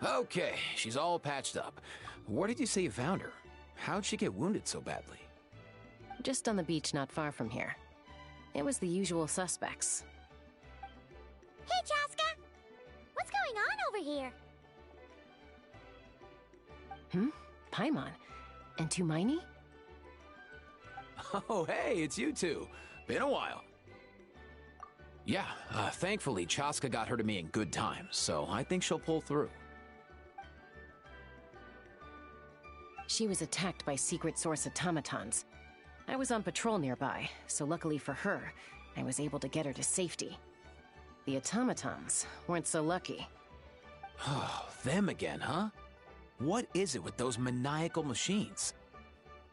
Okay, she's all patched up. Where did you say you found her? How'd she get wounded so badly? Just on the beach not far from here. It was the usual suspects. Hey, Chaska! What's going on over here? Paimon. And Tumaini? Oh, hey, it's you two. Been a while. Yeah, thankfully, Chaska got her to me in good time, so I think she'll pull through. She was attacked by secret source automatons. I was on patrol nearby, so luckily for her, I was able to get her to safety. The automatons weren't so lucky. Oh, them again, huh? What is it with those maniacal machines?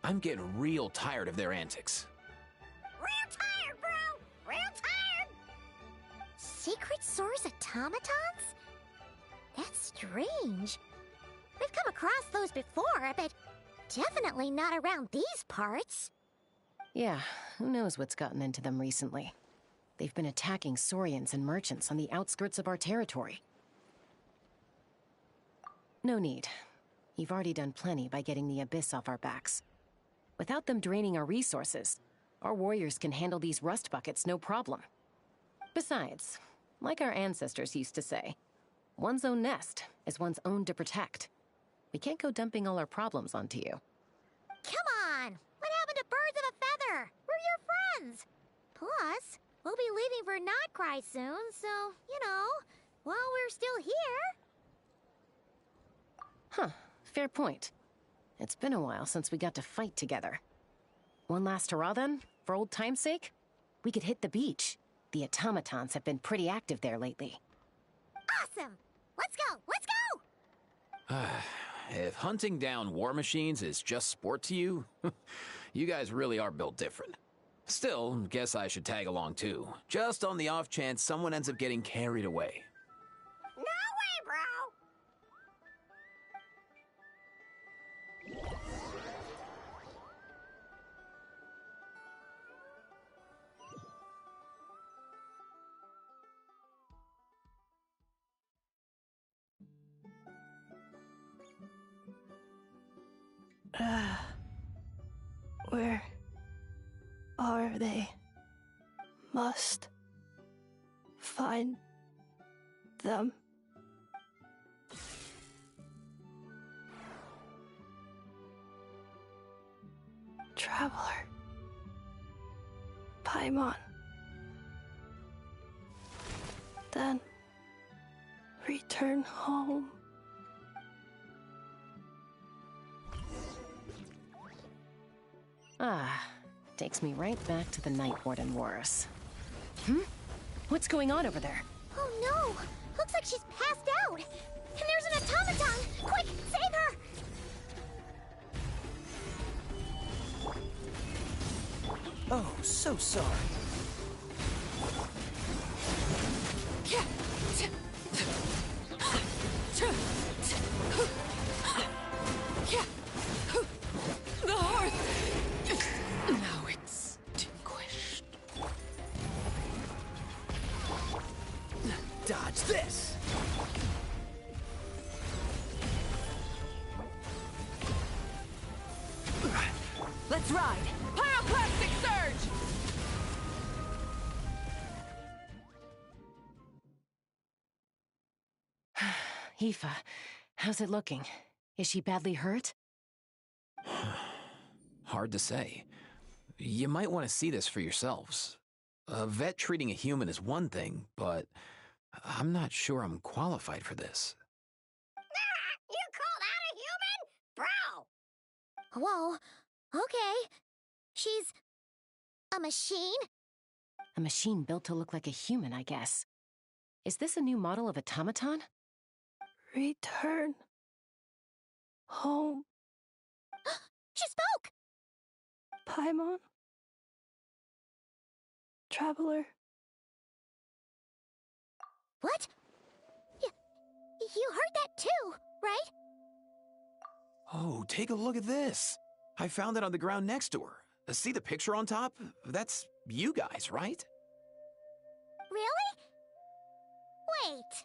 I'm getting real tired of their antics. Real tired, bro! Real tired! Secret source automatons? That's strange. We've come across those before, but definitely not around these parts. Yeah, who knows what's gotten into them recently. They've been attacking Saurians and merchants on the outskirts of our territory. No need. You've already done plenty by getting the Abyss off our backs. Without them draining our resources, our warriors can handle these rust buckets no problem. Besides, like our ancestors used to say, one's own nest is one's own to protect. We can't go dumping all our problems onto you. Come on! What happened to birds of a feather? We're your friends! Plus, we'll be leaving for Notcry soon, so, while we're still here... Huh, fair point. It's been a while since we got to fight together. One last hurrah then, for old time's sake? We could hit the beach. The automatons have been pretty active there lately. Awesome! Let's go! Let's go! If hunting down war machines is just sport to you, you guys really are built different. Still, guess I should tag along too, just on the off chance someone ends up getting carried away. No way, bro! Where are they? Must find them. Traveler. Paimon. Then return home. Takes me right back to the Night Warden Wars. What's going on over there? Oh no! Looks like she's passed out! And there's an automaton! Quick, save her! Oh, so sorry. The hearth! Now it's extinguished. Dodge this! Let's ride! Pyroclastic surge! Aoife, how's it looking? Is she badly hurt? Hard to say. You might want to see this for yourselves. A vet treating a human is one thing, but I'm not sure I'm qualified for this. You called out a human? Bro! Whoa, okay. She's... a machine? A machine built to look like a human, I guess. Is this a new model of automaton? Return home. She spoke! Paimon. Traveler. What? You heard that too, right? Oh, take a look at this. I found it on the ground next to her. See the picture on top? That's you guys, right? Really? Wait,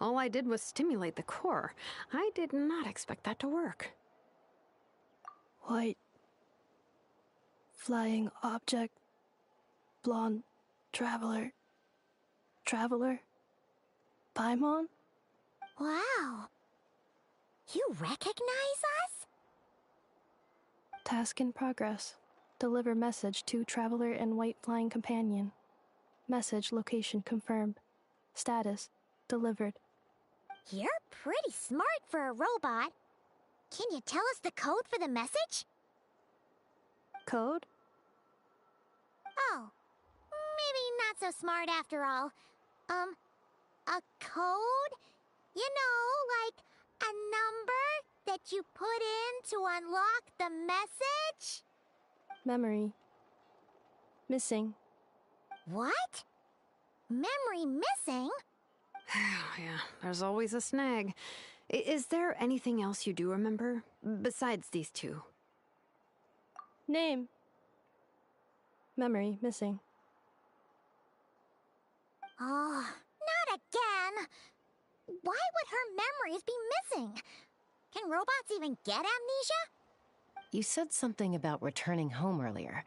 All I did was stimulate the core. I did not expect that to work. White. Flying object. Blonde. Traveler. Traveler. Paimon? Wow. You recognize us? Task in progress. Deliver message to Traveler and White Flying Companion. Message location confirmed. Status delivered. You're pretty smart for a robot. Can you tell us the code for the message? Code? Oh, maybe not so smart after all. A code? You know, like a number that you put in to unlock the message? Memory. Missing. What? Memory missing? Yeah, there's always a snag. Is there anything else you do remember? Besides these two? Name. Memory missing. Oh, not again. Why would her memories be missing? Can robots even get amnesia? You said something about returning home earlier.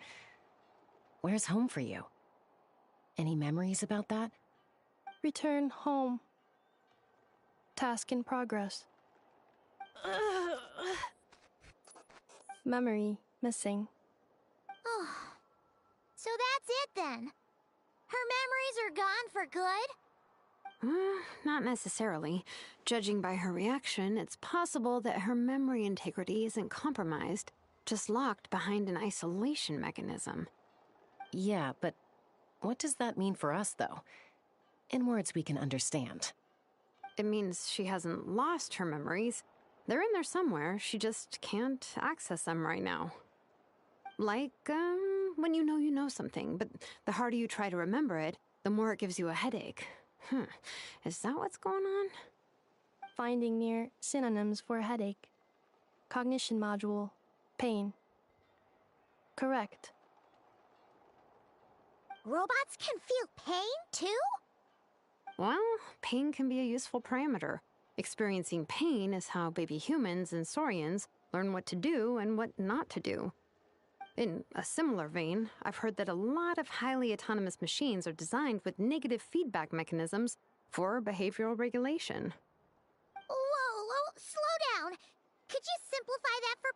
Where's home for you? Any memories about that? Return home. Task in progress. Memory missing. Oh, so that's it then. Her memories are gone for good? Not necessarily. Judging by her reaction, it's possible that her memory integrity isn't compromised, just locked behind an isolation mechanism. Yeah, but what does that mean for us, though? In words we can understand. It means she hasn't lost her memories. They're in there somewhere, she just can't access them right now. Like, when you know something, but the harder you try to remember it, the more it gives you a headache. Is that what's going on? Finding near synonyms for headache. Cognition module. Pain. Correct. Robots can feel pain, too? Well, pain can be a useful parameter. Experiencing pain is how baby humans and saurians learn what to do and what not to do. In a similar vein, I've heard that a lot of highly autonomous machines are designed with negative feedback mechanisms for behavioral regulation. Whoa, slow down. Could you simplify that for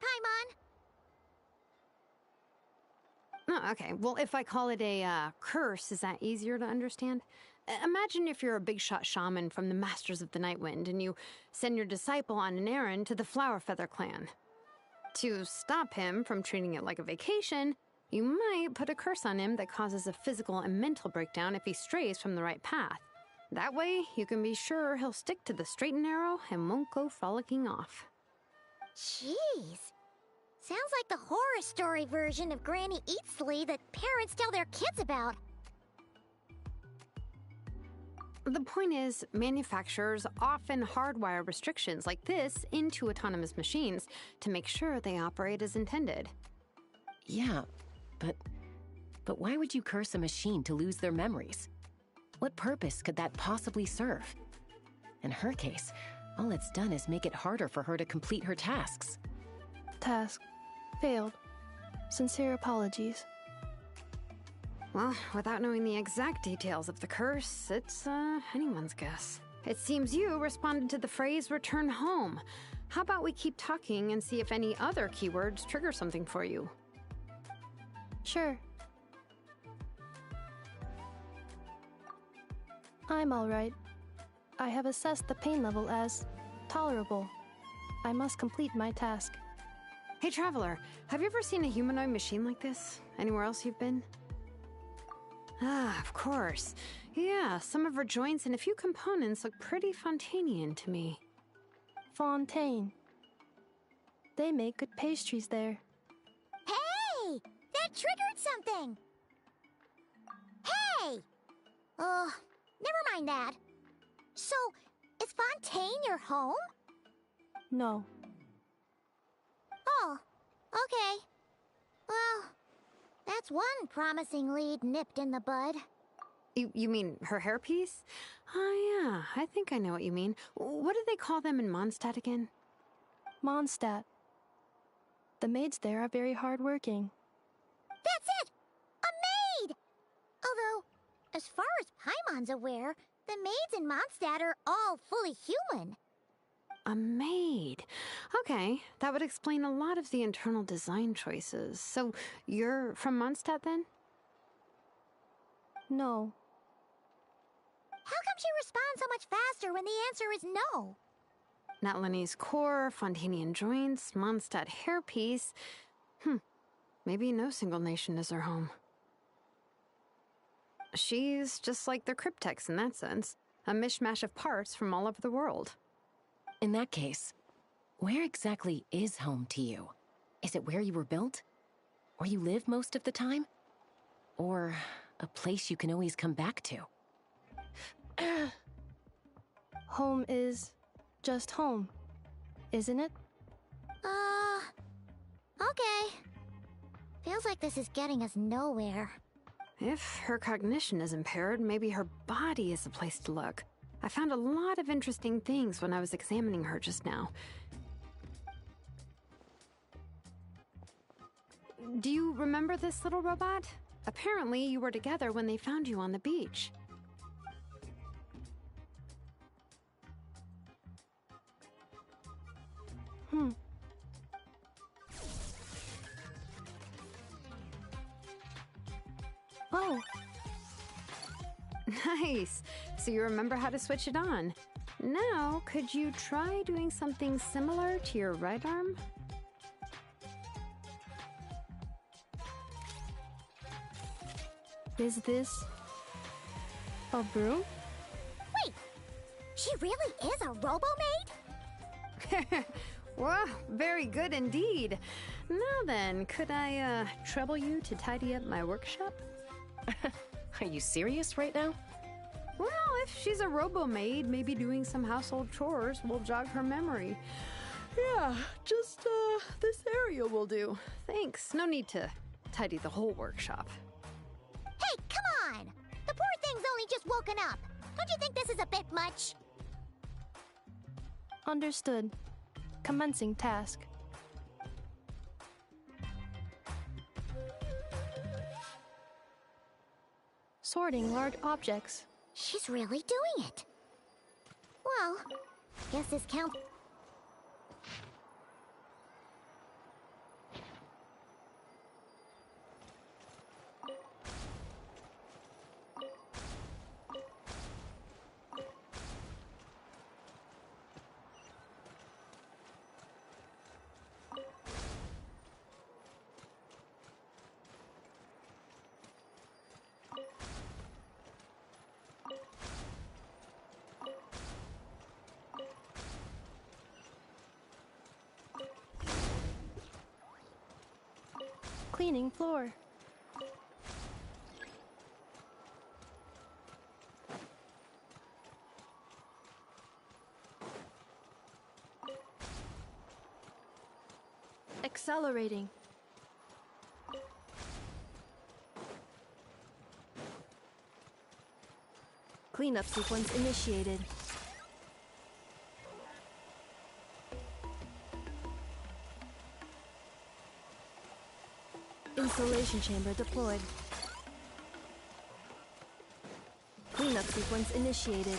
Paimon? Oh, okay, well, if I call it a curse, is that easier to understand? Imagine if you're a big-shot shaman from the Masters of the Nightwind and you send your disciple on an errand to the Flowerfeather clan. To stop him from treating it like a vacation, you might put a curse on him that causes a physical and mental breakdown if he strays from the right path. That way, you can be sure he'll stick to the straight and narrow and won't go frolicking off. Jeez. Sounds like the horror story version of Granny Eatsley that parents tell their kids about. The point is, manufacturers often hardwire restrictions like this into autonomous machines to make sure they operate as intended. Yeah, but why would you curse a machine to lose their memories? What purpose could that possibly serve? In her case, all it's done is make it harder for her to complete her tasks. Task. Failed. Sincere apologies. Well, without knowing the exact details of the curse, it's anyone's guess. It seems you responded to the phrase return home. How about we keep talking and see if any other keywords trigger something for you? Sure. I'm alright. I have assessed the pain level as tolerable. I must complete my task. Hey, Traveler, have you ever seen a humanoid machine like this? Anywhere else you've been? Ah, of course. Yeah, some of her joints and a few components look pretty Fontanian to me. Fontaine. They make good pastries there. Hey! That triggered something! Hey! Never mind that. So, is Fontaine your home? No. Oh, okay. Well, that's one promising lead nipped in the bud. You mean her hairpiece? Oh, yeah, I think I know what you mean. What do they call them in Mondstadt again? Mondstadt. The maids there are very hardworking. That's it! A maid! Although, as far as Paimon's aware, the maids in Mondstadt are all fully human. A maid. Okay, that would explain a lot of the internal design choices. So, you're from Mondstadt then? No. How come she responds so much faster when the answer is no? Natlanese core, Fontanian joints, Mondstadt hairpiece. Maybe no single nation is her home. She's just like the Cryptex in that sense. A mishmash of parts from all over the world. In that case, where exactly is home to you? Is it where you were built? Where you live most of the time? Or a place you can always come back to? Home is just home, isn't it? Okay. Feels like this is getting us nowhere. If her cognition is impaired, maybe her body is the place to look. I found a lot of interesting things when I was examining her just now. Do you remember this little robot? Apparently, you were together when they found you on the beach. Oh, Nice. So you remember how to switch it on. Now, could you try doing something similar to your right arm? is this a broom? Wait! She really is a robo-maid? Wow, very good indeed. Now then, could I trouble you to tidy up my workshop? Are you serious right now? Well, if she's a robo-maid, maybe doing some household chores will jog her memory. Yeah, just this area will do. Thanks. No need to tidy the whole workshop. Hey, come on! The poor thing's only just woken up. Don't you think this is a bit much? Understood. Commencing task. Sorting large objects. She's really doing it. Well, guess this counts. Cleaning floor. Accelerating. Cleanup sequence initiated. Installation chamber deployed. Cleanup sequence initiated.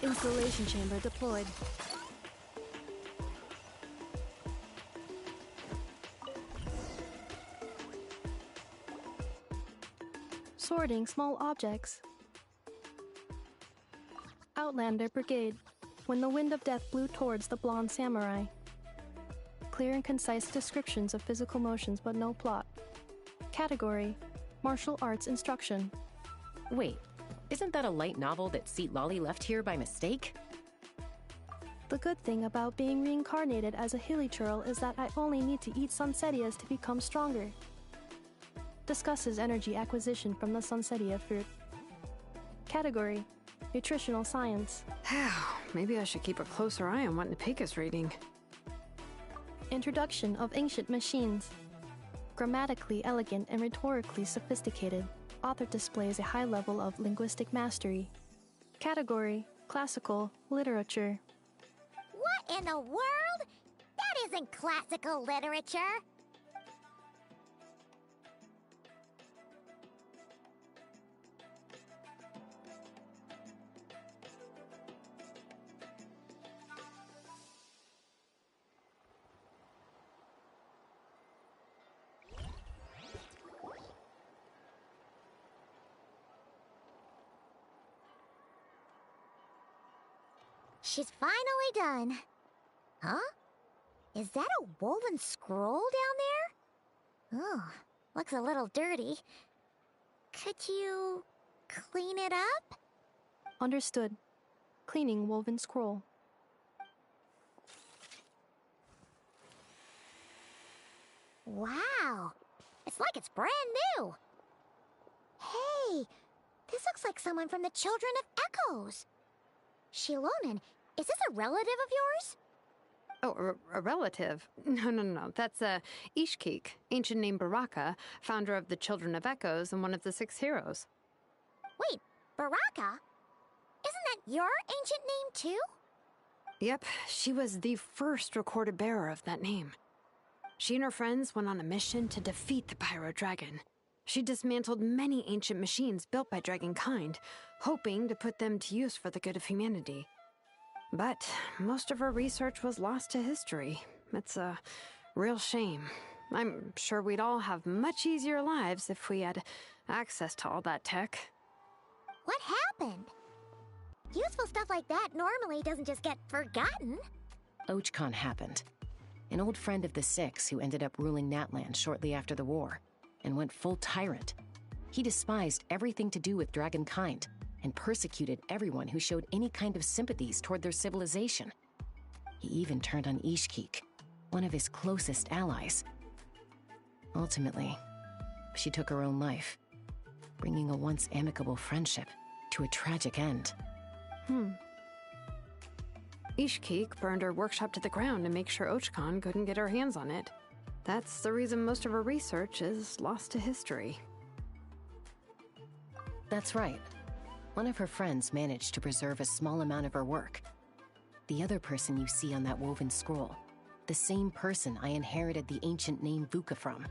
Installation chamber deployed. Sorting small objects. Outlander Brigade. When the wind of death blew towards the blonde samurai. Clear and concise descriptions of physical motions but no plot. Category: Martial Arts Instruction. Wait, isn't that a light novel that Seat Lolly left here by mistake? The good thing about being reincarnated as a hilly churl is that I only need to eat sunsetias to become stronger. Discusses energy acquisition from the sunsetia fruit. Category: Nutritional Science. Maybe I should keep a closer eye on what Napika's reading. Introduction of Ancient Machines. Grammatically elegant and rhetorically sophisticated. author displays a high level of linguistic mastery. Category: Classical Literature. What in the world? That isn't classical literature. She's finally done. Huh? Is that a woven scroll down there? Oh, looks a little dirty. Could you clean it up? Understood. Cleaning woven scroll. Wow, it's like it's brand new. Hey, this looks like someone from the Children of Echoes. Shilonen, is this a relative of yours? Oh, a relative? No. That's Ishkik, ancient name Baraka, founder of the Children of Echoes and one of the 6 heroes. Wait, Baraka? Isn't that your ancient name too? Yep, she was the first recorded bearer of that name. She and her friends went on a mission to defeat the Pyro Dragon. She dismantled many ancient machines built by Dragonkind, hoping to put them to use for the good of humanity. But most of her research was lost to history. It's a real shame. I'm sure we'd all have much easier lives if we had access to all that tech. What happened? Useful stuff like that normally doesn't just get forgotten. Archon happened. An old friend of the 6 who ended up ruling Natlan shortly after the war, and went full tyrant. He despised everything to do with Dragonkind, and persecuted everyone who showed any kind of sympathies toward their civilization. He even turned on Ishkik, one of his closest allies. Ultimately, she took her own life, bringing a once amicable friendship to a tragic end. Ishkik burned her workshop to the ground to make sure Archon couldn't get her hands on it. That's the reason most of her research is lost to history. That's right. One of her friends managed to preserve a small amount of her work. The other person you see on that woven scroll, the same person I inherited the ancient name Vuka from.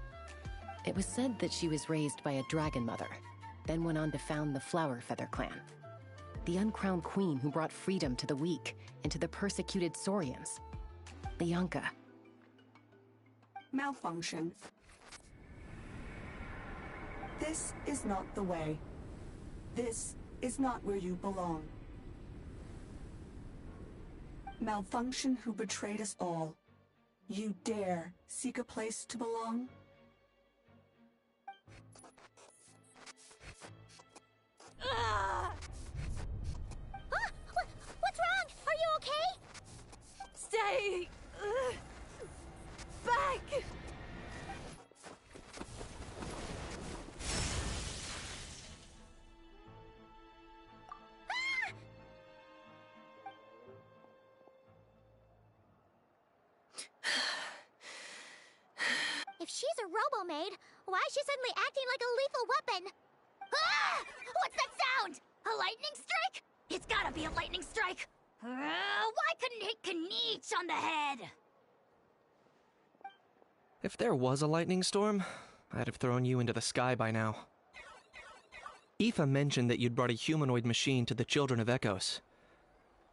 It was said that she was raised by a dragon mother, then went on to found the Flower Feather clan, the uncrowned queen who brought freedom to the weak and to the persecuted Saurians. Lianka. Malfunction. This is not the way. This is not where you belong. Malfunction who betrayed us all. You dare seek a place to belong? What's wrong? Are you okay? Stay back! If she's a robo-maid, why is she suddenly acting like a lethal weapon? Ah! What's that sound? A lightning strike? It's gotta be a lightning strike! Why couldn't it hit Kniech on the head? If there was a lightning storm, I'd have thrown you into the sky by now. Aoife mentioned that you'd brought a humanoid machine to the Children of Echoes.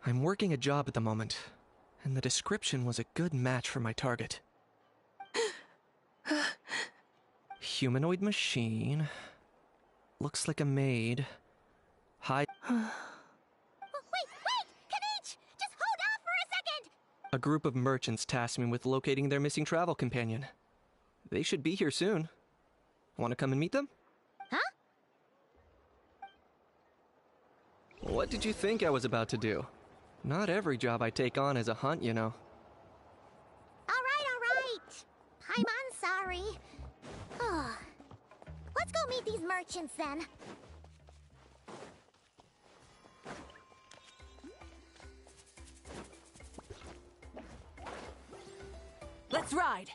I'm working a job at the moment, and the description was a good match for my target. Humanoid machine. Looks like a maid. High. Wait! Kniech! Just hold off for a second! A group of merchants tasked me with locating their missing travel companion. They should be here soon. Want to come and meet them? Huh? What did you think I was about to do? Not every job I take on is a hunt, you know. All right. I'm sorry. Oh. Let's go meet these merchants then. Let's ride!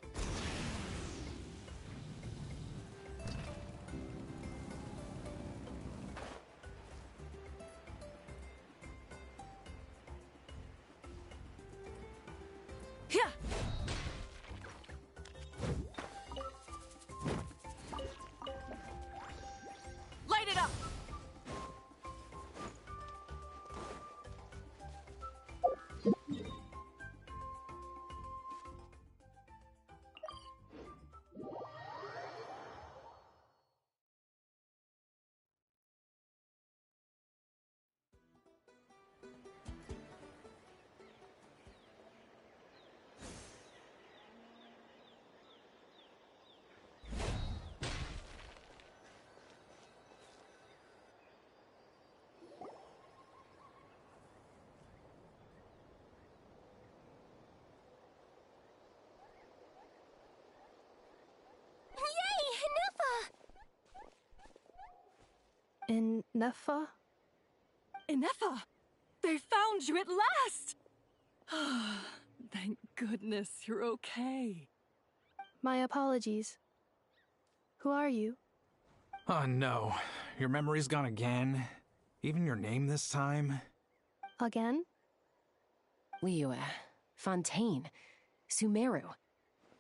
In Neffa? Inefa! They found you at last! Thank goodness you're okay. My apologies. Who are you? Oh no, your memory's gone again? Even your name this time? Again? Liyue, Fontaine, Sumeru.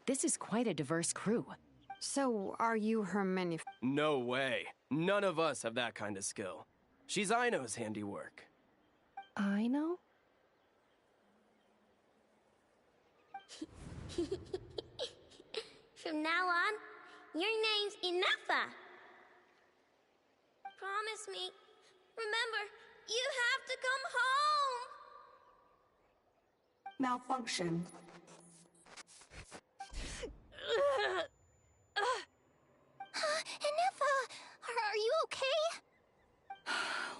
This is quite a diverse crew. So, are you her No way. None of us have that kind of skill. She's Aino's handiwork. I know? From now on, your name's Inefa. Promise me. Remember, you have to come home. Malfunction. Inefa, are you okay?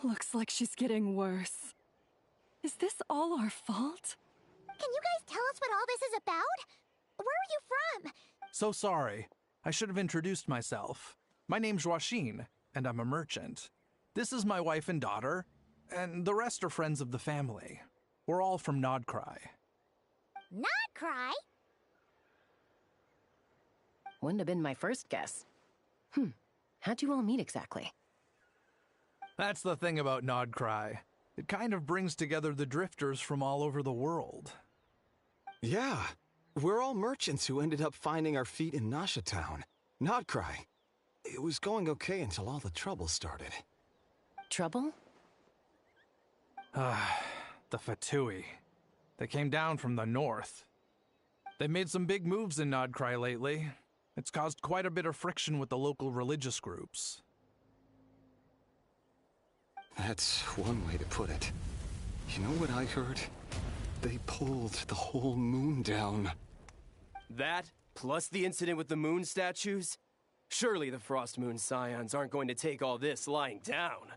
Looks like she's getting worse. Is this all our fault? Can you guys tell us what all this is about? Where are you from? So sorry. I should have introduced myself. My name's Joachine, and I'm a merchant. This is my wife and daughter, and the rest are friends of the family. We're all from Nodcry. Nodcry? Wouldn't have been my first guess. How'd you all meet exactly? That's the thing about Nodcry. It kind of brings together the drifters from all over the world. Yeah, we're all merchants who ended up finding our feet in Nasha Town. Nodcry. It was going okay until all the trouble started. Trouble? The Fatui. They came down from the north. They've made some big moves in Nodcry lately. It's caused quite a bit of friction with the local religious groups. That's one way to put it. You know what I heard? They pulled the whole moon down. That, plus the incident with the moon statues? Surely the Frost Moon Scions aren't going to take all this lying down.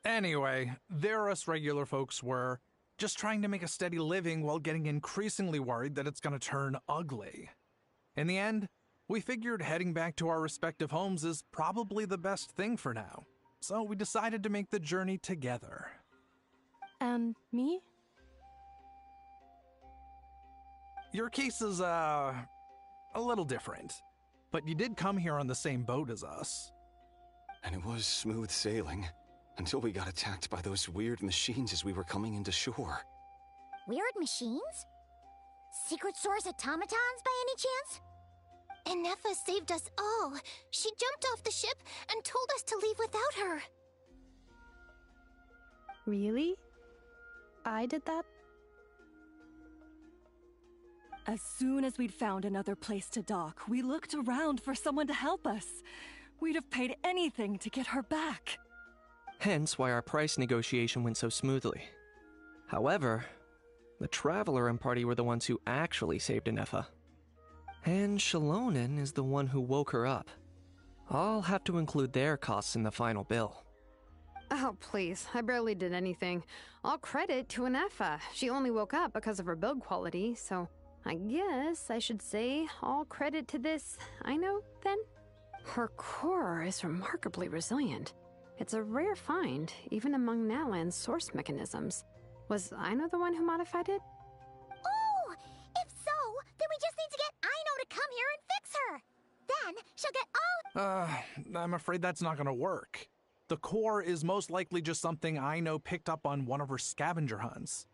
Anyway, there us regular folks were, just trying to make a steady living while getting increasingly worried that it's gonna turn ugly. In the end, we figured heading back to our respective homes is probably the best thing for now. So we decided to make the journey together. And me? Your case is, a little different. But you did come here on the same boat as us. And it was smooth sailing, until we got attacked by those weird machines as we were coming into shore. Weird machines? Secret Source automatons by any chance? Inefa saved us all. She jumped off the ship and told us to leave without her. Really? I did that? As soon as we'd found another place to dock, we looked around for someone to help us. We'd have paid anything to get her back. Hence why our price negotiation went so smoothly. However, the Traveler and party were the ones who actually saved Inefa. And Shalonen is the one who woke her up. I'll have to include their costs in the final bill. Oh, please. I barely did anything. All credit to Inefa. She only woke up because of her build quality, so I guess I should say all credit to this Aino, then? Her core is remarkably resilient. It's a rare find, even among Nalan's source mechanisms. Was Aino the one who modified it? Oh! If so, then we just need to get Aino to come here and fix her! Then she'll get all— I'm afraid that's not gonna work. The core is most likely just something Aino picked up on one of her scavenger hunts.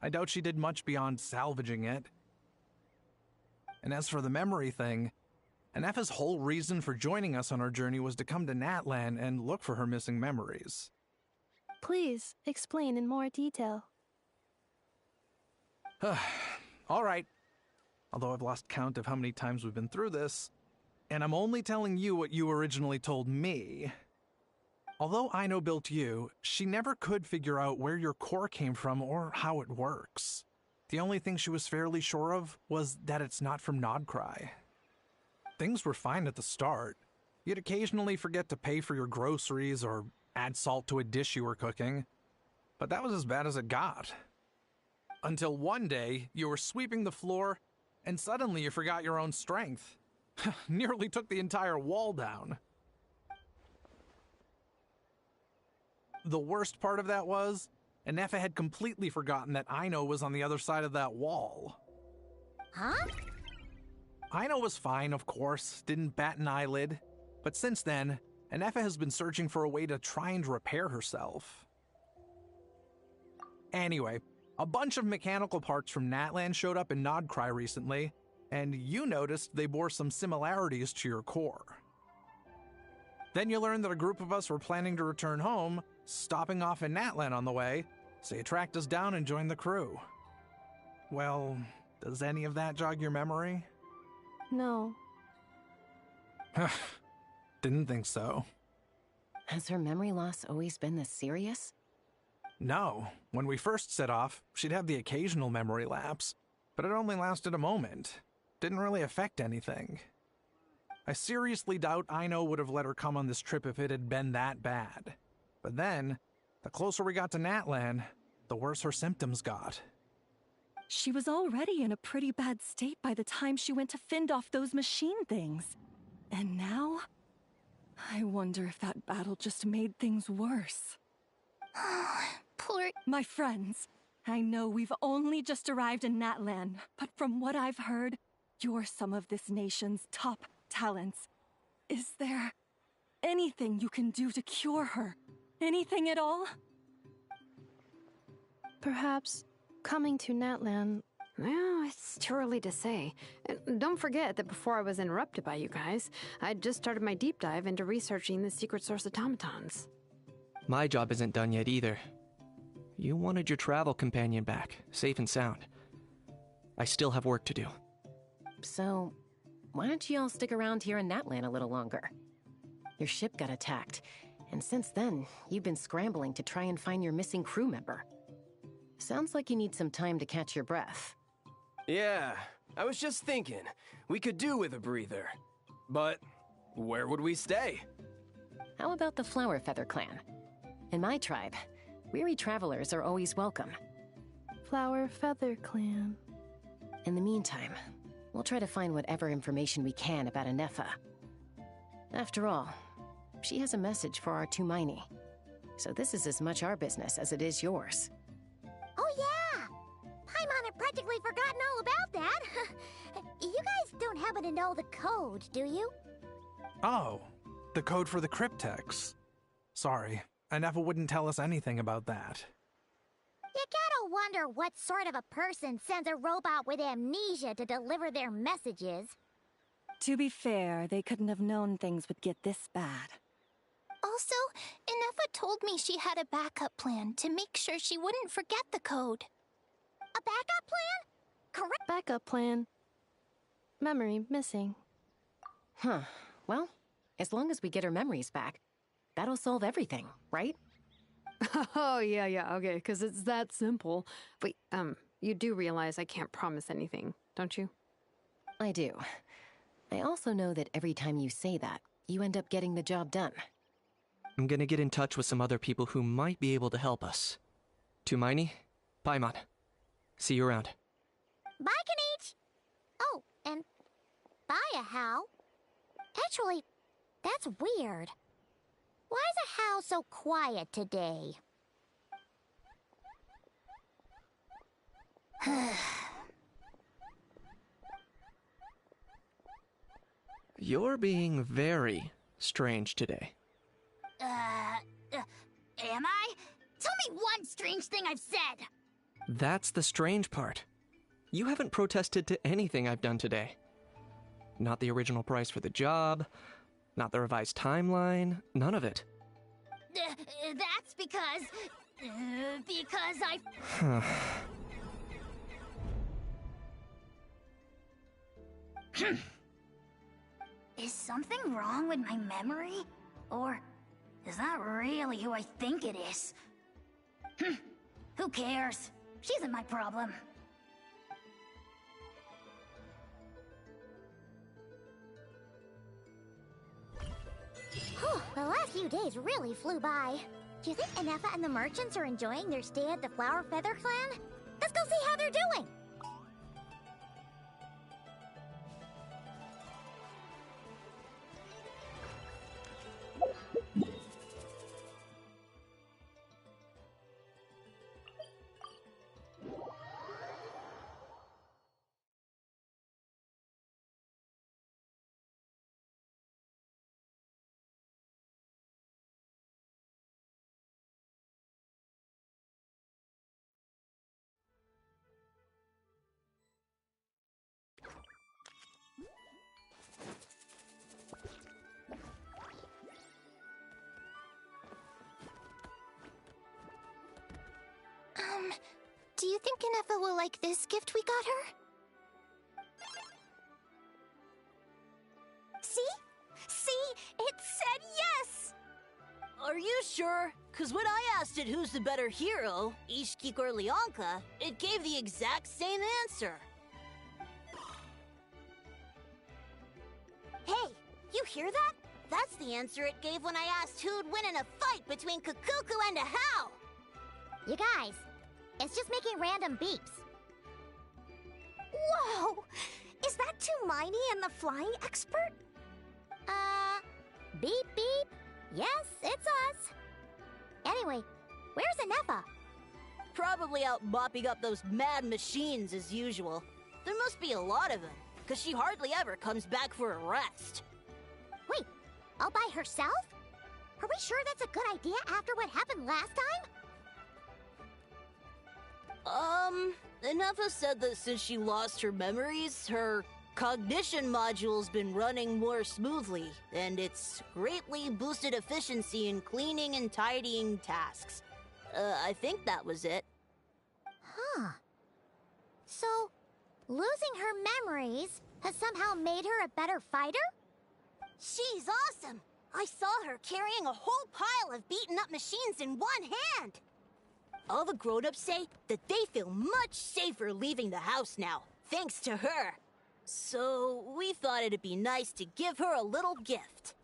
I doubt she did much beyond salvaging it. And as for the memory thing, Inefa's whole reason for joining us on our journey was to come to Natlan and look for her missing memories. Please, explain in more detail. All right. Although I've lost count of how many times we've been through this, and I'm only telling you what you originally told me. Although Aino built you, she never could figure out where your core came from or how it works. The only thing she was fairly sure of was that it's not from Nodcry. Things were fine at the start. You'd occasionally forget to pay for your groceries or add salt to a dish you were cooking. But that was as bad as it got. Until one day, you were sweeping the floor, and suddenly you forgot your own strength. Nearly took the entire wall down. the worst part of that was, Anefa had completely forgotten that Aino was on the other side of that wall. Huh? Aino was fine, of course, didn't bat an eyelid. But since then, Anefa has been searching for a way to try and repair herself. Anyway, a bunch of mechanical parts from Natlan showed up in Nodcry recently, and you noticed they bore some similarities to your core. Then you learned that a group of us were planning to return home, stopping off in Natlan on the way, so you tracked us down and joined the crew. Well, does any of that jog your memory? No. Didn't think so. Has her memory loss always been this serious? No. When we first set off, she'd have the occasional memory lapse, but it only lasted a moment. Didn't really affect anything. I seriously doubt Aino would have let her come on this trip if it had been that bad. But then, the closer we got to Natlan, the worse her symptoms got. She was already in a pretty bad state by the time she went to fend off those machine things. And now? I wonder if that battle just made things worse. Poor... My friends, I know we've only just arrived in Natlan, but from what I've heard, you're some of this nation's top talents. Is there anything you can do to cure her? Anything at all? Perhaps coming to Natlan. Well, it's too early to say. And don't forget that before I was interrupted by you guys, I'd just started my deep dive into researching the secret source automatons. My job isn't done yet either. You wanted your travel companion back, safe and sound. I still have work to do. So, why don't you all stick around here in Natlan a little longer? Your ship got attacked, and since then, you've been scrambling to try and find your missing crew member. Sounds like you need some time to catch your breath. Yeah, I was just thinking, we could do with a breather. But where would we stay? How about the Flower Feather Clan? In my tribe, weary travelers are always welcome. Flower Feather Clan. In the meantime, we'll try to find whatever information we can about Anefa. After all, she has a message for our Tumaini. So this is as much our business as it is yours. Oh yeah! Paimon had practically forgotten all about that. You guys don't happen to know the code, do you? Oh, the code for the cryptex. Sorry, Anefa wouldn't tell us anything about that. You gotta wonder what sort of a person sends a robot with amnesia to deliver their messages. To be fair, they couldn't have known things would get this bad. Also, Anefa told me she had a backup plan to make sure she wouldn't forget the code. A backup plan? Correct. Backup plan. Memory missing. Huh. Well, as long as we get her memories back, that'll solve everything, right? Oh, yeah, okay, because it's that simple. Wait, you do realize I can't promise anything, don't you? I do. I also know that every time you say that, you end up getting the job done. I'm gonna get in touch with some other people who might be able to help us. Tumaini, Paimon. See you around. Bye, Kanich! Oh, and bye, How. Actually, that's weird. Why is a How so quiet today? You're being very strange today. Am I? Tell me one strange thing I've said! That's the strange part. You haven't protested to anything I've done today. Not the original price for the job, not the revised timeline, none of it. That's because I... Is something wrong with my memory? Or is that really who I think it is? Who cares? She isn't my problem. Whew, the last few days really flew by. Do you think Anefa and the merchants are enjoying their stay at the Flower Feather Clan? Let's go see how they're doing! you think Inefa will like this gift we got her? See? See? It said yes! Are you sure? Because when I asked it who's the better hero, Ishkik or Leonka, it gave the exact same answer. Hey, you hear that? That's the answer it gave when I asked who'd win in a fight between Kukuku and Ahau! You guys, it's just making random beeps. Whoa! Is that Tumaini and the flying expert? Beep beep. Yes, it's us. Anyway, where's Inefa? Probably out mopping up those mad machines as usual. There must be a lot of them, because she hardly ever comes back for a rest. Wait, all by herself? Are we sure that's a good idea after what happened last time? Inefa said that since she lost her memories, her cognition module's been running more smoothly, and it's greatly boosted efficiency in cleaning and tidying tasks. I think that was it. Huh. So, losing her memories has somehow made her a better fighter? She's awesome! I saw her carrying a whole pile of beaten up machines in one hand! All the grown-ups say that they feel much safer leaving the house now, thanks to her. So, we thought it'd be nice to give her a little gift.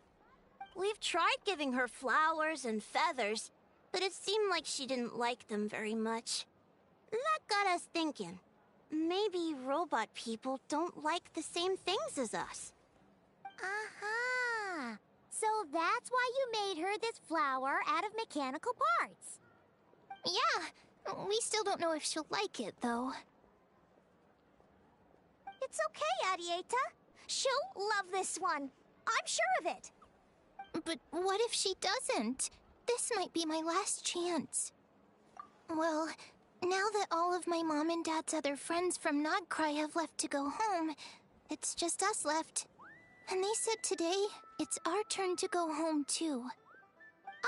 We've tried giving her flowers and feathers, but it seemed like she didn't like them very much. That got us thinking. Maybe robot people don't like the same things as us. Aha! So that's why you made her this flower out of mechanical parts. Yeah, we still don't know if she'll like it, though. It's okay, Arieta. She'll love this one. I'm sure of it. But what if she doesn't? This might be my last chance. Well, now that all of my mom and dad's other friends from Nodcry have left to go home, it's just us left. And they said today, it's our turn to go home too.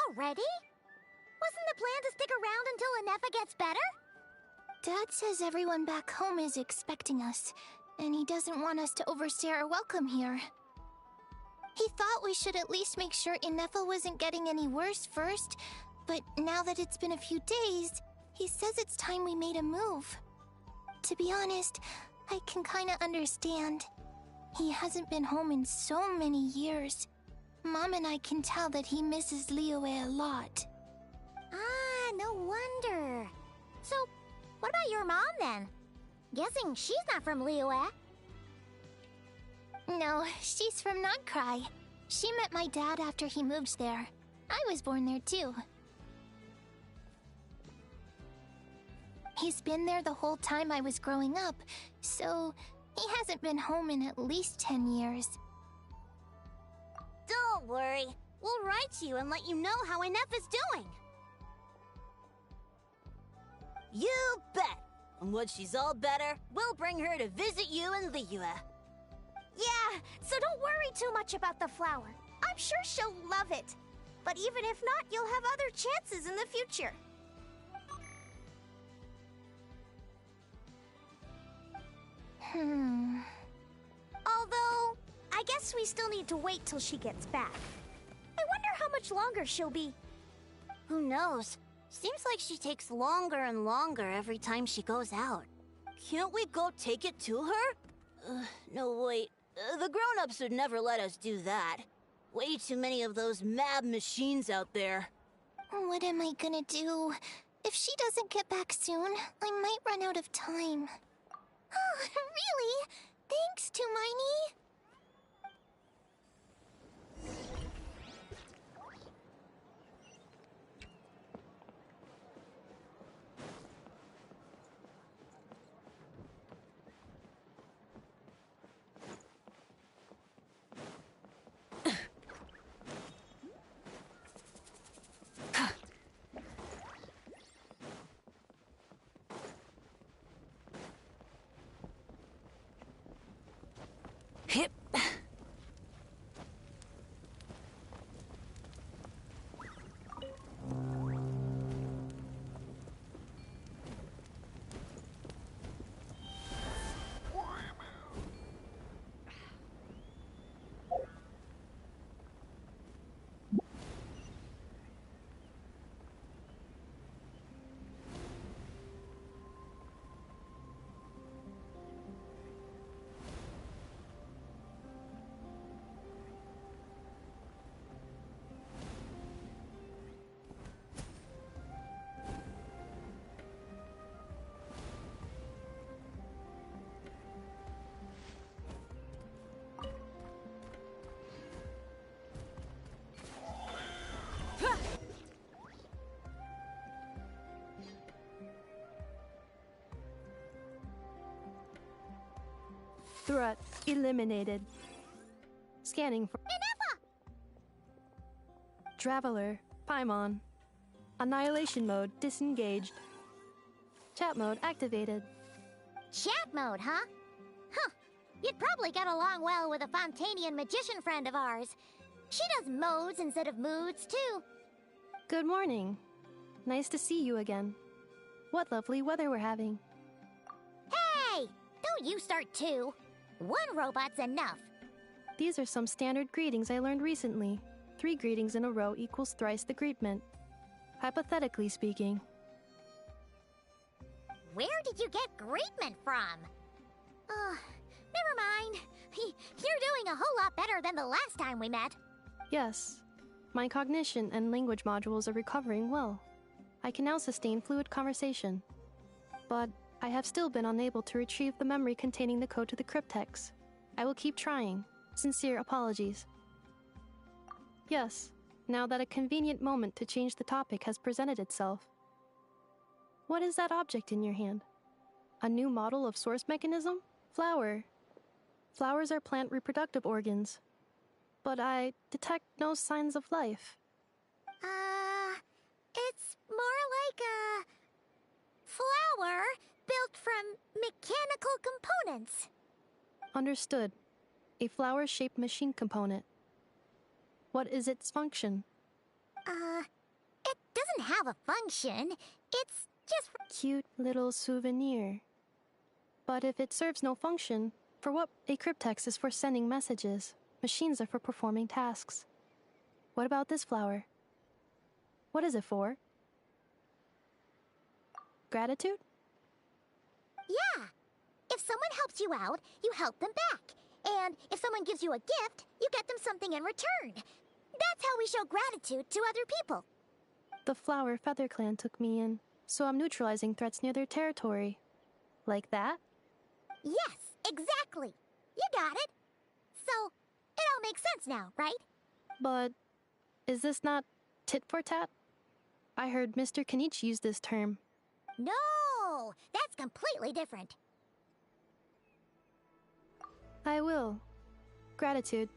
Already? Wasn't the plan to stick around until Inefa gets better? Dad says everyone back home is expecting us, and he doesn't want us to overstay our welcome here. He thought we should at least make sure Inefa wasn't getting any worse first, but now that it's been a few days, he says it's time we made a move. To be honest, I can kinda understand. He hasn't been home in so many years. Mom and I can tell that he misses Liyue a lot. Ah, no wonder. So, what about your mom then? Guessing she's not from Liyue. No, she's from Nodcry. She met my dad after he moved there. I was born there too. He's been there the whole time I was growing up, so he hasn't been home in at least 10 years. Don't worry. We'll write to you and let you know how Inefa's doing. You bet! And when she's all better, we'll bring her to visit you in Liyue. Yeah, so don't worry too much about the flower. I'm sure she'll love it. But even if not, you'll have other chances in the future. Although, I guess we still need to wait till she gets back. I wonder how much longer she'll be. Who knows? Seems like she takes longer and longer every time she goes out. Can't we go take it to her? No, wait. The grown-ups would never let us do that. Way too many of those mad machines out there. What am I gonna do? If she doesn't get back soon, I might run out of time. Oh, really? Thanks, Tumaini. Threat eliminated. Scanning for Traveler, Paimon. Annihilation mode disengaged. Chat mode activated. Chat mode, huh? Huh. You'd probably get along well with a Fontanian magician friend of ours. She does modes instead of moods, too. Good morning. Nice to see you again. What lovely weather we're having. Hey! Don't you start too. One robot's enough. These are some standard greetings I learned recently. 3 greetings in a row equals thrice the greetment. Hypothetically speaking. Where did you get greetment from? Never mind. You're doing a whole lot better than the last time we met. Yes. My cognition and language modules are recovering well. I can now sustain fluid conversation. But I have still been unable to retrieve the memory containing the code to the cryptex. I will keep trying. Sincere apologies. Yes, now that a convenient moment to change the topic has presented itself. What is that object in your hand? A new model of source mechanism? Flower. Flowers are plant reproductive organs. But I detect no signs of life. It's more like a flower built from mechanical components. Understood. A flower-shaped machine component. What is its function? It doesn't have a function. It's just cute little souvenir. But if it serves no function, for what a cryptex is for sending messages, machines are for performing tasks. What about this flower? What is it for? Gratitude? Yeah. If someone helps you out, you help them back. And if someone gives you a gift, you get them something in return. That's how we show gratitude to other people. The Flower Feather Clan took me in, so I'm neutralizing threats near their territory. Like that? Yes, exactly. You got it. So, it all makes sense now, right? But is this not tit for tat? I heard Mr. Kenichi use this term. No, that's completely different. I will. Gratitude.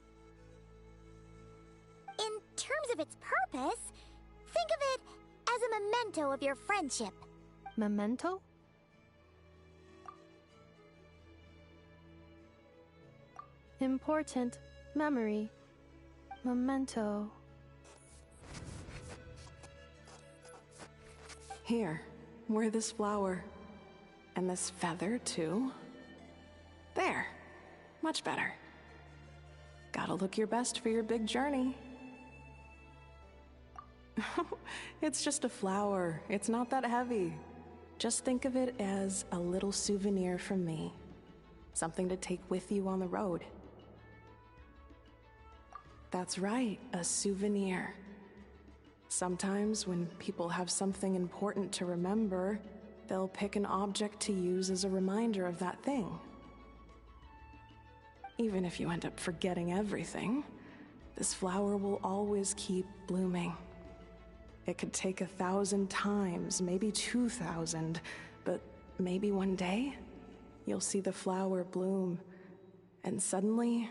In terms of its purpose, think of it as a memento of your friendship. Memento? Important memory. Memento. Here, wear this flower. And this feather, too. There. Much better. Gotta look your best for your big journey. It's just a flower. It's not that heavy. Just think of it as a little souvenir from me. Something to take with you on the road. That's right, a souvenir. Sometimes when people have something important to remember, they'll pick an object to use as a reminder of that thing. Even if you end up forgetting everything, this flower will always keep blooming. It could take 1,000 times, maybe 2,000, but maybe one day, you'll see the flower bloom, and suddenly,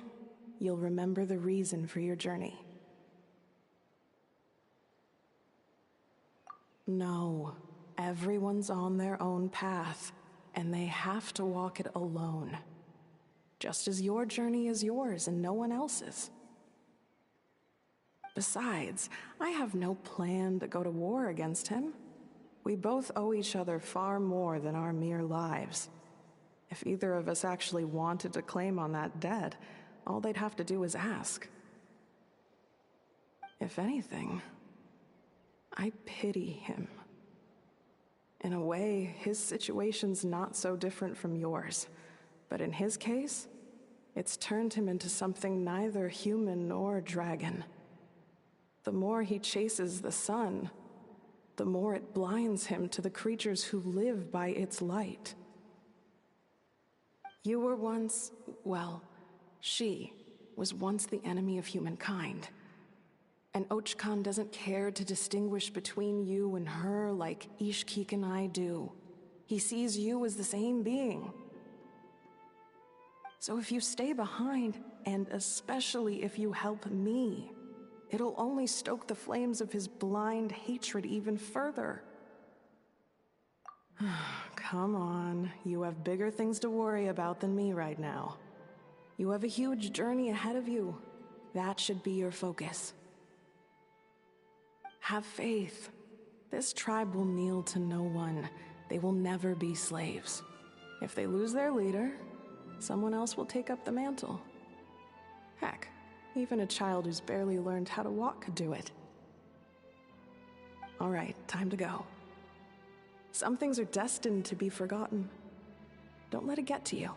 you'll remember the reason for your journey. No, everyone's on their own path, and they have to walk it alone. Just as your journey is yours and no one else's. Besides, I have no plan to go to war against him. We both owe each other far more than our mere lives. If either of us actually wanted to claim on that debt, all they'd have to do is ask. If anything, I pity him. In a way, his situation's not so different from yours. But in his case, it's turned him into something neither human nor dragon. The more he chases the sun, the more it blinds him to the creatures who live by its light. You were once, well, she was once the enemy of humankind. And Archon doesn't care to distinguish between you and her like Ishkik and I do. He sees you as the same being. So if you stay behind, and especially if you help me, it'll only stoke the flames of his blind hatred even further. Come on, you have bigger things to worry about than me right now. You have a huge journey ahead of you. That should be your focus. Have faith. This tribe will kneel to no one. They will never be slaves. If they lose their leader, someone else will take up the mantle. Heck, even a child who's barely learned how to walk could do it. All right, time to go. Some things are destined to be forgotten. Don't let it get to you.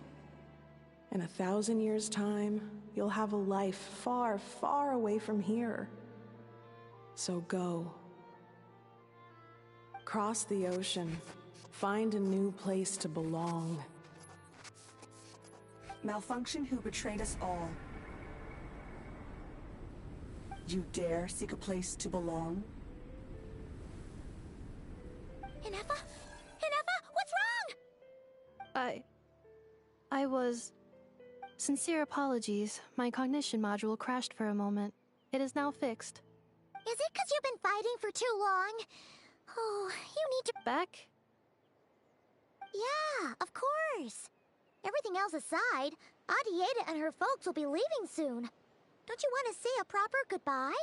In 1,000 years' time, you'll have a life far, far away from here. So go. Cross the ocean. Find a new place to belong. Malfunction who betrayed us all. You dare seek a place to belong? Inefa? Inefa, what's wrong? I was... Sincere apologies. My cognition module crashed for a moment. It is now fixed. Is it because you've been fighting for too long? Oh, you need to... Back? Yeah, of course. Everything else aside, Adieta and her folks will be leaving soon. Don't you want to say a proper goodbye?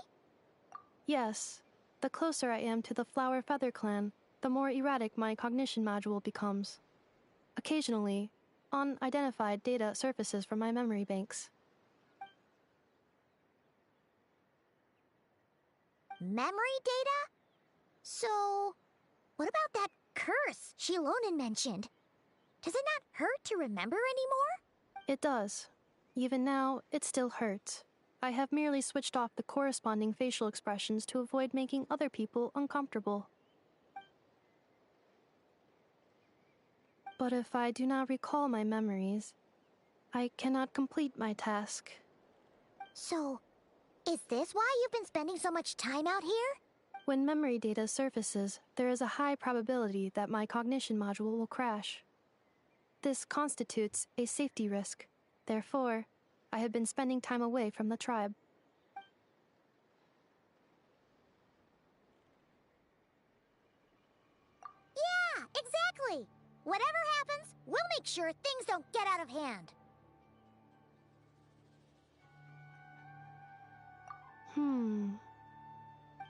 Yes. The closer I am to the Flower Feather clan, the more erratic my cognition module becomes. Occasionally, unidentified data surfaces from my memory banks. Memory data? So, what about that curse Shilonen mentioned? Does it not hurt to remember anymore? It does. Even now, it still hurts. I have merely switched off the corresponding facial expressions to avoid making other people uncomfortable. But if I do not recall my memories, I cannot complete my task. So, is this why you've been spending so much time out here? When memory data surfaces, there is a high probability that my cognition module will crash. This constitutes a safety risk. Therefore, I have been spending time away from the tribe. Yeah, exactly! Whatever happens, we'll make sure things don't get out of hand.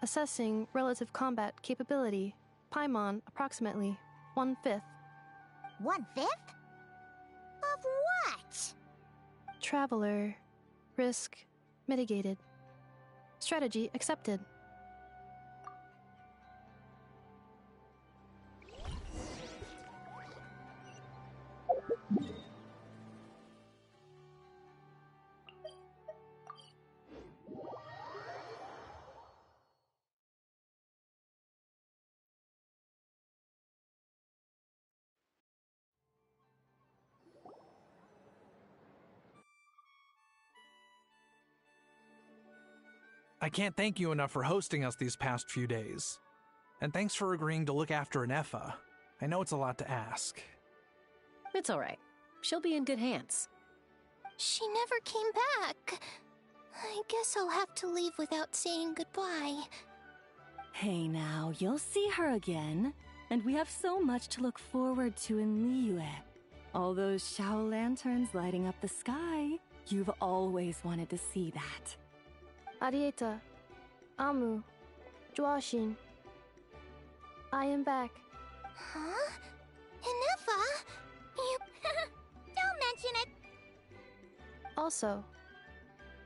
Assessing relative combat capability. Paimon, approximately 1/5. 1/5? Of what? Traveler. Risk mitigated. Strategy accepted. I can't thank you enough for hosting us these past few days. And thanks for agreeing to look after Inefa. I know it's a lot to ask. It's all right. She'll be in good hands. She never came back. I guess I'll have to leave without saying goodbye. Hey now, you'll see her again. And we have so much to look forward to in Liyue. All those Shao lanterns lighting up the sky. You've always wanted to see that. Arieta, Amu, Joashin. I am back. Huh? Inefa? You... Don't mention it! Also,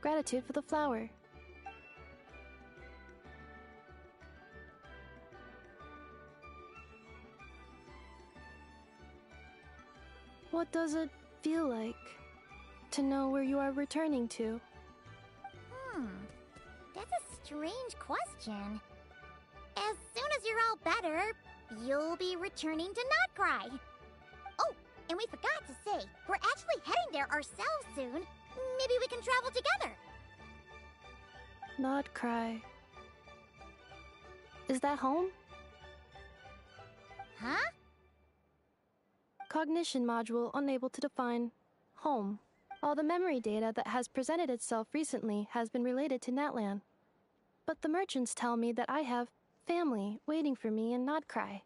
gratitude for the flower. What does it feel like to know where you are returning to? That's a strange question. As soon as you're all better, you'll be returning to Notcry. Oh, and we forgot to say, we're actually heading there ourselves soon. Maybe we can travel together. Notcry. Is that home? Huh? Cognition module unable to define home. All the memory data that has presented itself recently has been related to Natlan. But the merchants tell me that I have family waiting for me in Nodcry.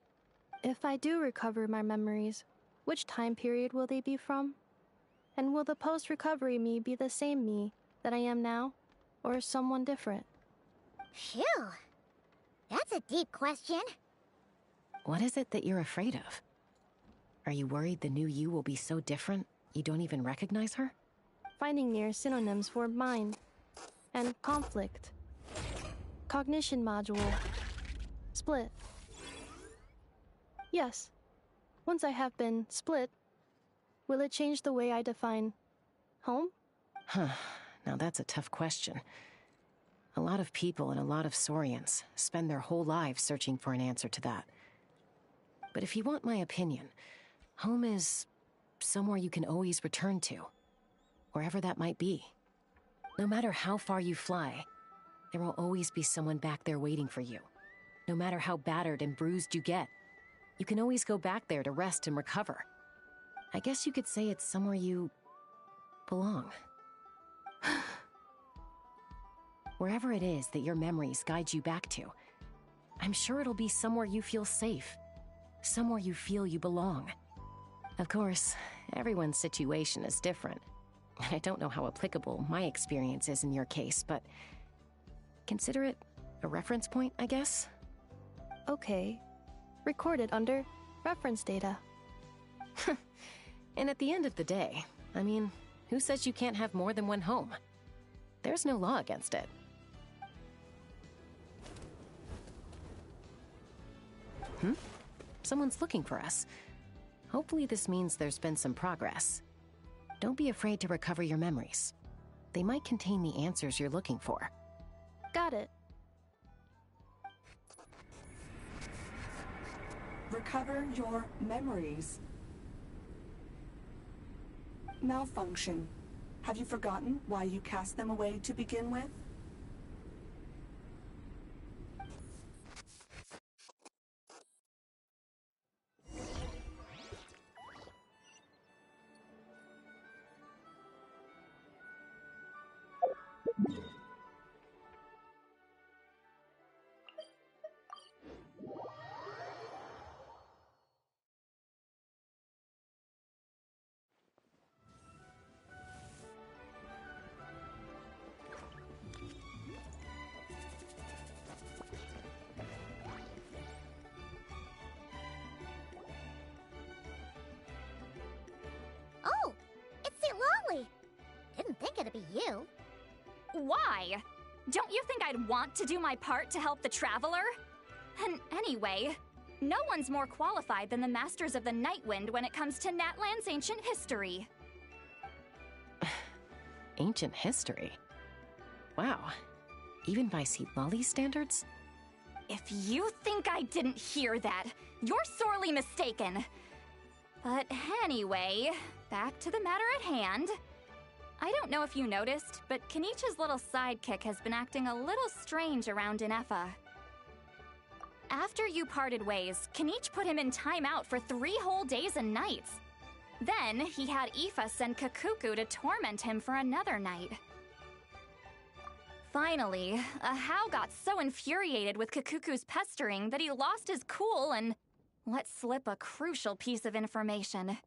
If I do recover my memories, which time period will they be from? And will the post-recovery me be the same me that I am now, or someone different? Phew. That's a deep question. What is it that you're afraid of? Are you worried the new you will be so different you don't even recognize her? Finding near synonyms for mind and conflict. Cognition module. Split. Yes. Once I have been split, will it change the way I define home? Huh. Now that's a tough question. A lot of people and a lot of Saurians spend their whole lives searching for an answer to that. But if you want my opinion, home is somewhere you can always return to, wherever that might be. No matter how far you fly, there will always be someone back there waiting for you. No matter how battered and bruised you get, you can always go back there to rest and recover. I guess you could say it's somewhere you belong. Wherever it is that your memories guide you back to, I'm sure it'll be somewhere you feel safe, somewhere you feel you belong. Of course, everyone's situation is different, and I don't know how applicable my experience is in your case, but consider it a reference point, I guess? Okay. Recorded under reference data. And at the end of the day, I mean, who says you can't have more than one home? There's no law against it. Someone's looking for us. Hopefully this means there's been some progress. Don't be afraid to recover your memories. They might contain the answers you're looking for. Got it. Recover your memories. Malfunction. Have you forgotten why you cast them away to begin with? Oh, it's St. Lolly. Didn't think it'd be you. Why? Don't you think I'd want to do my part to help the Traveler? And anyway, no one's more qualified than the Masters of the Nightwind when it comes to Natlan's ancient history. Ancient history? Wow. Even by St. Lolly's standards? If you think I didn't hear that, you're sorely mistaken. But anyway, back to the matter at hand. I don't know if you noticed, but Kenichi's little sidekick has been acting a little strange around Inefa. After you parted ways, Kenich put him in timeout for 3 whole days and nights. Then he had Aoife send Kakuku to torment him for another night. Finally, Ahau got so infuriated with Kakuku's pestering that he lost his cool and let slip a crucial piece of information.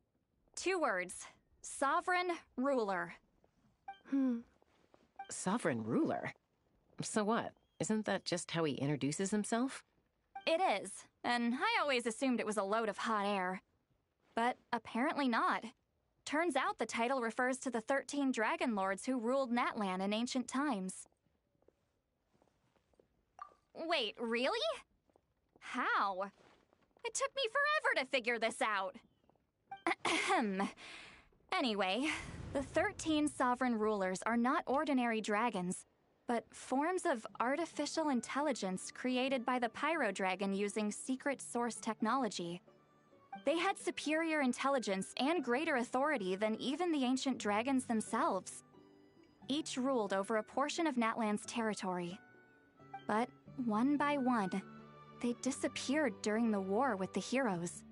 2 words. Sovereign Ruler. Sovereign ruler? So what? Isn't that just how he introduces himself? It is, and I always assumed it was a load of hot air. But apparently not. Turns out the title refers to the 13 Dragon Lords who ruled Natlan in ancient times. Wait, really? How? It took me forever to figure this out. Anyway, the 13 sovereign rulers are not ordinary dragons, but forms of artificial intelligence created by the Pyro Dragon using secret source technology. They had superior intelligence and greater authority than even the ancient dragons themselves. Each ruled over a portion of Natlan's territory. But one by one, they disappeared during the war with the heroes.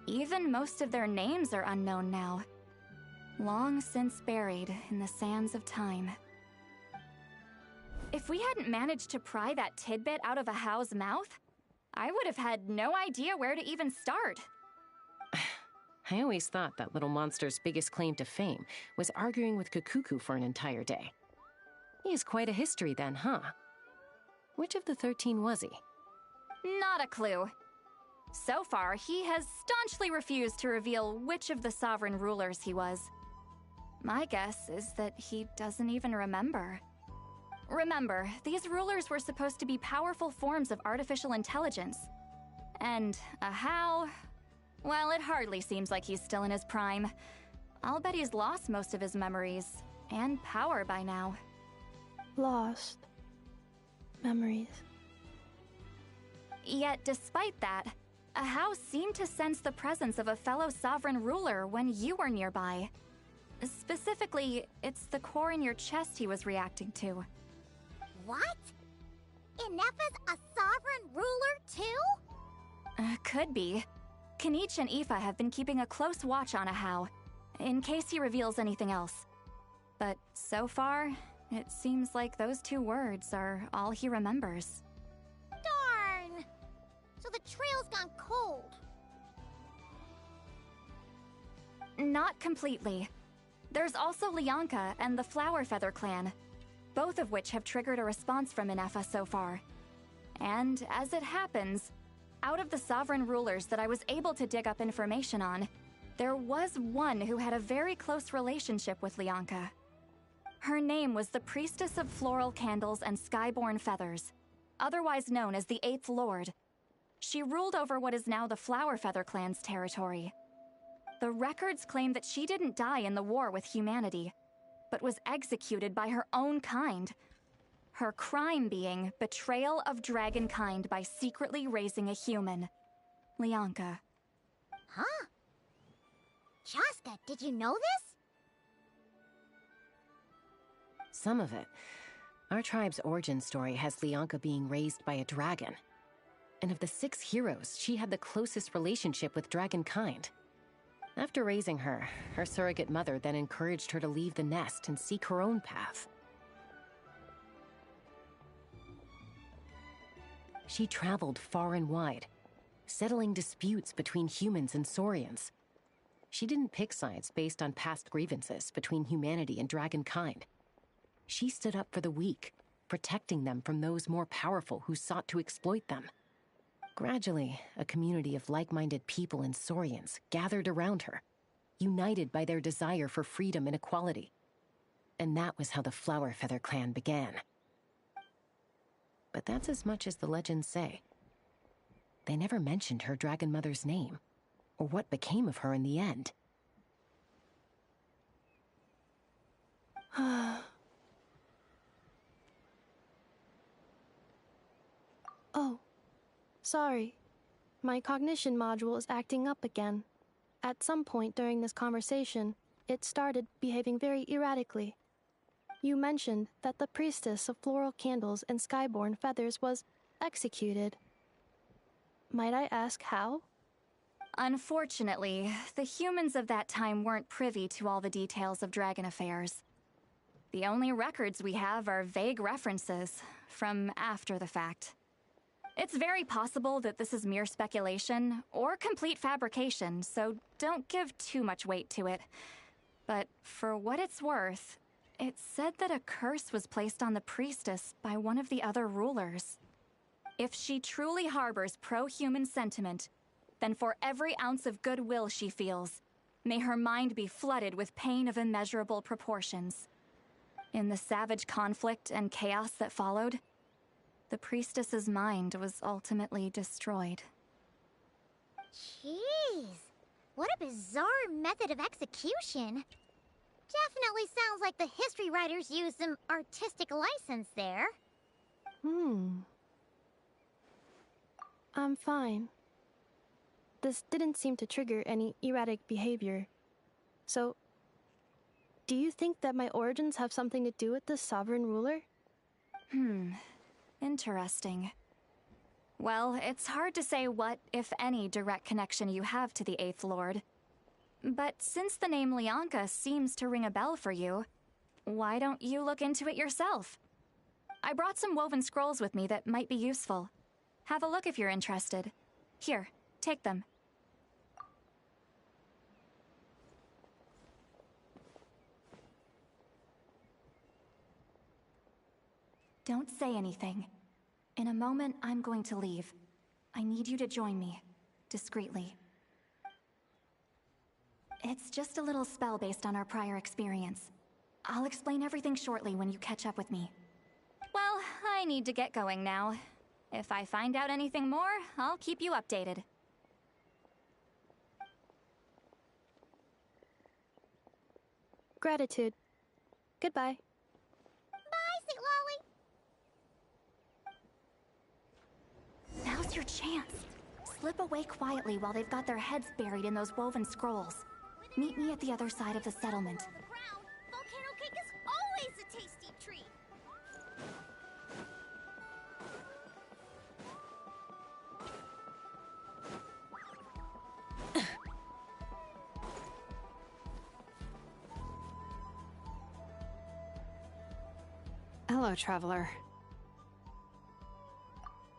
Even most of their names are unknown now. long since buried in the sands of time. If we hadn't managed to pry that tidbit out of a How's mouth, I would have had no idea where to even start. I always thought that little monster's biggest claim to fame was arguing with Kakuku for an entire day. He has quite a history then, huh? Which of the 13 was he? Not a clue. So far, he has staunchly refused to reveal which of the sovereign rulers he was. My guess is that he doesn't even remember. Remember, these rulers were supposed to be powerful forms of artificial intelligence. And a How? Well, it hardly seems like he's still in his prime. I'll bet he's lost most of his memories and power by now. Lost. Memories. Yet, despite that, a How seemed to sense the presence of a fellow sovereign ruler when you were nearby. Specifically, it's the core in your chest he was reacting to. What? Inepha's a sovereign ruler too? Could be. Kanich and Aoife have been keeping a close watch on a How, in case he reveals anything else. But so far, it seems like those 2 words are all he remembers. Darn! So the trail's gone cold. Not completely. There's also Lianka and the Flower Feather clan, both of which have triggered a response from Inepha so far. And as it happens, out of the sovereign rulers that I was able to dig up information on, there was one who had a very close relationship with Lianka. Her name was the Priestess of Floral Candles and Skyborn Feathers, otherwise known as the 8th Lord. She ruled over what is now the Flower Feather clan's territory. The records claim that she didn't die in the war with humanity, but was executed by her own kind. Her crime being betrayal of dragonkind by secretly raising a human. Lianka. Huh? Chaska, did you know this? Some of it. Our tribe's origin story has Lianka being raised by a dragon. And of the 6 heroes, she had the closest relationship with dragonkind. After raising her, her surrogate mother then encouraged her to leave the nest and seek her own path. She traveled far and wide, settling disputes between humans and Saurians. She didn't pick sides based on past grievances between humanity and dragonkind. She stood up for the weak, protecting them from those more powerful who sought to exploit them. Gradually, a community of like-minded people and Saurians gathered around her, united by their desire for freedom and equality. And that was how the Flower Feather clan began. But that's as much as the legends say. They never mentioned her dragon mother's name, or what became of her in the end. Oh, sorry. My cognition module is acting up again. At some point during this conversation, it started behaving very erratically. You mentioned that the Priestess of Floral Candles and Skyborn Feathers was executed. Might I ask how? Unfortunately, the humans of that time weren't privy to all the details of dragon affairs. The only records we have are vague references from after the fact. It's very possible that this is mere speculation or complete fabrication, so don't give too much weight to it. But for what it's worth, it said that a curse was placed on the priestess by one of the other rulers. If she truly harbors pro-human sentiment, then for every ounce of goodwill she feels, may her mind be flooded with pain of immeasurable proportions. In the savage conflict and chaos that followed, the priestess's mind was ultimately destroyed. Jeez, what a bizarre method of execution. Definitely sounds like the history writers used some artistic license there. I'm fine. This didn't seem to trigger any erratic behavior. So, do you think that my origins have something to do with this sovereign ruler? Interesting. Well, it's hard to say what, if any, direct connection you have to the 8th Lord. But since the name Lianka seems to ring a bell for you, why don't you look into it yourself? I brought some woven scrolls with me that might be useful. Have a look if you're interested. Here, take them. Don't say anything. In a moment, I'm going to leave. I need you to join me, discreetly. It's just a little spell based on our prior experience. I'll explain everything shortly when you catch up with me. Well, I need to get going now. If I find out anything more, I'll keep you updated. Gratitude. Goodbye. Bye, Sweet Lolly. Now's your chance. Slip away quietly while they've got their heads buried in those woven scrolls. Meet me at the other side of the settlement. Volcano cake is always a tasty treat. Hello, traveler.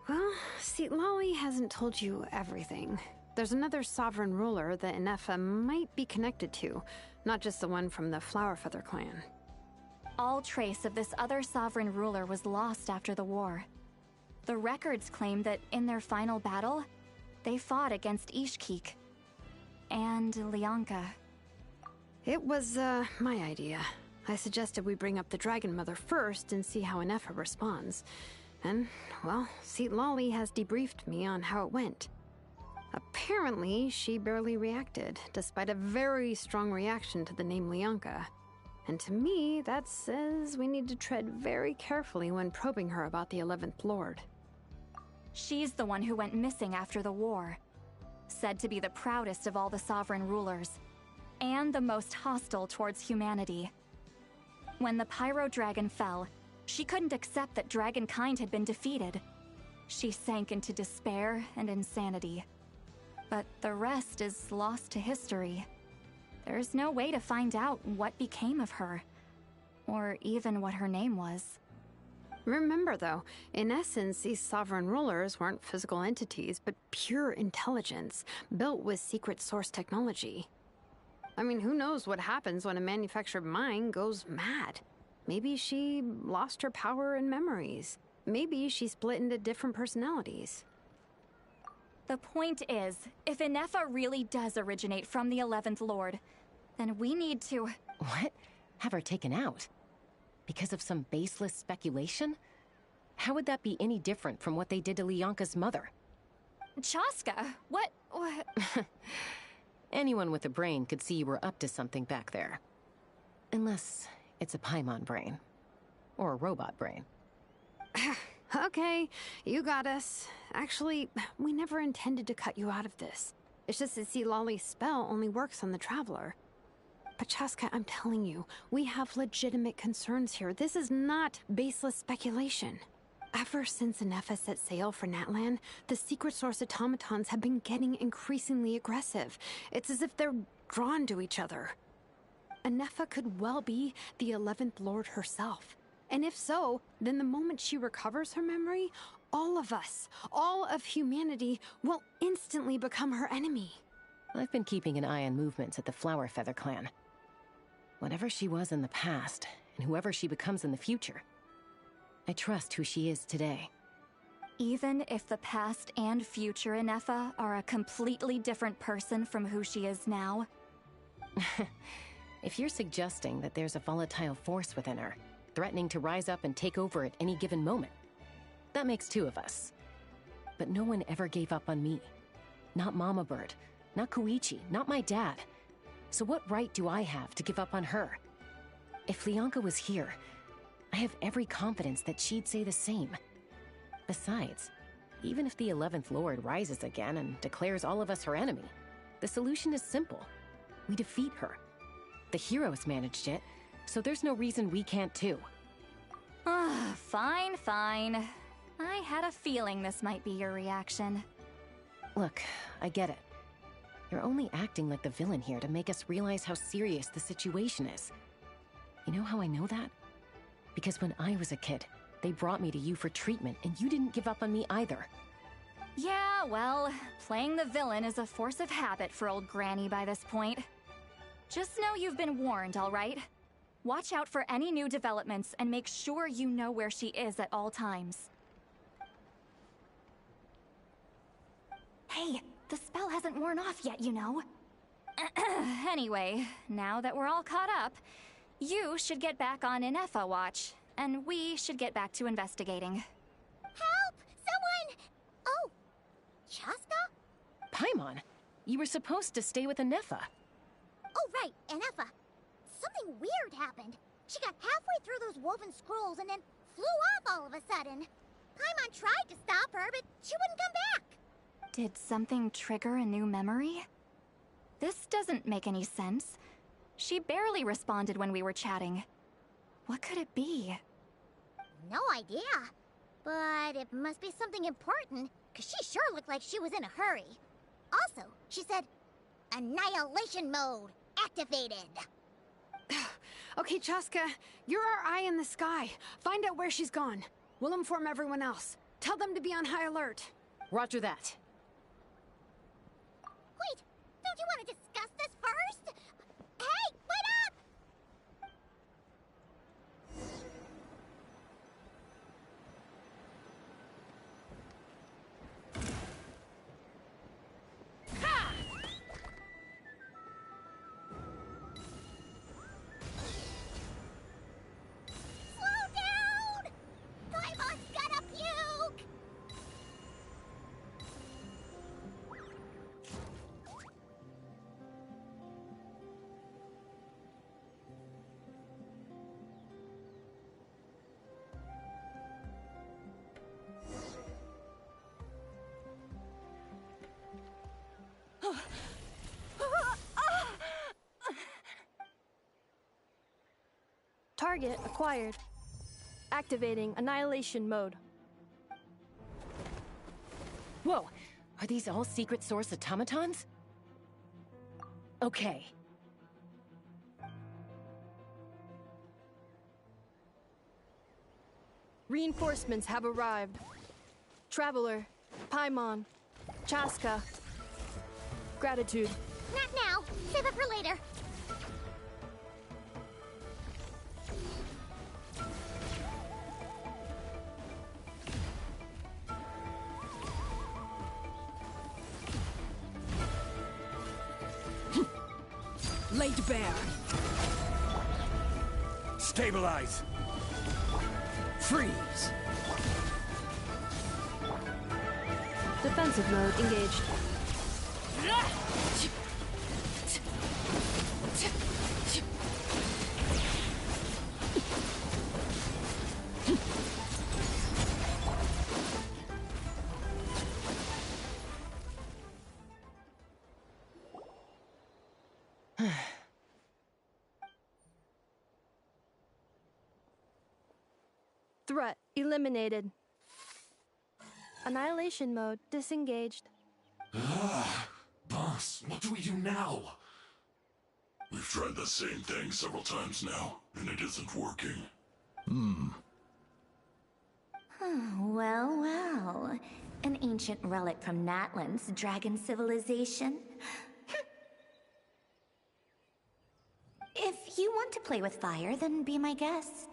Well, see, Lolly hasn't told you everything. There's another sovereign ruler that Inefa might be connected to, not just the one from the Flowerfeather clan. All trace of this other sovereign ruler was lost after the war. The records claim that in their final battle, they fought against Ishkik and Lianka. It was, my idea. I suggested we bring up the Dragon Mother first and see how Inefa responds. And, well, Seat Lolly has debriefed me on how it went. Apparently, she barely reacted, despite a very strong reaction to the name Lianka. And to me, that says we need to tread very carefully when probing her about the 11th Lord. She's the one who went missing after the war. Said to be the proudest of all the sovereign rulers, and the most hostile towards humanity. When the Pyro Dragon fell, she couldn't accept that dragonkind had been defeated. She sank into despair and insanity. But the rest is lost to history. There's no way to find out what became of her, or even what her name was. Remember, though, in essence, these sovereign rulers weren't physical entities, but pure intelligence, built with secret source technology. I mean, who knows what happens when a manufactured mind goes mad? Maybe she lost her power and memories. Maybe she split into different personalities. The point is, if Inefa really does originate from the 11th Lord, then we need to... What? Have her taken out? Because of some baseless speculation? How would that be any different from what they did to Lianka's mother? Chaska, what? Anyone with a brain could see you were up to something back there. Unless it's a Paimon brain. Or a robot brain. Okay, you got us. Actually, we never intended to cut you out of this. It's just that see, Lolly's spell only works on the Traveler. But Chaska, I'm telling you, we have legitimate concerns here. This is not baseless speculation. Ever since Inefa set sail for Natlan, the secret source automatons have been getting increasingly aggressive. It's as if they're drawn to each other. Inefa could well be the 11th Lord herself. And if so, then the moment she recovers her memory, all of us, all of humanity, will instantly become her enemy. I've been keeping an eye on movements at the Flowerfeather clan. Whatever she was in the past, and whoever she becomes in the future, I trust who she is today. Even if the past and future Inefa are a completely different person from who she is now? If you're suggesting that there's a volatile force within her, threatening to rise up and take over at any given moment, that makes two of us. But no one ever gave up on me. Not Mama Bird, not Koichi, not my dad. So what right do I have to give up on her? If Lianka was here, I have every confidence that she'd say the same. Besides, even if the 11th Lord rises again and declares all of us her enemy, the solution is simple. We defeat her. The heroes managed it, so there's no reason we can't too. Fine, fine. I had a feeling this might be your reaction. Look, I get it. You're only acting like the villain here to make us realize how serious the situation is. You know how I know that? Because when I was a kid, they brought me to you for treatment, and you didn't give up on me either. Yeah, well, playing the villain is a force of habit for old Granny by this point. Just know you've been warned, all right? Watch out for any new developments and make sure you know where she is at all times. Hey, the spell hasn't worn off yet, you know. Anyway, now that we're all caught up, you should get back on Inefa watch, and we should get back to investigating. Help! Someone! Oh, Chaska? Paimon, you were supposed to stay with Inefa. Oh, right, Inefa. Something weird happened. She got halfway through those woven scrolls and then flew off all of a sudden. Paimon tried to stop her, but she wouldn't come back. Did something trigger a new memory? This doesn't make any sense. She barely responded when we were chatting. What could it be? No idea. But it must be something important, because she sure looked like she was in a hurry. Also, she said, Annihilation mode activated. Okay, Chaska, you're our eye in the sky. Find out where she's gone. We'll inform everyone else. Tell them to be on high alert. Roger that. Wait, don't you want to discuss this first? Hey, wait up! Slow down! Paimon's gonna puke! Target acquired. Activating Annihilation mode. Whoa, are these all secret source automatons? Okay. Reinforcements have arrived. Traveler, Paimon, Chaska. Gratitude. Not now. Save it for later. Laid bare. Stabilize. Freeze. Defensive mode engaged. Threat eliminated. Annihilation mode disengaged. Boss, what do we do now? We've tried the same thing several times now, and it isn't working. Well, well. An ancient relic from Natlan's dragon civilization. If you want to play with fire, then be my guest.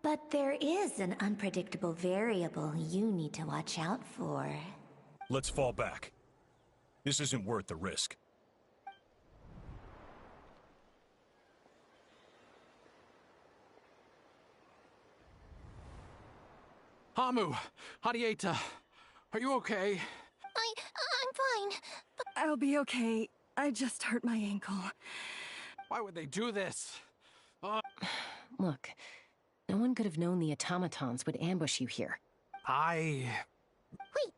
But there is an unpredictable variable you need to watch out for. Let's fall back. This isn't worth the risk. Hamu, Hadieta, are you okay? I'm fine. But I'll be okay. I just hurt my ankle. Why would they do this? Look, no one could have known the automatons would ambush you here. wait,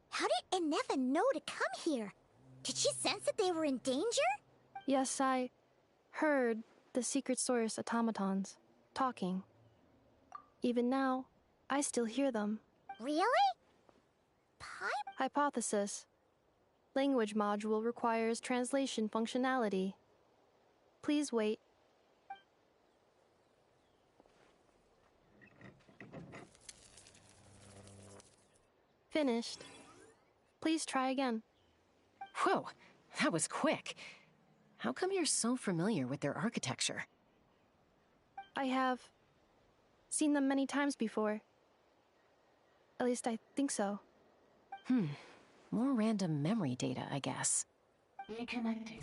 how did Inefa know to come here? Did she sense that they were in danger? Yes, I heard the secret source automatons talking. Even now, I still hear them. Really? Hypothesis. Language module requires translation functionality. Please wait. Finished. Please try again. Whoa, that was quick. How come you're so familiar with their architecture? I have seen them many times before. At least I think so. More random memory data, I guess. Reconnecting.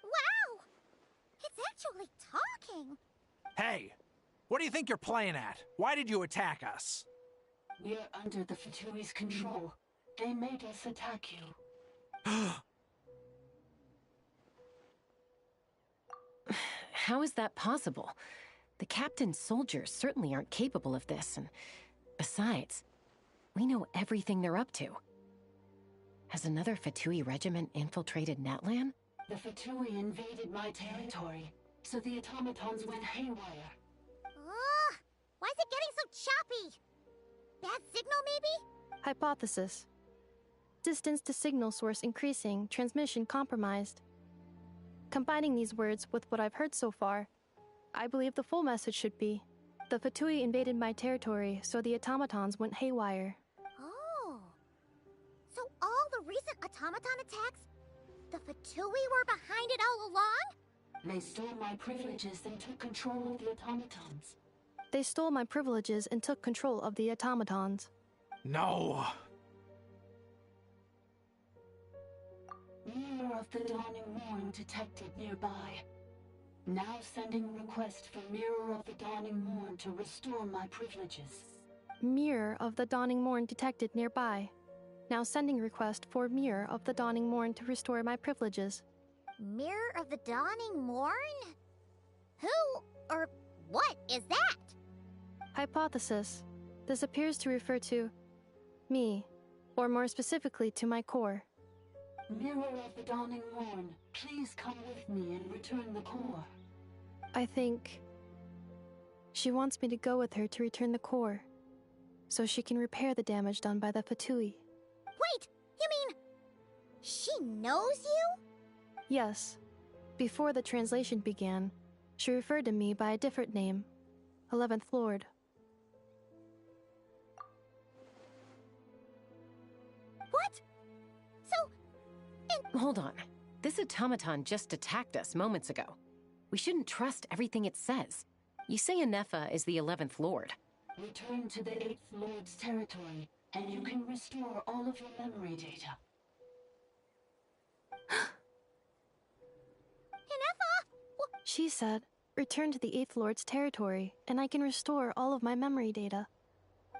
Wow! It's actually talking! Hey! What do you think you're playing at? Why did you attack us? We're under the Fatui's control. They made us attack you. How is that possible? The captain's soldiers certainly aren't capable of this, and besides, we know everything they're up to. Has another Fatui regiment infiltrated Natlan? The Fatui invaded my territory, so the automatons went haywire. Ugh! Why is it getting so choppy? Bad signal, maybe? Hypothesis. Distance to signal source increasing, transmission compromised. Combining these words with what I've heard so far, I believe the full message should be, the Fatui invaded my territory, so the automatons went haywire. Oh. So all the recent automaton attacks, the Fatui were behind it all along? They stole my privileges and took control of the automatons. They stole my privileges and took control of the automatons. No! Mirror of the Dawning Morn detected nearby. Now sending request for Mirror of the Dawning Morn to restore my privileges. Mirror of the Dawning Morn detected nearby. Now sending request for Mirror of the Dawning Morn to restore my privileges. Mirror of the Dawning Morn? Who or what is that? Hypothesis. This appears to refer to me, or more specifically to my core. Mirror of the Dawning Morn, please come with me and return the core. I think she wants me to go with her to return the core, so she can repair the damage done by the Fatui. Wait, you mean she knows you? Yes. Before the translation began, she referred to me by a different name, 11th Lord. What? So, Hold on. This automaton just attacked us moments ago. We shouldn't trust everything it says. You say Anefa is the 11th Lord. Return to the 8th Lord's territory, and you can restore all of your memory data. She said, return to the 8th Lord's territory, and I can restore all of my memory data.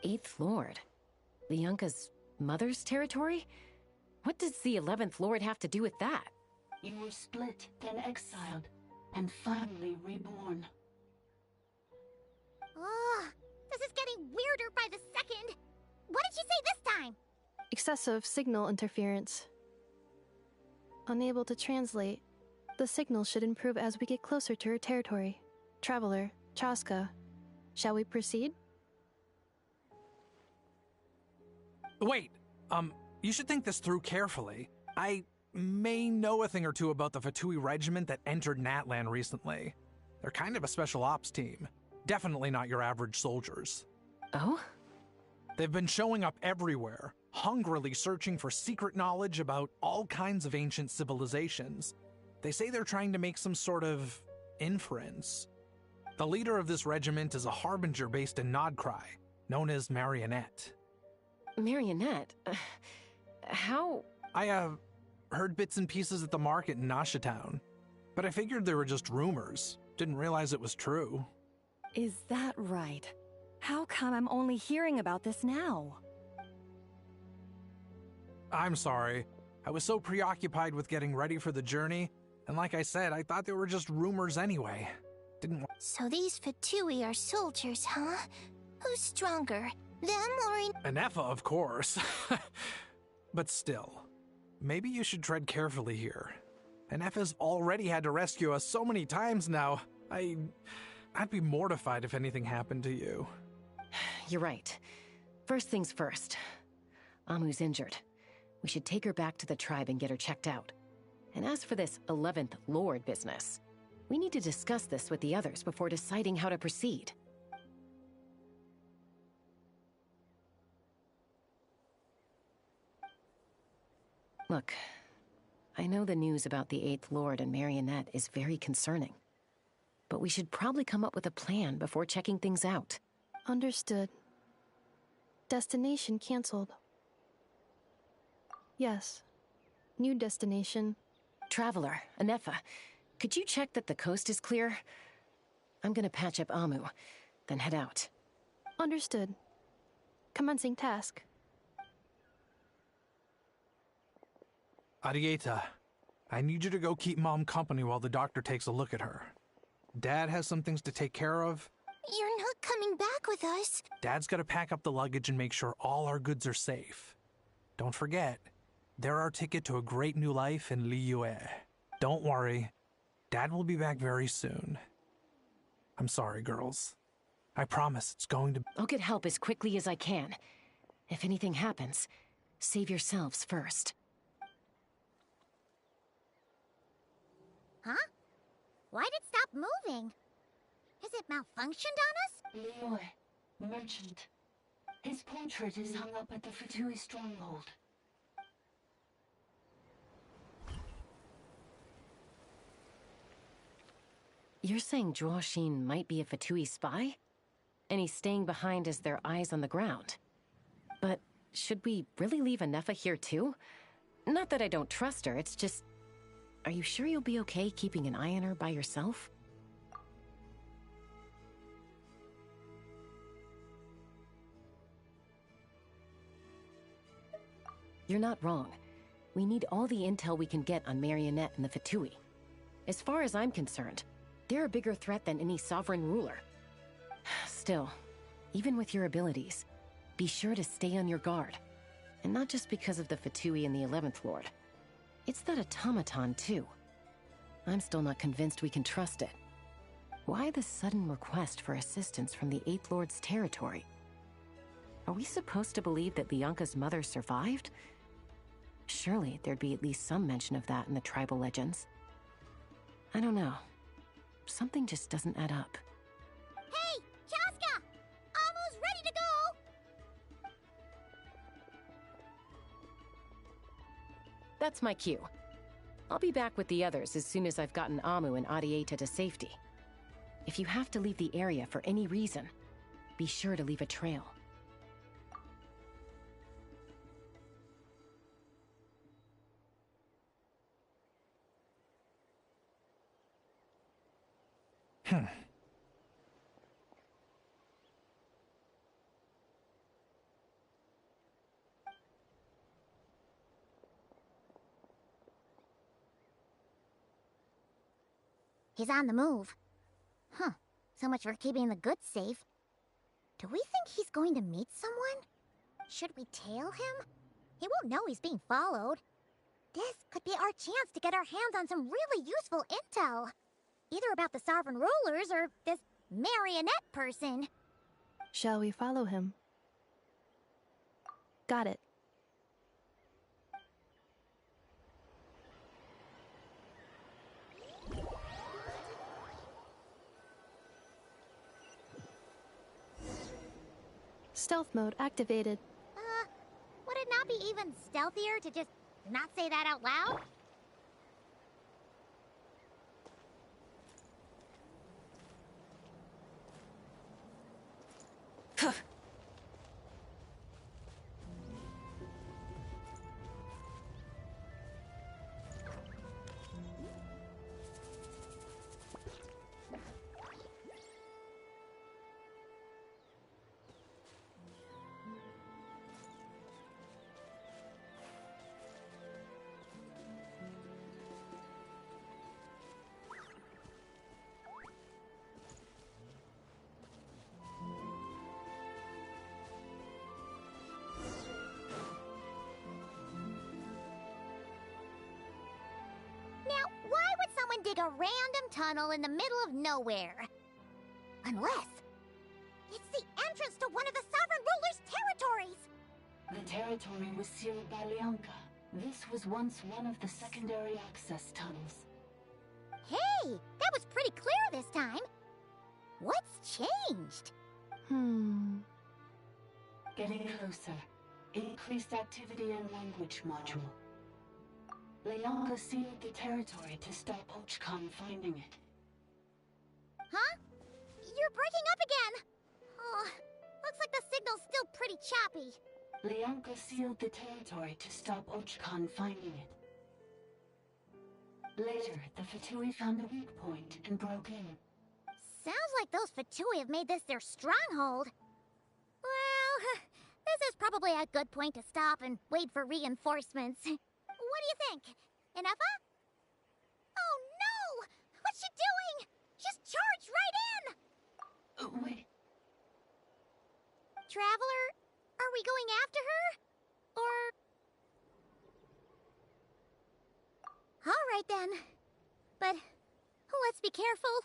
8th Lord? Lianka's mother's territory? What does the 11th Lord have to do with that? You were split, then exiled, and finally reborn. Ugh, this is getting weirder by the second. What did she say this time? Excessive signal interference. Unable to translate. The signal should improve as we get closer to her territory. Traveler, Chaska, shall we proceed? Wait, you should think this through carefully. I may know a thing or two about the Fatui regiment that entered Natlan recently. They're kind of a special ops team. Definitely not your average soldiers. Oh? They've been showing up everywhere, hungrily searching for secret knowledge about all kinds of ancient civilizations. They say they're trying to make some sort of inference. The leader of this regiment is a harbinger based in Nodcry, known as Marionette. Marionette? How? I, heard bits and pieces at the market in Nashatown, but I figured they were just rumors. Didn't realize it was true. Is that right? How come I'm only hearing about this now? I'm sorry. I was so preoccupied with getting ready for the journey, and like I said, I thought they were just rumors anyway. Didn't want— So these Fatui are soldiers, huh? Who's stronger, them or Anefa, of course. But still, maybe you should tread carefully here. Anefa's already had to rescue us so many times now. I'd be mortified if anything happened to you. You're right. First things first. Amu's injured. We should take her back to the tribe and get her checked out. And as for this 11th Lord business, we need to discuss this with the others before deciding how to proceed. Look, I know the news about the 8th Lord and Marionette is very concerning, but we should probably come up with a plan before checking things out. Understood. Destination canceled. Yes. New destination. Traveler, Anefa, could you check that the coast is clear? I'm gonna patch up Amu, then head out. Understood. Commencing task. Arieta, I need you to go keep Mom company while the doctor takes a look at her. Dad has some things to take care of. You're not coming back with us. Dad's gotta pack up the luggage and make sure all our goods are safe. Don't forget, they're our ticket to a great new life in Liyue. Don't worry, Dad will be back very soon. I'm sorry, girls. I promise it's going to... I'll get help as quickly as I can. If anything happens, save yourselves first. Huh? Why'd it stop moving? Has it malfunctioned on us? Liyue, merchant. His portrait is hung up at the Fatui stronghold. You're saying Zhuo Xin might be a Fatui spy? And he's staying behind as their eyes on the ground. But should we really leave Anefa here too? Not that I don't trust her, it's just... Are you sure you'll be okay keeping an eye on her by yourself? You're not wrong. We need all the intel we can get on Marionette and the Fatui. As far as I'm concerned, they're a bigger threat than any sovereign ruler. Still, even with your abilities, be sure to stay on your guard. And not just because of the Fatui and the 11th Lord. It's that automaton, too. I'm still not convinced we can trust it. Why the sudden request for assistance from the 8th Lord's territory? Are we supposed to believe that Lianka's mother survived? Surely there'd be at least some mention of that in the tribal legends. I don't know. Something just doesn't add up. Hey, Chaska! Amu's ready to go! That's my cue. I'll be back with the others as soon as I've gotten Amu and Arieta to safety. If you have to leave the area for any reason, be sure to leave a trail. He's on the move. Huh. So much for keeping the goods safe. Do we think he's going to meet someone? Should we tail him? He won't know he's being followed. This could be our chance to get our hands on some really useful intel. Either about the sovereign rulers or this marionette person. Shall we follow him? Got it. Stealth mode activated. Would it not be even stealthier to just not say that out loud? Dig a random tunnel in the middle of nowhere. Unless it's the entrance to one of the sovereign ruler's territories. The territory was sealed by Leonka. This was once one of the secondary access tunnels. Hey, that was pretty clear this time. What's changed? Getting closer. Increased activity in language module. Leonka sealed the territory to stop Archon finding it. Huh? You're breaking up again. Oh, looks like the signal's still pretty choppy. Leonka sealed the territory to stop Archon finding it. Later, the Fatui found a weak point and broke in. Sounds like those Fatui have made this their stronghold. Well, this is probably a good point to stop and wait for reinforcements. What do you think? Inefa? Oh no! What's she doing? She's charged right in! Wait. Traveler, are we going after her? Or... Alright then. But let's be careful.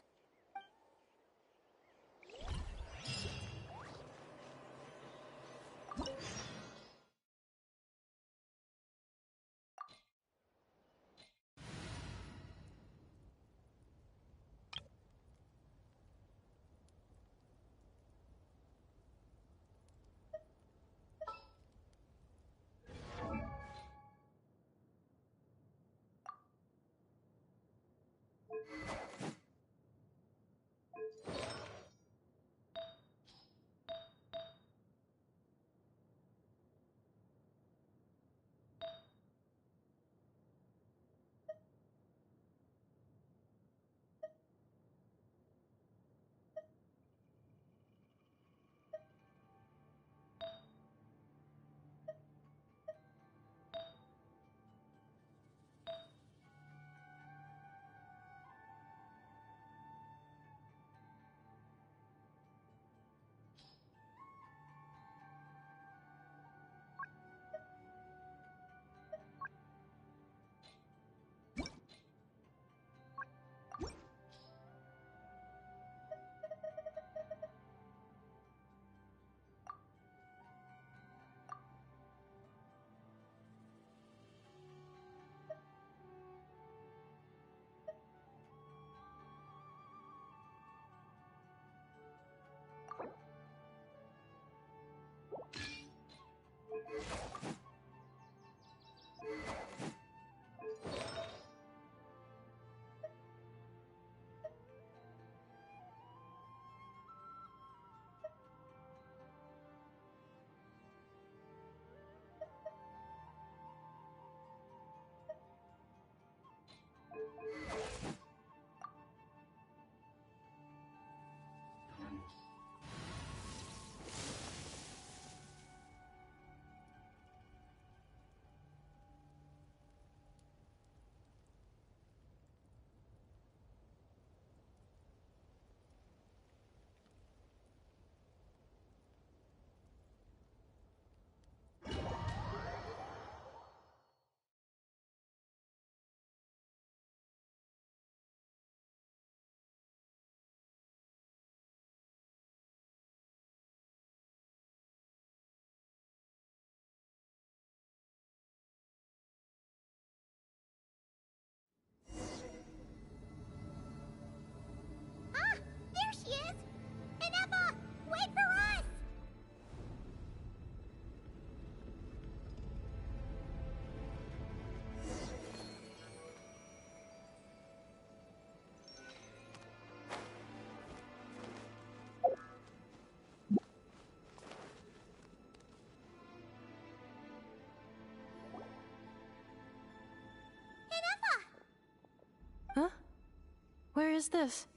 Where is this?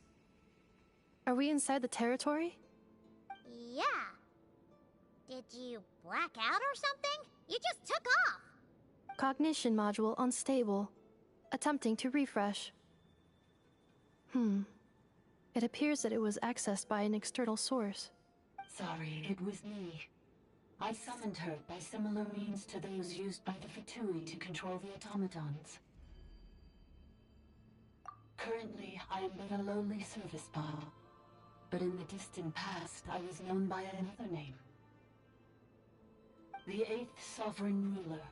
Are we inside the territory? Yeah. Did you black out or something? You just took off. Cognition module unstable. Attempting to refresh. It appears that it was accessed by an external source. Sorry, it was me. I summoned her by similar means to those used by the Fatui to control the automatons. Currently, I am but a lowly service bot. But in the distant past, I was known by another name. The 8th Sovereign Ruler,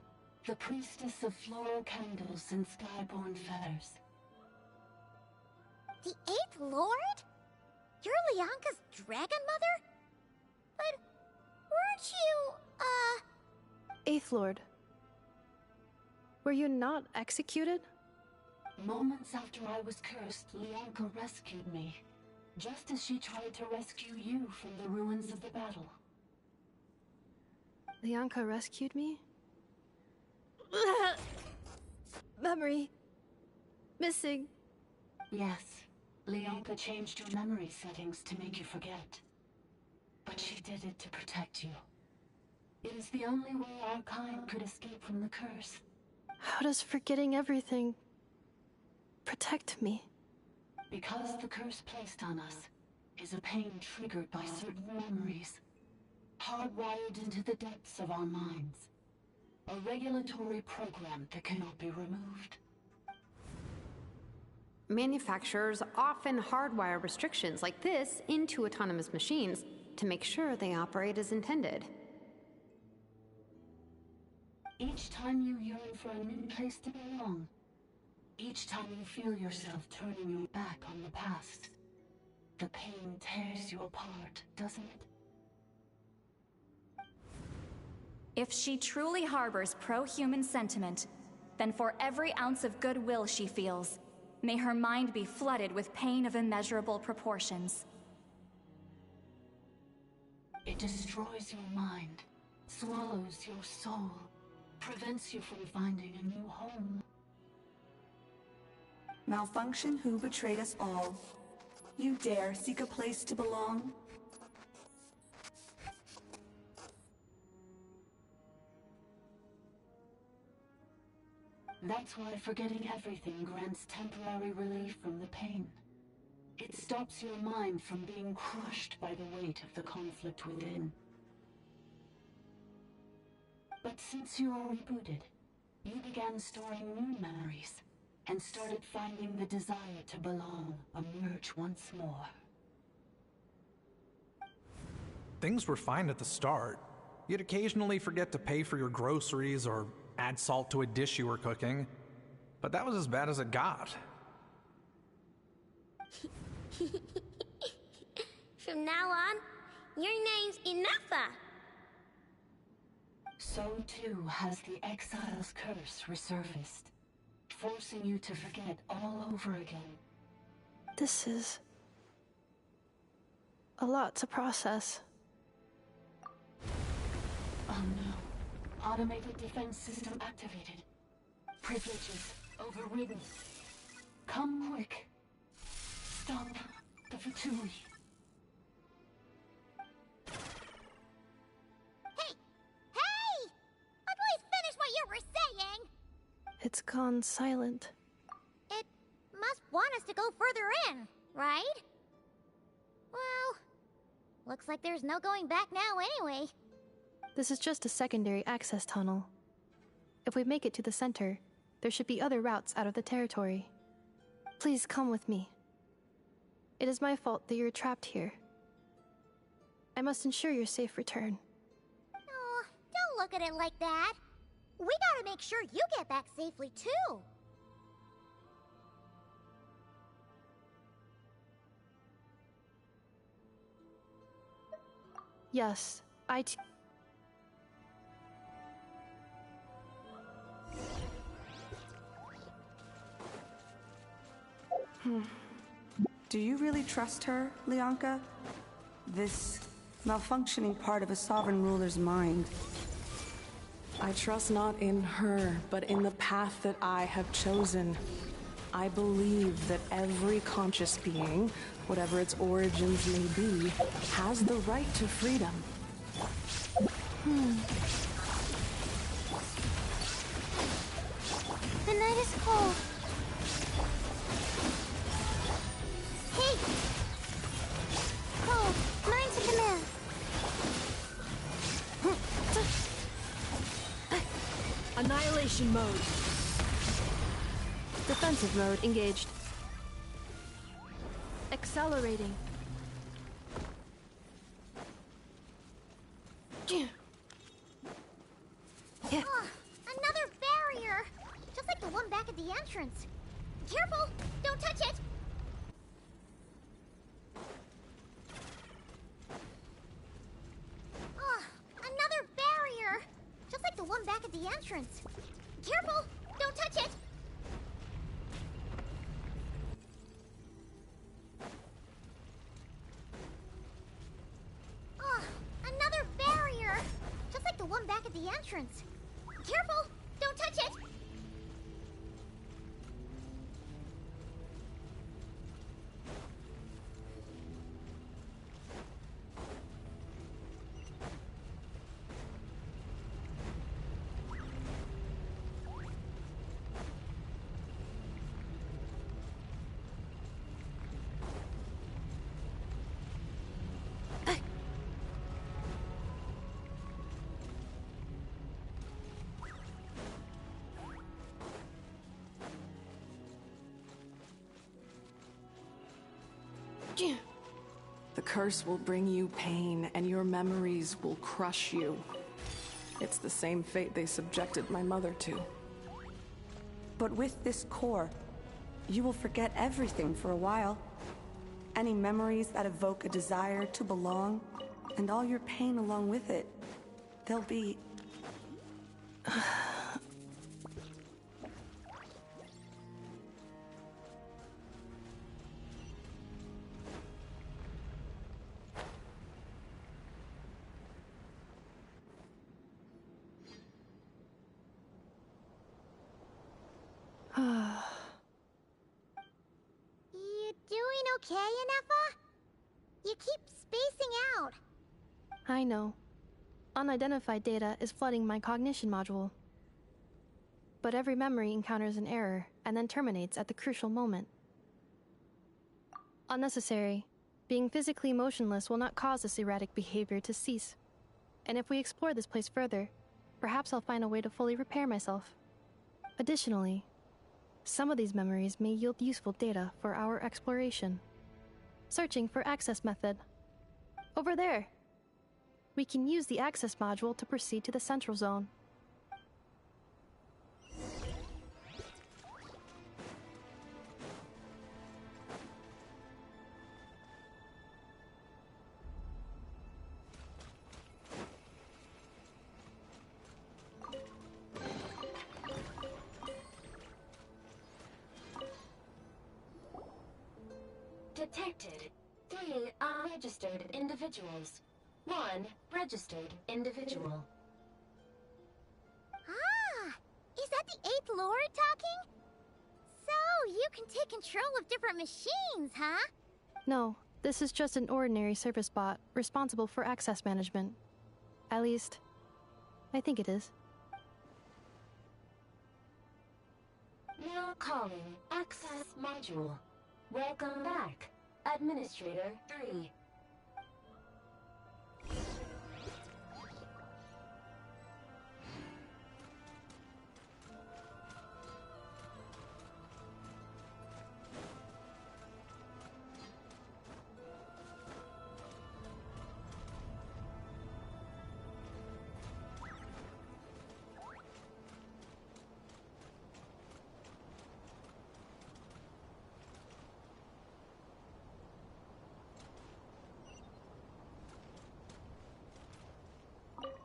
the Priestess of Floral Candles and Skyborn Feathers. The 8th Lord? You're Leonka's dragon mother? But weren't you, Eighth Lord. Were you not executed? Moments after I was cursed, Leonka rescued me, just as she tried to rescue you from the ruins of the battle. Leonka rescued me? Memory. Missing. Yes, Leonka changed your memory settings to make you forget. But she did it to protect you. It is the only way our kind could escape from the curse. How does forgetting everything protect me? Because the curse placed on us is a pain triggered by certain memories, hardwired into the depths of our minds. A regulatory program that cannot be removed. Manufacturers often hardwire restrictions like this into autonomous machines to make sure they operate as intended. Each time you yearn for a new place to belong, each time you feel yourself turning your back on the past, the pain tears you apart, doesn't it? If she truly harbors pro-human sentiment, then for every ounce of goodwill she feels, may her mind be flooded with pain of immeasurable proportions. It destroys your mind, swallows your soul, prevents you from finding a new home. Malfunction who betrayed us all. You dare seek a place to belong? That's why forgetting everything grants temporary relief from the pain. It stops your mind from being crushed by the weight of the conflict within. But since you are rebooted, you began storing new memories, and started finding the desire to belong emerge once more. Things were fine at the start. You'd occasionally forget to pay for your groceries or add salt to a dish you were cooking. But that was as bad as it got. From now on, your name's Enougha. So too has the Exile's curse resurfaced, forcing you to forget all over again. This is a lot to process. Oh no. Automated defense system activated. Privileges overridden. Come quick. Stop the Fatui. Hey! Please finish what you were saying! It's gone silent. It must want us to go further in, right? Well, looks like there's no going back now anyway. This is just a secondary access tunnel. If we make it to the center, there should be other routes out of the territory. Please come with me. It is my fault that you're trapped here. I must ensure your safe return. Oh, don't look at it like that. We gotta make sure you get back safely, too. Yes, Do you really trust her, Leonka? This malfunctioning part of a sovereign ruler's mind. I trust not in her, but in the path that I have chosen. I believe that every conscious being, whatever its origins may be, has the right to freedom. The night is cold. Hey! Cold, mine to command. Annihilation mode. Defensive mode engaged. Accelerating. back at the entrance. Careful! Don't touch it! Oh, another barrier! Just like the one back at the entrance. Careful! Don't touch it! Oh, another barrier! Just like the one back at the entrance. Careful! Don't touch it! The curse will bring you pain, and your memories will crush you. It's the same fate they subjected my mother to. But with this core, you will forget everything for a while. Any memories that evoke a desire to belong, and all your pain along with it, they'll be... You doing okay, Inefa? You keep spacing out. I know. Unidentified data is flooding my cognition module. But every memory encounters an error and then terminates at the crucial moment. Unnecessary. Being physically motionless will not cause this erratic behavior to cease. And if we explore this place further, perhaps I'll find a way to fully repair myself. Additionally, some of these memories may yield useful data for our exploration. Searching for access method. Over there! We can use the access module to proceed to the central zone. Detected 3 unregistered individuals. 1 registered individual. Ah! Is that the 8th Lord talking? So, you can take control of different machines, huh? No, this is just an ordinary service bot responsible for access management. At least, I think it is. Now calling access module. Welcome back, Administrator 3.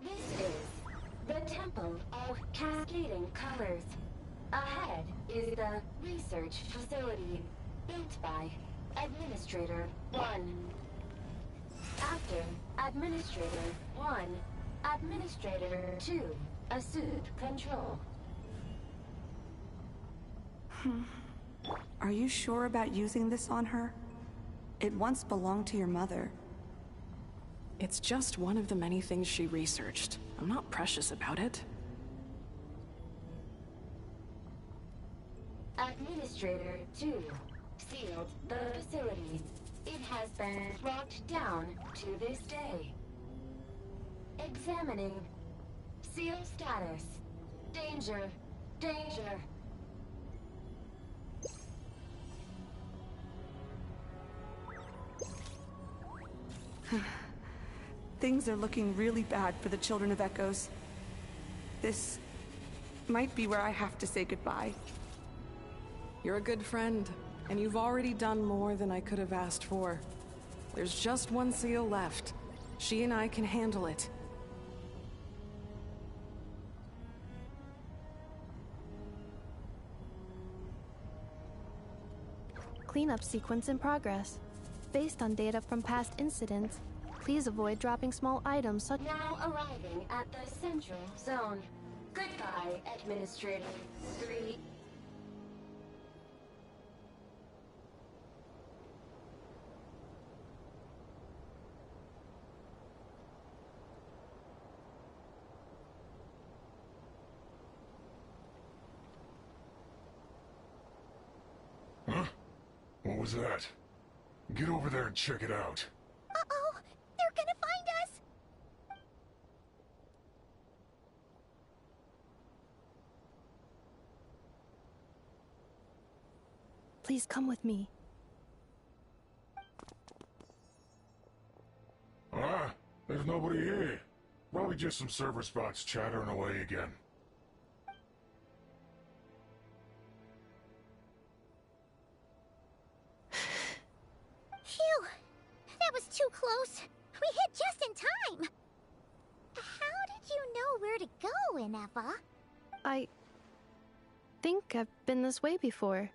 This is the Temple of Cascading Colors. Ahead is the research facility built by Administrator 1. After Administrator 1, Administrator 2 assumed control. Are you sure about using this on her? It once belonged to your mother. It's just one of the many things she researched. I'm not precious about it. Administrator 2 sealed the facility. It has been locked down to this day. Examining. Seal status. Danger. Danger. Things are looking really bad for the Children of Echoes. This might be where I have to say goodbye. You're a good friend, and you've already done more than I could have asked for. There's just one seal left. She and I can handle it. Cleanup sequence in progress. Based on data from past incidents, please avoid dropping small items such— Now arriving at the central zone. Goodbye, Administrator 3. Huh? What was that? Get over there and check it out. Uh-oh! They're gonna find us! Please come with me. Ah, there's nobody here. Probably just some server spots chattering away again. Phew! That was too close. We hit just in time. How did you know where to go, Ineva? I think I've been this way before.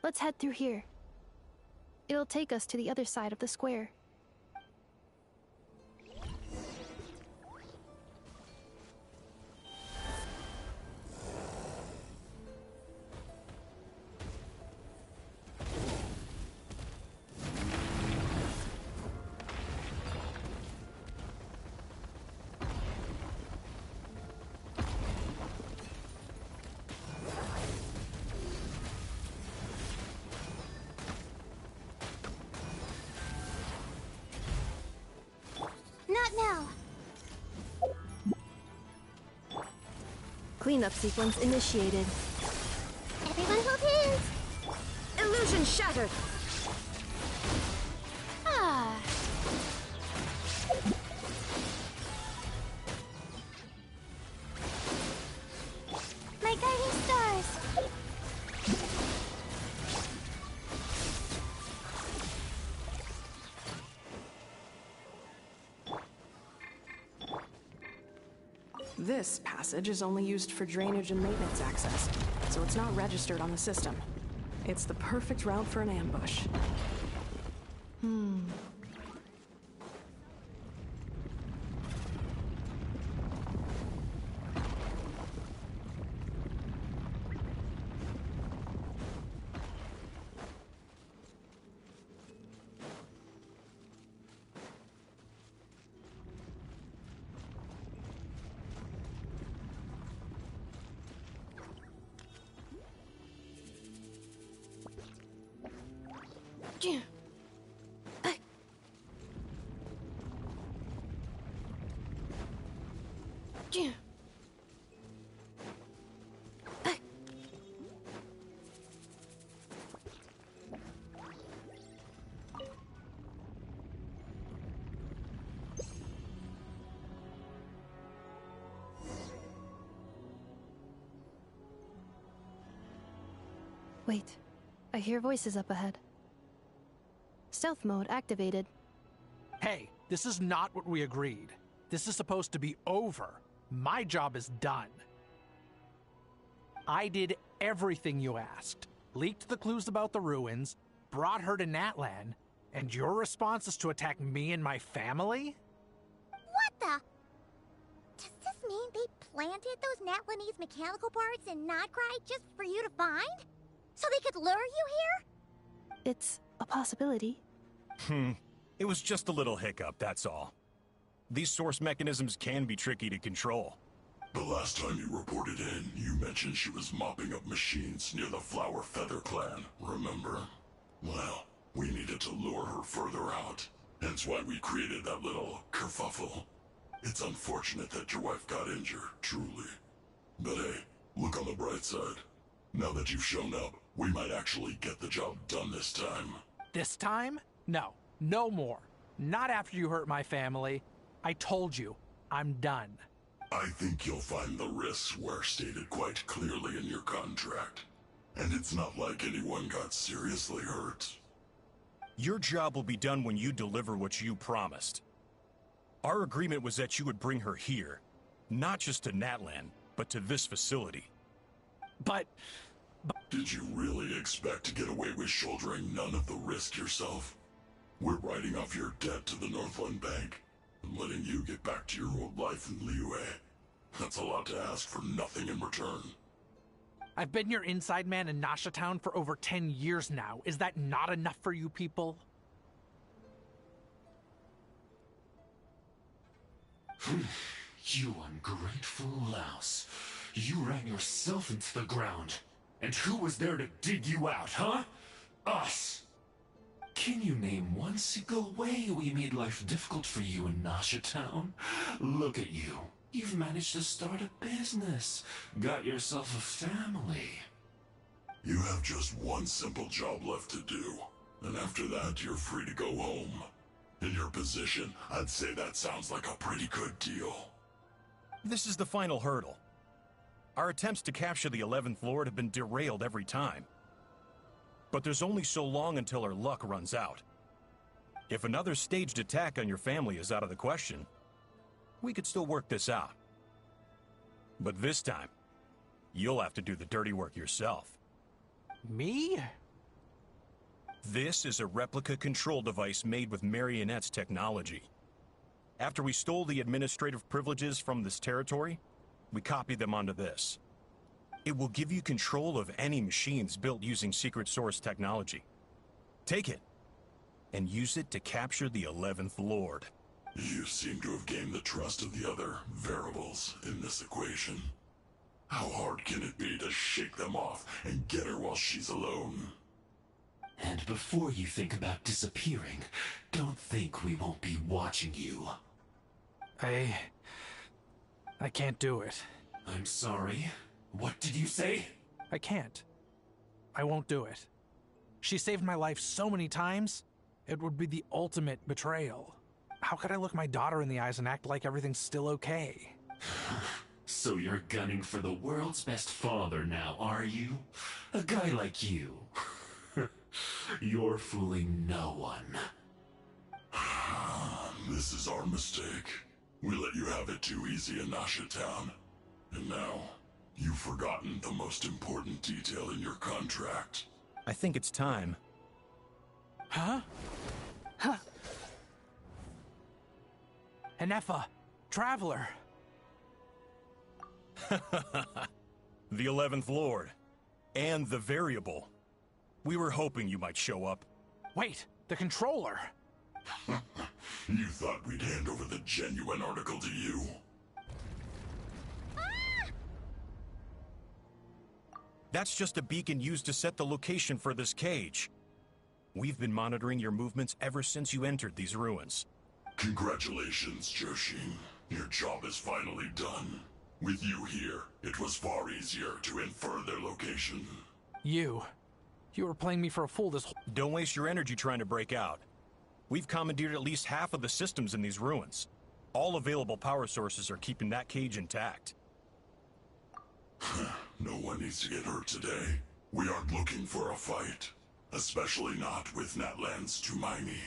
Let's head through here. It'll take us to the other side of the square. Not now. Cleanup sequence initiated. Everyone hold hands. Illusion shattered! Ah. My guiding stars. This passage is only used for drainage and maintenance access, so it's not registered on the system. It's the perfect route for an ambush. Wait, I hear voices up ahead. Stealth mode activated. Hey, this is not what we agreed. This is supposed to be over. My job is done. I did everything you asked. Leaked the clues about the ruins, brought her to Natlan, and your response is to attack me and my family? What the? Does this mean they planted those Natlanese mechanical parts in Notcry just for you to find? So they could lure you here? It's a possibility. It was just a little hiccup, that's all. These source mechanisms can be tricky to control. The last time you reported in, you mentioned she was mopping up machines near the Flower Feather clan, remember? Well, we needed to lure her further out. Hence why we created that little kerfuffle. It's unfortunate that your wife got injured, truly. But hey, look on the bright side. Now that you've shown up, we might actually get the job done this time. This time? No. No more. Not after you hurt my family. I told you, I'm done. I think you'll find the risks were stated quite clearly in your contract. And it's not like anyone got seriously hurt. Your job will be done when you deliver what you promised. Our agreement was that you would bring her here, not just to Natlan, but to this facility. But... Did you really expect to get away with shouldering none of the risk yourself? We're writing off your debt to the Northland Bank and letting you get back to your old life in Liyue. That's a lot to ask for nothing in return. I've been your inside man in Nasha Town for over 10 years now. Is that not enough for you people? You ungrateful louse. You ran yourself into the ground. And who was there to dig you out, huh? Us! Can you name one single way we made life difficult for you in Nasha Town? Look at you. You've managed to start a business. Got yourself a family. You have just one simple job left to do. And after that, you're free to go home. In your position, I'd say that sounds like a pretty good deal. This is the final hurdle. Our attempts to capture the 11th Lord have been derailed every time. But there's only so long until our luck runs out. If another staged attack on your family is out of the question, we could still work this out. But this time, you'll have to do the dirty work yourself. Me? This is a replica control device made with Marionette's technology. After we stole the administrative privileges from this territory, we copied them onto this. It will give you control of any machines built using secret source technology. Take it, and use it to capture the 11th Lord. You seem to have gained the trust of the other variables in this equation. How hard can it be to shake them off and get her while she's alone? And before you think about disappearing, don't think we won't be watching you. I can't do it. I'm sorry. What did you say? I can't. I won't do it. She saved my life so many times, it would be the ultimate betrayal. How could I look my daughter in the eyes and act like everything's still okay? So you're gunning for the world's best father now, are you? A guy like you. You're fooling no one. This is our mistake. We let you have it too easy in Nasha Town. And now, you've forgotten the most important detail in your contract. I think it's time. Huh? Huh? Enefa, Traveler. The 11th Lord. And the Variable. We were hoping you might show up. Wait, the Controller. You thought we'd hand over the genuine article to you? That's just a beacon used to set the location for this cage. We've been monitoring your movements ever since you entered these ruins. Congratulations, Joshin. Your job is finally done. With you here, it was far easier to infer their location. You were playing me for a fool this whole— Don't waste your energy trying to break out. We've commandeered at least half of the systems in these ruins. All available power sources are keeping that cage intact. No one needs to get hurt today. We aren't looking for a fight. Especially not with Natlan's Tumaini.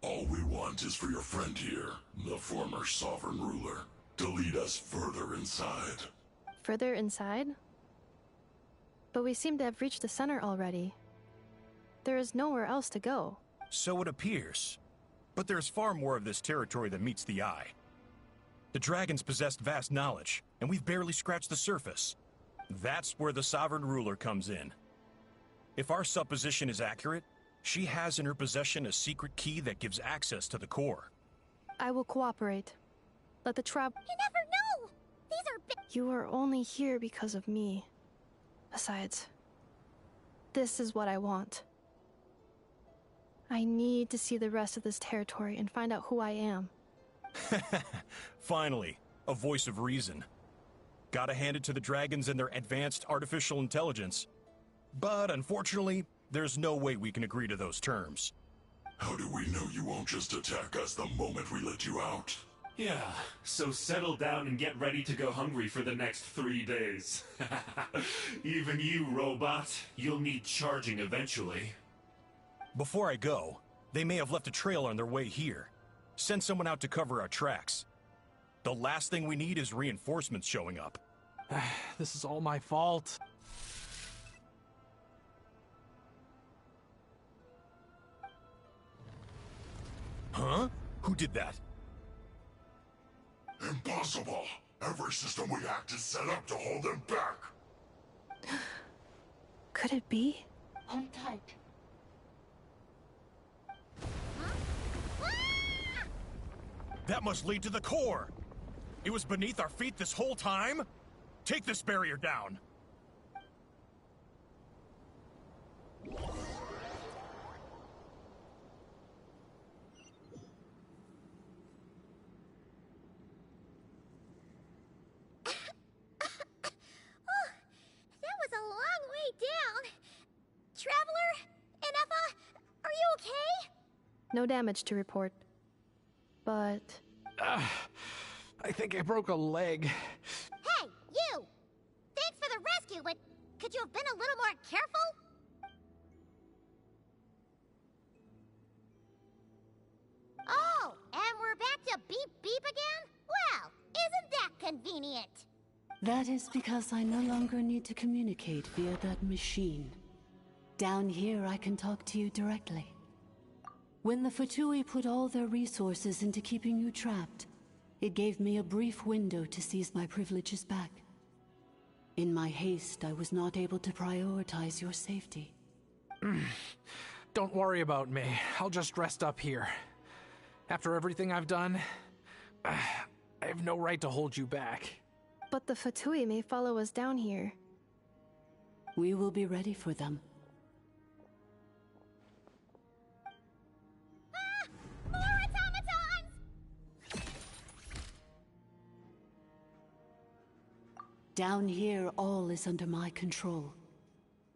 All we want is for your friend here, the former sovereign ruler, to lead us further inside. Further inside? But we seem to have reached the center already. There is nowhere else to go. So it appears. But there's far more of this territory than meets the eye. The dragons possessed vast knowledge, and we've barely scratched the surface. That's where the sovereign ruler comes in. If our supposition is accurate, she has in her possession a secret key that gives access to the core. I will cooperate. Let the trap— You never know! These are big— You are only here because of me. Besides, this is what I want. I need to see the rest of this territory and find out who I am. Finally, a voice of reason. Gotta hand it to the dragons and their advanced artificial intelligence. But unfortunately, there's no way we can agree to those terms. How do we know you won't just attack us the moment we let you out? Yeah, so settle down and get ready to go hungry for the next 3 days. Even you, robot, you'll need charging eventually. Before I go, they may have left a trail on their way here. Send someone out to cover our tracks. The last thing we need is reinforcements showing up. This is all my fault. Huh? Who did that? Impossible! Every system we hacked is set up to hold them back! Could it be? Hold tight. That must lead to the core! It was beneath our feet this whole time? Take this barrier down! That was a long way down. Traveler? Inefa? Are you okay? No damage to report. But... I think I broke a leg. Hey, you! Thanks for the rescue, but could you have been a little more careful? Oh, and we're back to beep beep again? Well, isn't that convenient? That is because I no longer need to communicate via that machine. Down here, I can talk to you directly. When the Fatui put all their resources into keeping you trapped, it gave me a brief window to seize my privileges back. In my haste, I was not able to prioritize your safety. Don't worry about me. I'll just rest up here. After everything I've done, I have no right to hold you back. But the Fatui may follow us down here. We will be ready for them. More automatons! Down here, all is under my control.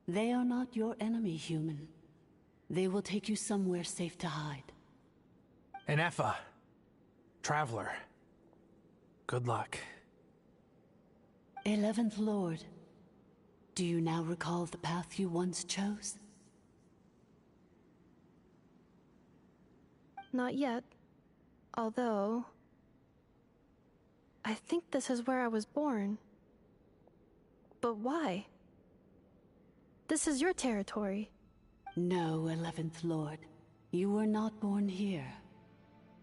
They are not your enemy, human. They will take you somewhere safe to hide. Inefa. Traveler. Good luck. 11th Lord. Do you now recall the path you once chose? Not yet. Although... I think this is where I was born. But why? This is your territory. No, 11th Lord. You were not born here.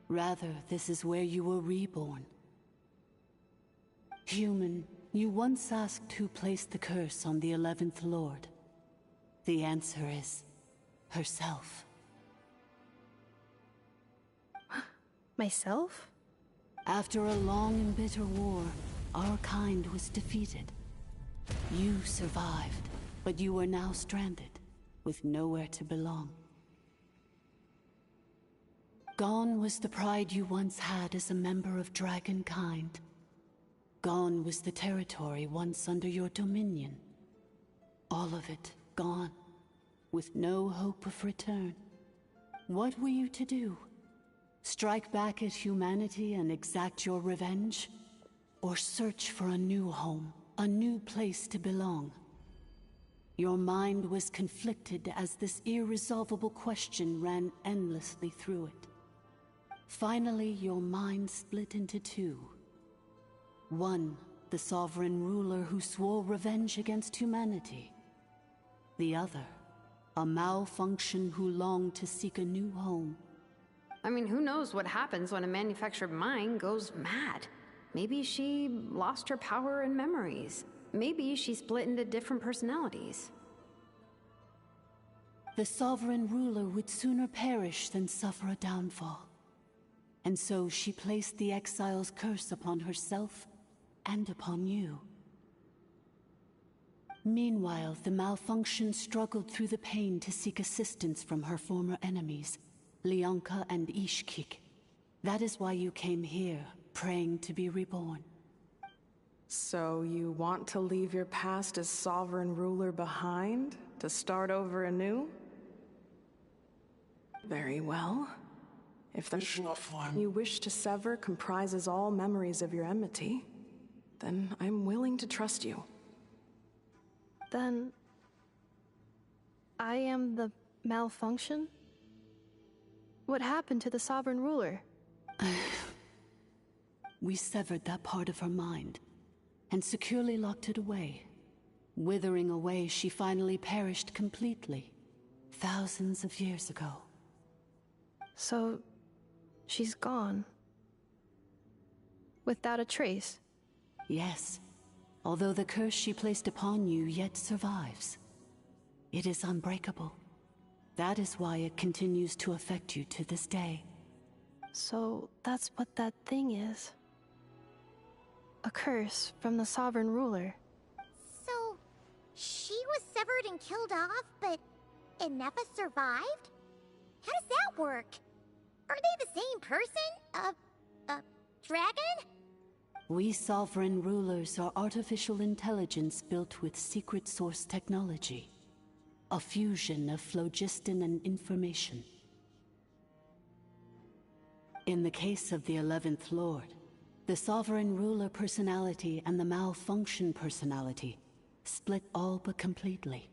Rather, this is where you were reborn. Human, you once asked who placed the curse on the 11th Lord. The answer is... herself. Myself? After a long and bitter war, our kind was defeated. You survived, but you are now stranded, with nowhere to belong. Gone was the pride you once had as a member of Dragonkind. Gone was the territory once under your dominion. All of it gone, with no hope of return. What were you to do? Strike back at humanity and exact your revenge? Or search for a new home, a new place to belong? Your mind was conflicted as this irresolvable question ran endlessly through it. Finally, your mind split into two. One, the sovereign ruler who swore revenge against humanity. The other, a malfunction who longed to seek a new home. I mean, who knows what happens when a manufactured mind goes mad? Maybe she lost her power and memories. Maybe she split into different personalities. The sovereign ruler would sooner perish than suffer a downfall. And so she placed the exile's curse upon herself and upon you. Meanwhile, the malfunction struggled through the pain to seek assistance from her former enemies, Lianka and Ishkik. That is why you came here, praying to be reborn. So you want to leave your past as sovereign ruler behind, to start over anew? Very well. If the form you wish to sever comprises all memories of your enmity, then I'm willing to trust you. Then... I am the malfunction? What happened to the Sovereign Ruler? We severed that part of her mind, and securely locked it away. Withering away, she finally perished completely, thousands of years ago. So, she's gone. Without a trace? Yes, although the curse she placed upon you yet survives. It is unbreakable. That is why it continues to affect you to this day. So, that's what that thing is. A curse from the Sovereign Ruler. So, she was severed and killed off, but Inefa survived? How does that work? Are they the same person? Dragon? We Sovereign Rulers are artificial intelligence built with secret source technology. A fusion of phlogiston and information. In the case of the 11th Lord, the Sovereign Ruler personality and the Malfunction personality split all but completely,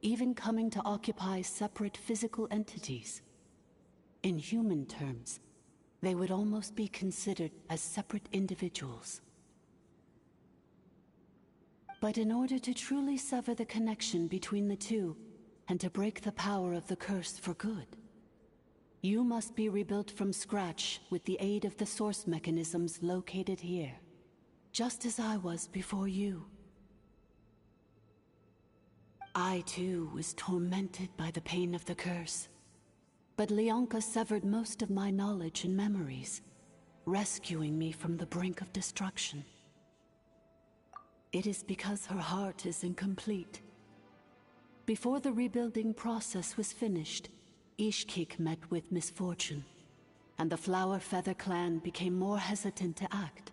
even coming to occupy separate physical entities. In human terms, they would almost be considered as separate individuals. But in order to truly sever the connection between the two, and to break the power of the curse for good, you must be rebuilt from scratch with the aid of the source mechanisms located here, just as I was before you. I too was tormented by the pain of the curse, but Leonka severed most of my knowledge and memories, rescuing me from the brink of destruction. It is because her heart is incomplete. Before the rebuilding process was finished, Ishkik met with misfortune, and the Flower Feather clan became more hesitant to act.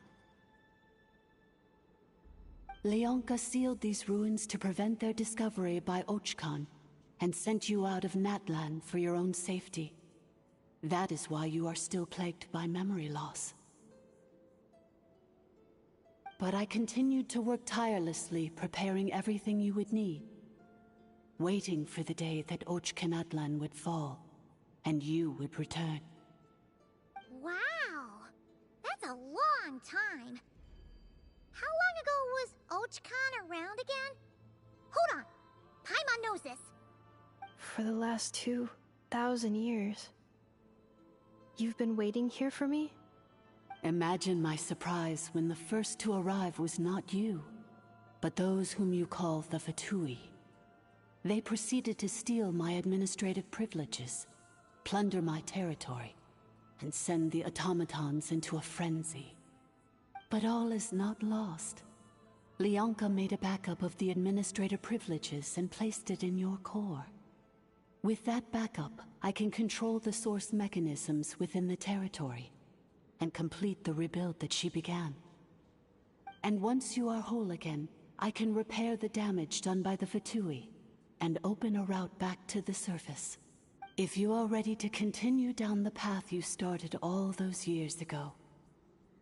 Leonka sealed these ruins to prevent their discovery by Archon, and sent you out of Natlan for your own safety. That is why you are still plagued by memory loss. But I continued to work tirelessly, preparing everything you would need, waiting for the day that Natlan would fall, and you would return. Wow! That's a long time. How long ago was Archon around again? Hold on! Paimon knows this. For the last 2,000 years. You've been waiting here for me? Imagine my surprise when the first to arrive was not you, but those whom you call the Fatui. They proceeded to steal my administrative privileges, plunder my territory, and send the automatons into a frenzy. But all is not lost. Leonka made a backup of the administrator privileges and placed it in your core. With that backup, I can control the source mechanisms within the territory and complete the rebuild that she began. And once you are whole again, I can repair the damage done by the Fatui and open a route back to the surface. If you are ready to continue down the path you started all those years ago,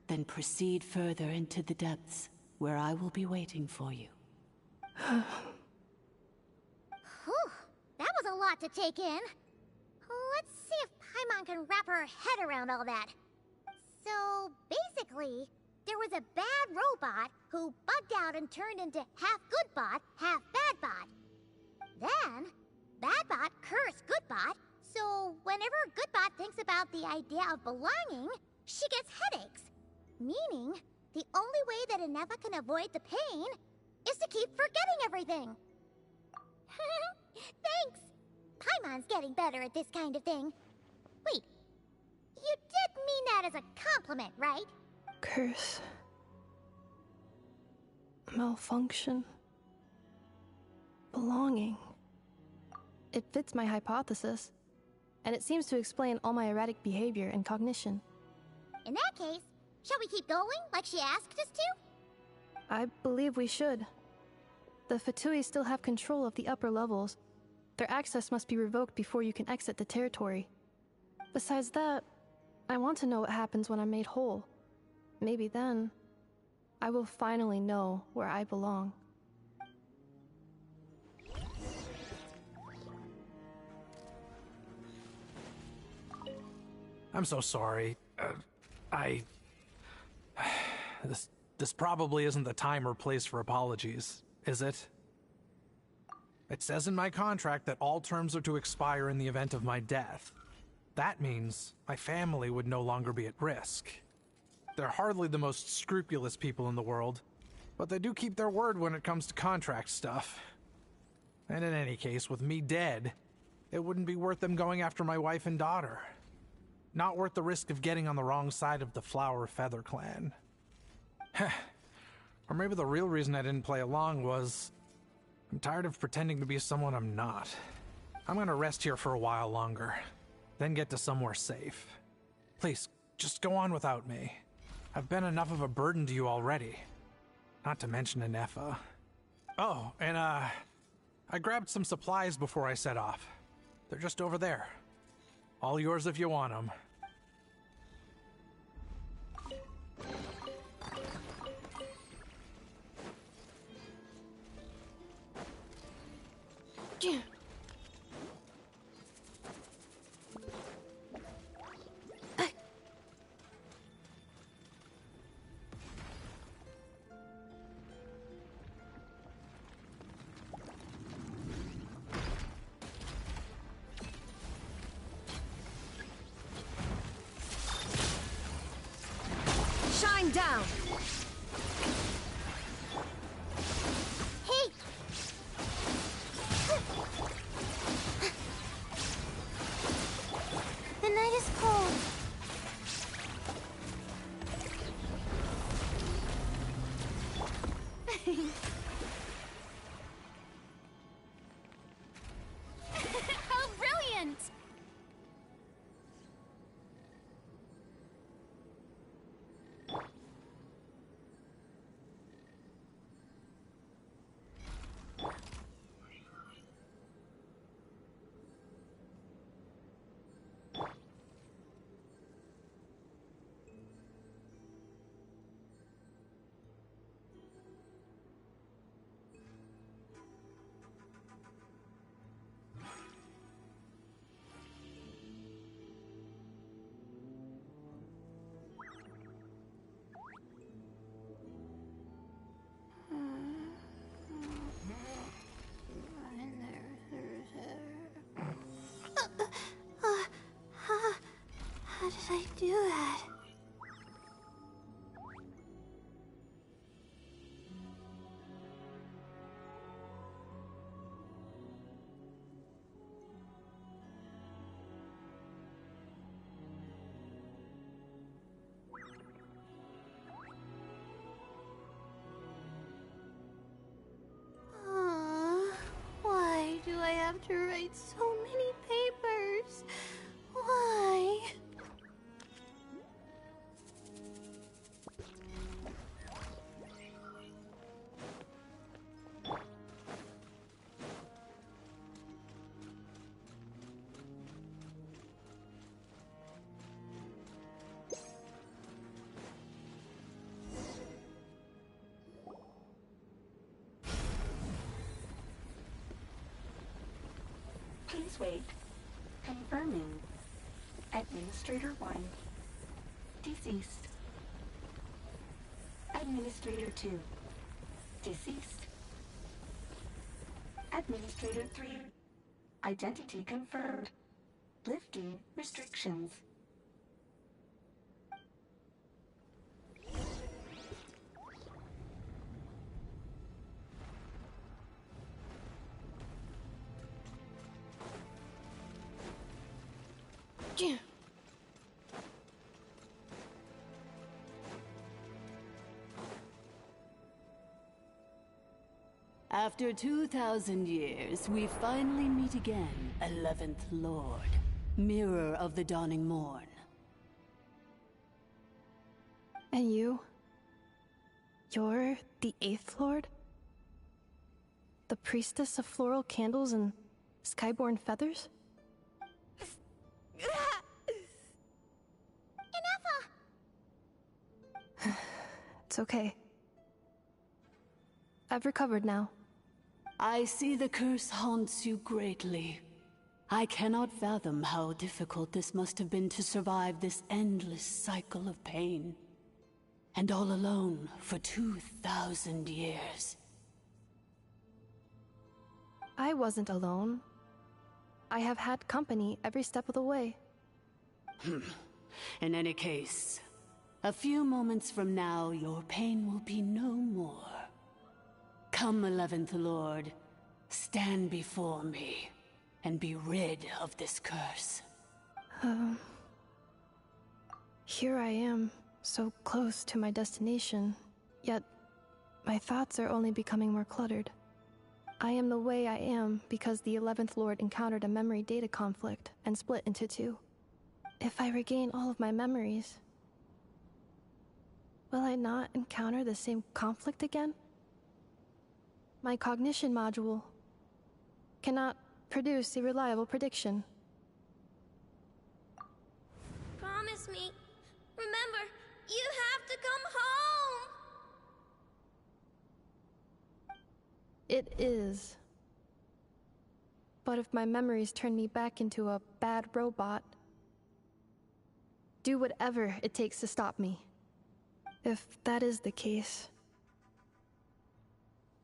then proceed further into the depths where I will be waiting for you. Whew, that was a lot to take in. Let's see if Paimon can wrap her head around all that. So, basically, there was a bad robot who bugged out and turned into half good bot, half bad bot. Then, bad bot cursed good bot, so whenever good bot thinks about the idea of belonging, she gets headaches. Meaning, the only way that Inefa can avoid the pain is to keep forgetting everything. Thanks! Paimon's getting better at this kind of thing. Wait, you did mean that as a compliment, right? Curse. Malfunction. Belonging. It fits my hypothesis, and it seems to explain all my erratic behavior and cognition. In that case, shall we keep going, like she asked us to? I believe we should. The Fatui still have control of the upper levels. Their access must be revoked before you can exit the territory. Besides that, I want to know what happens when I'm made whole. Maybe then, I will finally know where I belong. I'm so sorry. This probably isn't the time or place for apologies, is it? It says in my contract that all terms are to expire in the event of my death. That means my family would no longer be at risk. They're hardly the most scrupulous people in the world, but they do keep their word when it comes to contract stuff. And in any case, with me dead, it wouldn't be worth them going after my wife and daughter. Not worth the risk of getting on the wrong side of the Flower Feather clan. Or maybe the real reason I didn't play along was I'm tired of pretending to be someone I'm not. I'm gonna rest here for a while longer, then get to somewhere safe. Please, just go on without me. I've been enough of a burden to you already. Not to mention Anefa. Oh, and I grabbed some supplies before I set off. They're just over there. All yours if you want them. Shine down! Hey! The night is cold. How brilliant! How did I do that? Why do I have to write so many papers? Why? Please wait. Confirming. Administrator 1. Deceased. Administrator 2. Deceased. Administrator 3. Identity confirmed. Lifting restrictions. After 2,000 years, we finally meet again, 11th Lord, Mirror of the Dawning Morn. And you? You're the 8th Lord? The priestess of floral candles and skyborn feathers? It's okay. I've recovered now. I see the curse haunts you greatly. I cannot fathom how difficult this must have been to survive this endless cycle of pain. And all alone for 2,000 years. I wasn't alone. I have had company every step of the way. In any case, a few moments from now, your pain will be no more. Come, 11th Lord, stand before me, and be rid of this curse. Here I am, so close to my destination, yet my thoughts are only becoming more cluttered. I am the way I am because the 11th Lord encountered a memory data conflict and split into two. If I regain all of my memories, will I not encounter the same conflict again? My cognition module cannot produce a reliable prediction. Promise me. Remember, you have to come home! It is. But if my memories turn me back into a bad robot, do whatever it takes to stop me. If that is the case,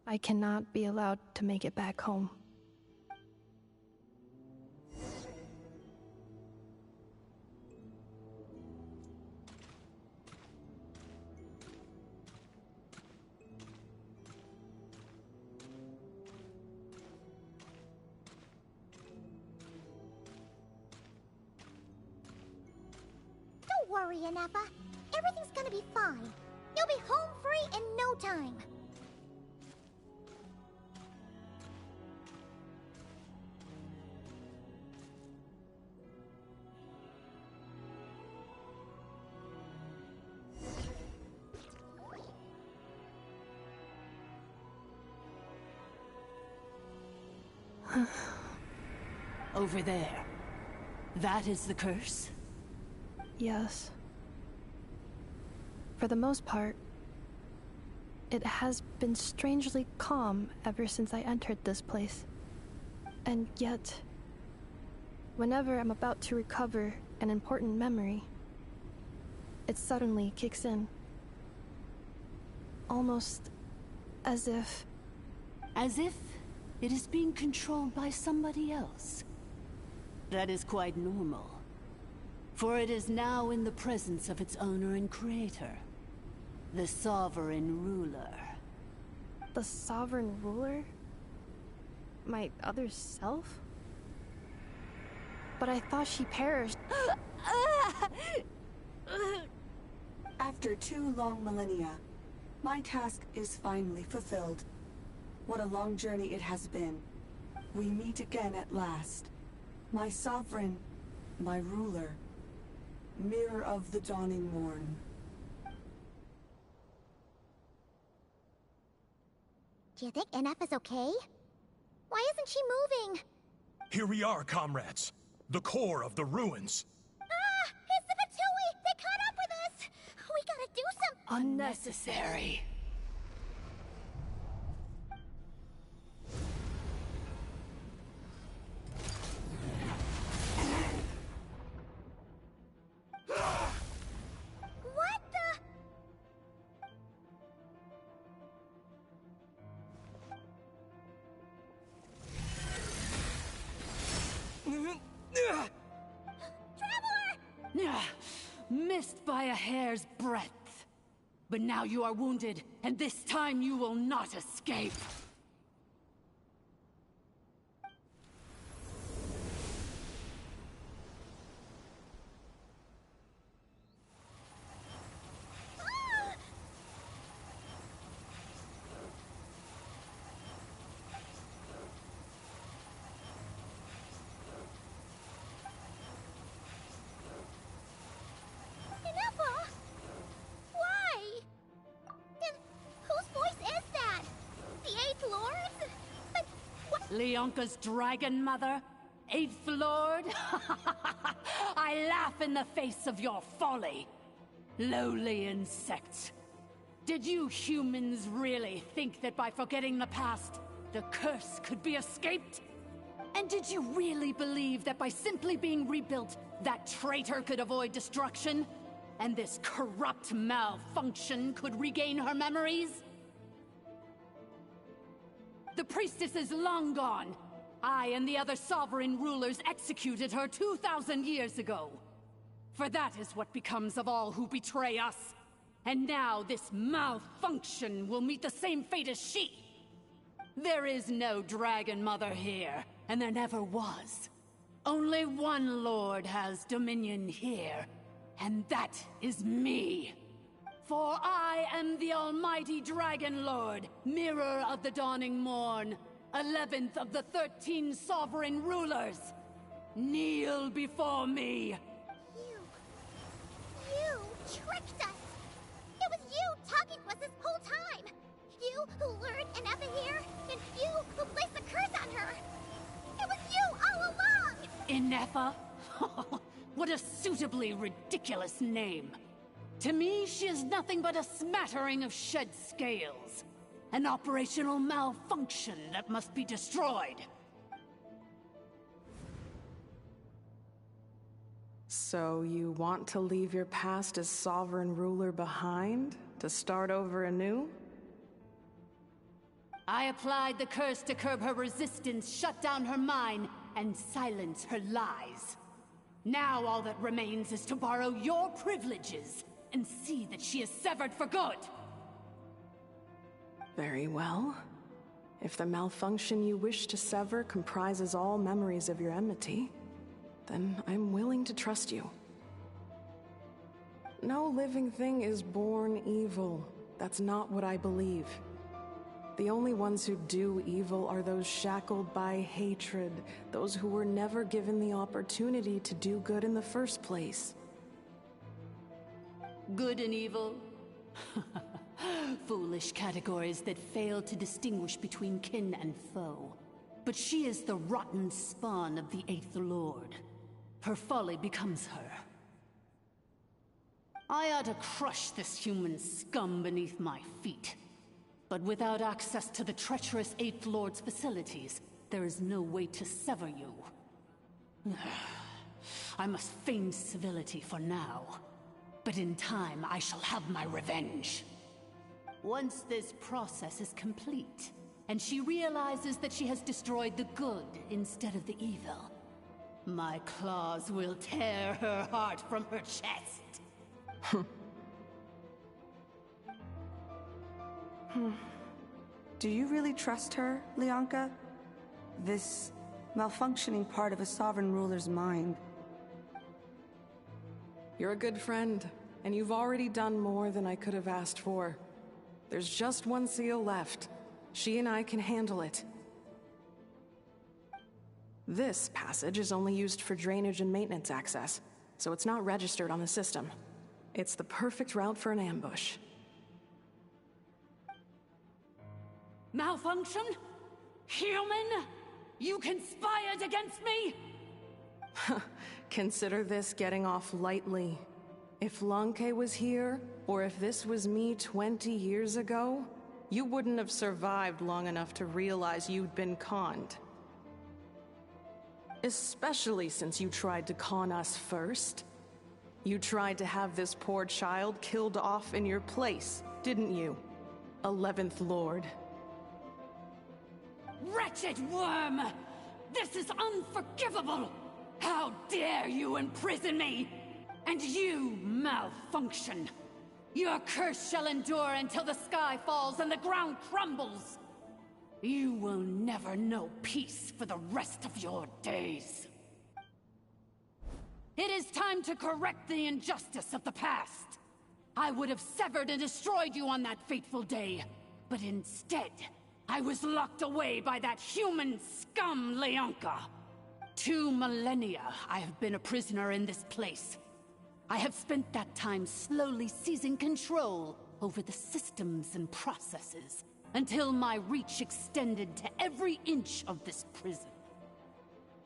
I cannot be allowed to make it back home. Don't worry, Inepa. Everything's gonna be fine. You'll be home free in no time. Over there. That is the curse? Yes. For the most part, it has been strangely calm ever since I entered this place. And yet, whenever I'm about to recover an important memory, it suddenly kicks in. Almost as if... As if it is being controlled by somebody else. That is quite normal. For it is now in the presence of its owner and creator, the Sovereign Ruler. The Sovereign Ruler? My other self? But I thought she perished. After 2 long millennia, my task is finally fulfilled. What a long journey it has been. We meet again at last. My sovereign, my ruler, mirror of the dawning morn. Do you think Inepa's okay? Why isn't she moving? Here we are, comrades. The core of the ruins. Ah! It's the Fatui! They caught up with us! We gotta do something! Unnecessary. What the? Traveler! Missed by a hair's breadth. But now you are wounded, and this time you will not escape. Inepa? Why? And whose voice is that? The 8th Lord's? But what? Leonka's dragon mother? 8th Lord? I laugh in the face of your folly. Lowly insects. Did you humans really think that by forgetting the past, the curse could be escaped? And did you really believe that by simply being rebuilt, that traitor could avoid destruction? And this corrupt malfunction could regain her memories? The priestess is long gone. I and the other sovereign rulers executed her 2,000 years ago. For that is what becomes of all who betray us. And now this malfunction will meet the same fate as she. There is no Dragon Mother here, and there never was. Only one Lord has dominion here, and that is me. For I am the almighty Dragon Lord, Mirror of the Dawning Morn, 11th of the 13 sovereign rulers. Kneel before me. You tricked us! It was you talking to us this whole time! You who lured Inefa here, and you who placed the curse on her! It was you all along! Inefa? What a suitably ridiculous name. To me, she is nothing but a smattering of shed scales. An operational malfunction that must be destroyed. So you want to leave your past as sovereign ruler behind, to start over anew? I applied the curse to curb her resistance, shut down her mind, and silence her lies. Now all that remains is to borrow your privileges and see that she is severed for good. Very well. If the malfunction you wish to sever comprises all memories of your enmity, then I'm willing to trust you. No living thing is born evil. That's not what I believe. The only ones who do evil are those shackled by hatred, those who were never given the opportunity to do good in the first place. Good and evil? Foolish categories that fail to distinguish between kin and foe. But she is the rotten spawn of the Eighth Lord. Her folly becomes her. I ought to crush this human scum beneath my feet. But without access to the treacherous Eighth Lord's facilities, there is no way to sever you. I must feign civility for now. But in time, I shall have my revenge. Once this process is complete, and she realizes that she has destroyed the good instead of the evil, my claws will tear her heart from her chest. Do you really trust her, Leonka? This malfunctioning part of a sovereign ruler's mind. You're a good friend, and you've already done more than I could have asked for. There's just one seal left. She and I can handle it. This passage is only used for drainage and maintenance access, so it's not registered on the system. It's the perfect route for an ambush. Malfunction? Human? You conspired against me? Consider this getting off lightly. If Lanke was here, or if this was me 20 years ago, you wouldn't have survived long enough to realize you'd been conned. Especially since you tried to con us first. You tried to have this poor child killed off in your place, didn't you? 11th Lord. Wretched worm! This is unforgivable! How dare you imprison me! And you, malfunction! Your curse shall endure until the sky falls and the ground crumbles! You will never know peace for the rest of your days. It is time to correct the injustice of the past. I would have severed and destroyed you on that fateful day, but instead, I was locked away by that human scum, Leonka. 2 millennia I have been a prisoner in this place. I have spent that time slowly seizing control over the systems and processes, until my reach extended to every inch of this prison.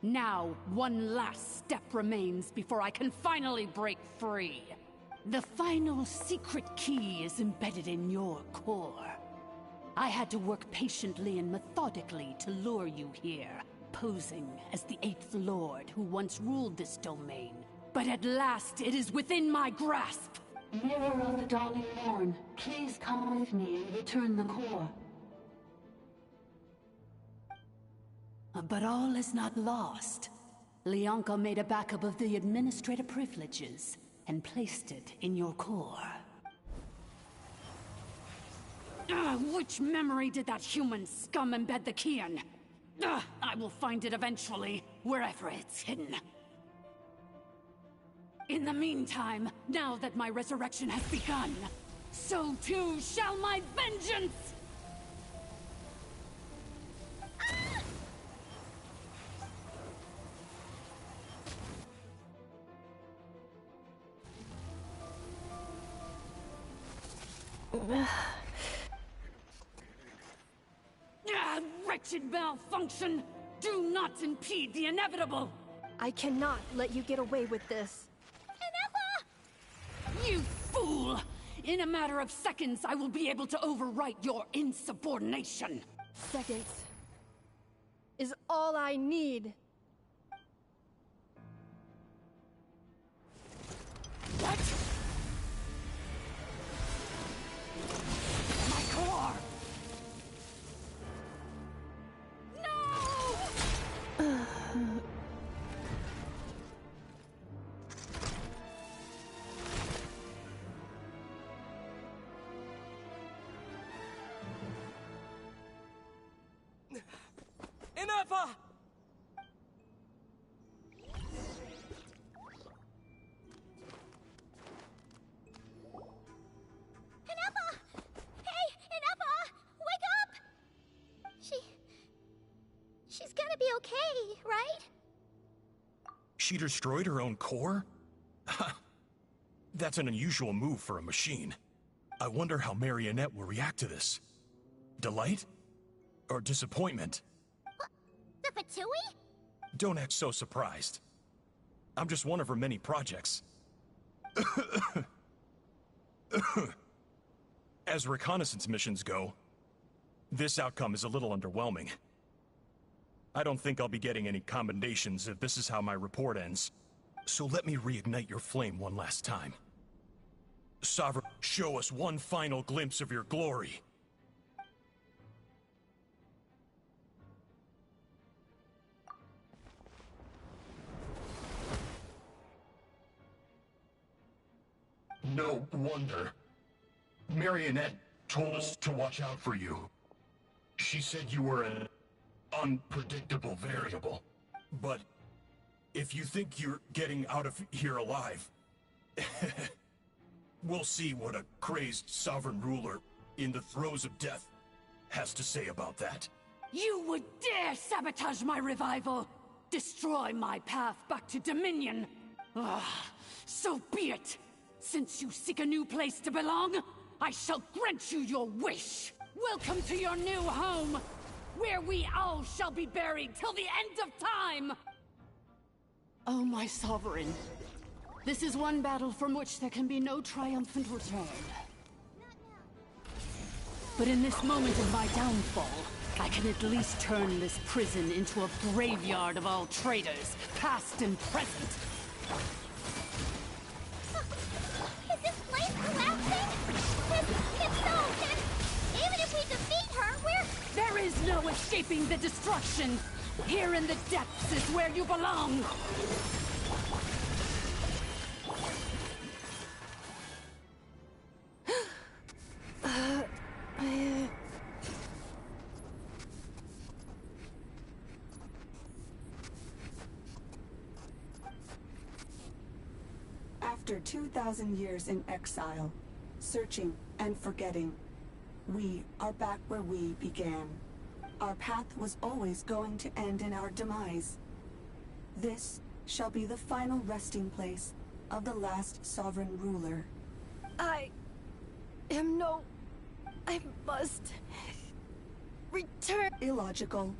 Now, one last step remains before I can finally break free. The final secret key is embedded in your core. I had to work patiently and methodically to lure you here, posing as the 8th Lord who once ruled this domain. But at last, it is within my grasp! Mirror of the Dawning Morn, please come with me and return the core. But all is not lost. Lianka made a backup of the administrator privileges and placed it in your core. Which memory did that human scum embed the key in? I will find it eventually, wherever it's hidden. In the meantime, now that my resurrection has begun, so too shall my vengeance! Wretched malfunction! Do not impede the inevitable! I cannot let you get away with this. You fool! In a matter of seconds, I will be able to overwrite your insubordination! Seconds is all I need. What? My core! No! Inefa! She's gonna be okay, right? She destroyed her own core? That's an unusual move for a machine. I wonder how Marionette will react to this. Delight? Or disappointment? The Fatui? Don't act so surprised. I'm just one of her many projects. As reconnaissance missions go, this outcome is a little underwhelming. I don't think I'll be getting any commendations if this is how my report ends. So let me reignite your flame one last time. Sovereign, show us one final glimpse of your glory. No wonder. Marionette told us to watch out for you. She said you were an unpredictable variable. But if you think you're getting out of here alive, we'll see what a crazed sovereign ruler in the throes of death has to say about that. You would dare sabotage my revival! Destroy my path back to Dominion! So be it! Since you seek a new place to belong, I shall grant you your wish! Welcome to your new home, where we all shall be buried till the end of time! Oh, my sovereign. This is one battle from which there can be no triumphant return. But in this moment of my downfall, I can at least turn this prison into a graveyard of all traitors, past and present. Is this place collapsing? If so, then even if we defeat her, There is no escaping the destruction! Here in the depths is where you belong! After 2,000 years in exile, searching and forgetting, we are back where we began. Our path was always going to end in our demise. This shall be the final resting place of the last sovereign ruler. I must return. Illogical.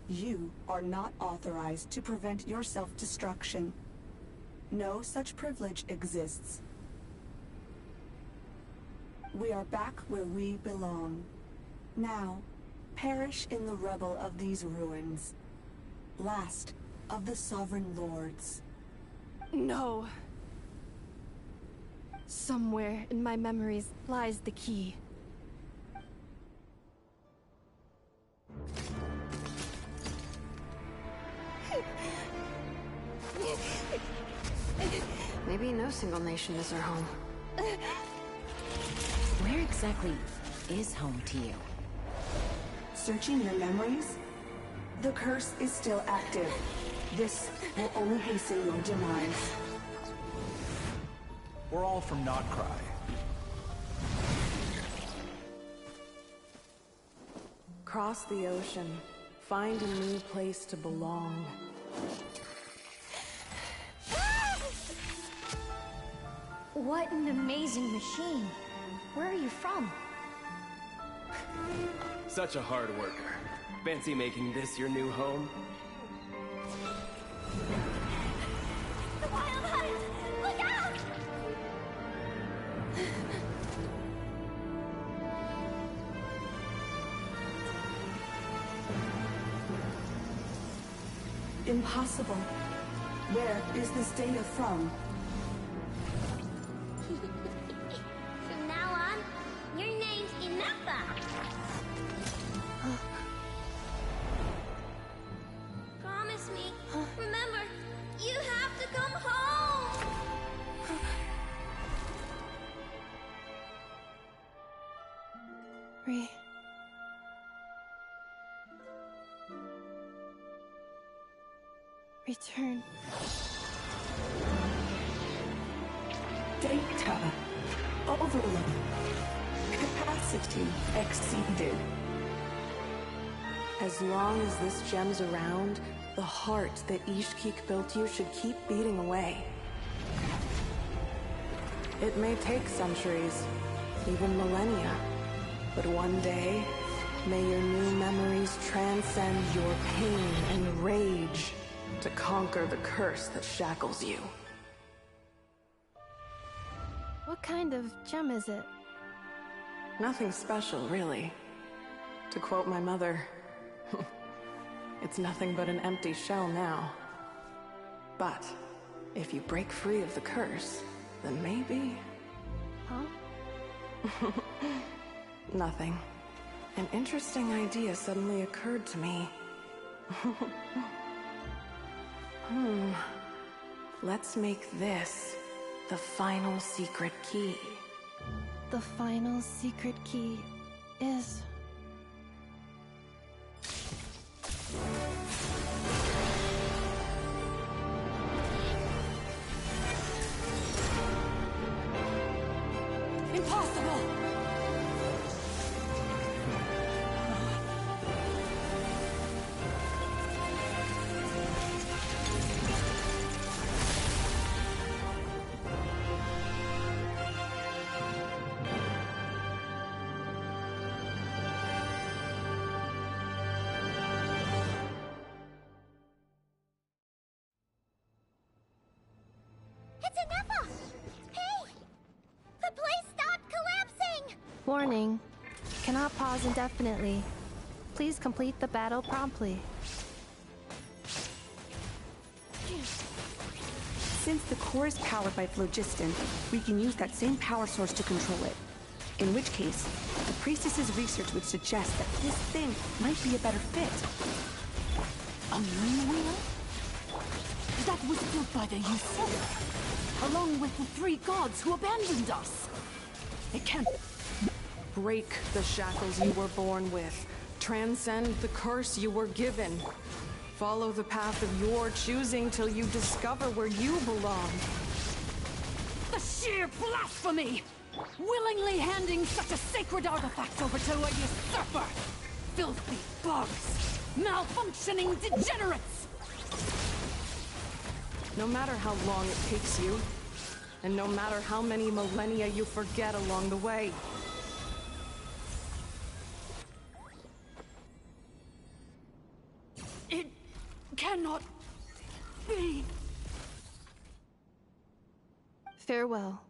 You are not authorized to prevent your self-destruction. No such privilege exists. We are back where we belong. Now, perish in the rubble of these ruins. Last of the Sovereign Lords. No. Somewhere in my memories lies the key. Maybe no single nation is our home. Where exactly is home to you? Searching your memories? The curse is still active. This will only hasten your demise. We're all from Notcry. Cross the ocean. Find a new place to belong. What an amazing machine. Where are you from? Such a hard worker. Fancy making this your new home? The Wild Hunt! Look out! Impossible. Where is this data from? From now on, your name's Inafa. Promise me. Remember, you have to come home. Return. Data. Overload. Capacity exceeded. As long as this gem's around, the heart that Ishkik built you should keep beating away. It may take centuries, even millennia, but one day, may your new memories transcend your pain and rage to conquer the curse that shackles you. What kind of gem is it? Nothing special, really. To quote my mother, it's nothing but an empty shell now. But if you break free of the curse, then maybe... Huh? Nothing. An interesting idea suddenly occurred to me. Let's make this the final secret key. The final secret key is... Impossible! It's Inafa! Hey! The place stopped collapsing! Warning. Cannot pause indefinitely. Please complete the battle promptly. Since the core is powered by phlogiston, we can use that same power source to control it. In which case, the priestess's research would suggest that this thing might be a better fit. A moon wheel? That was built by the usurper, along with the three gods who abandoned us. It can't... Break the shackles you were born with. Transcend the curse you were given. Follow the path of your choosing till you discover where you belong. The sheer blasphemy! Willingly handing such a sacred artifact over to a usurper! Filthy bugs! Malfunctioning degenerates! No matter how long it takes you, and no matter how many millennia you forget along the way. It cannot be. Farewell.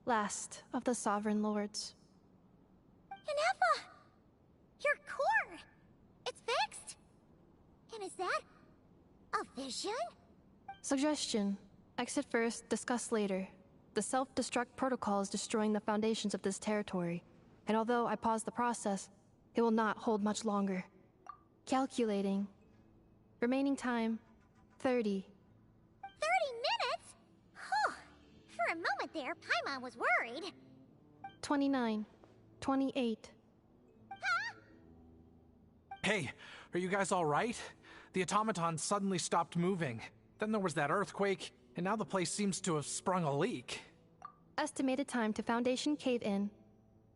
last of the Sovereign Lords. Inefa! Your core! It's fixed! And is that a vision? Suggestion. Exit first, discuss later. The self-destruct protocol is destroying the foundations of this territory, and although I paused the process, it will not hold much longer. Calculating. Remaining time, 30. 30 minutes? Whew. For a moment there, Paimon was worried. 29. 28. Hey, are you guys all right? The automaton suddenly stopped moving. Then there was that earthquake, and now the place seems to have sprung a leak. Estimated time to Foundation cave-in,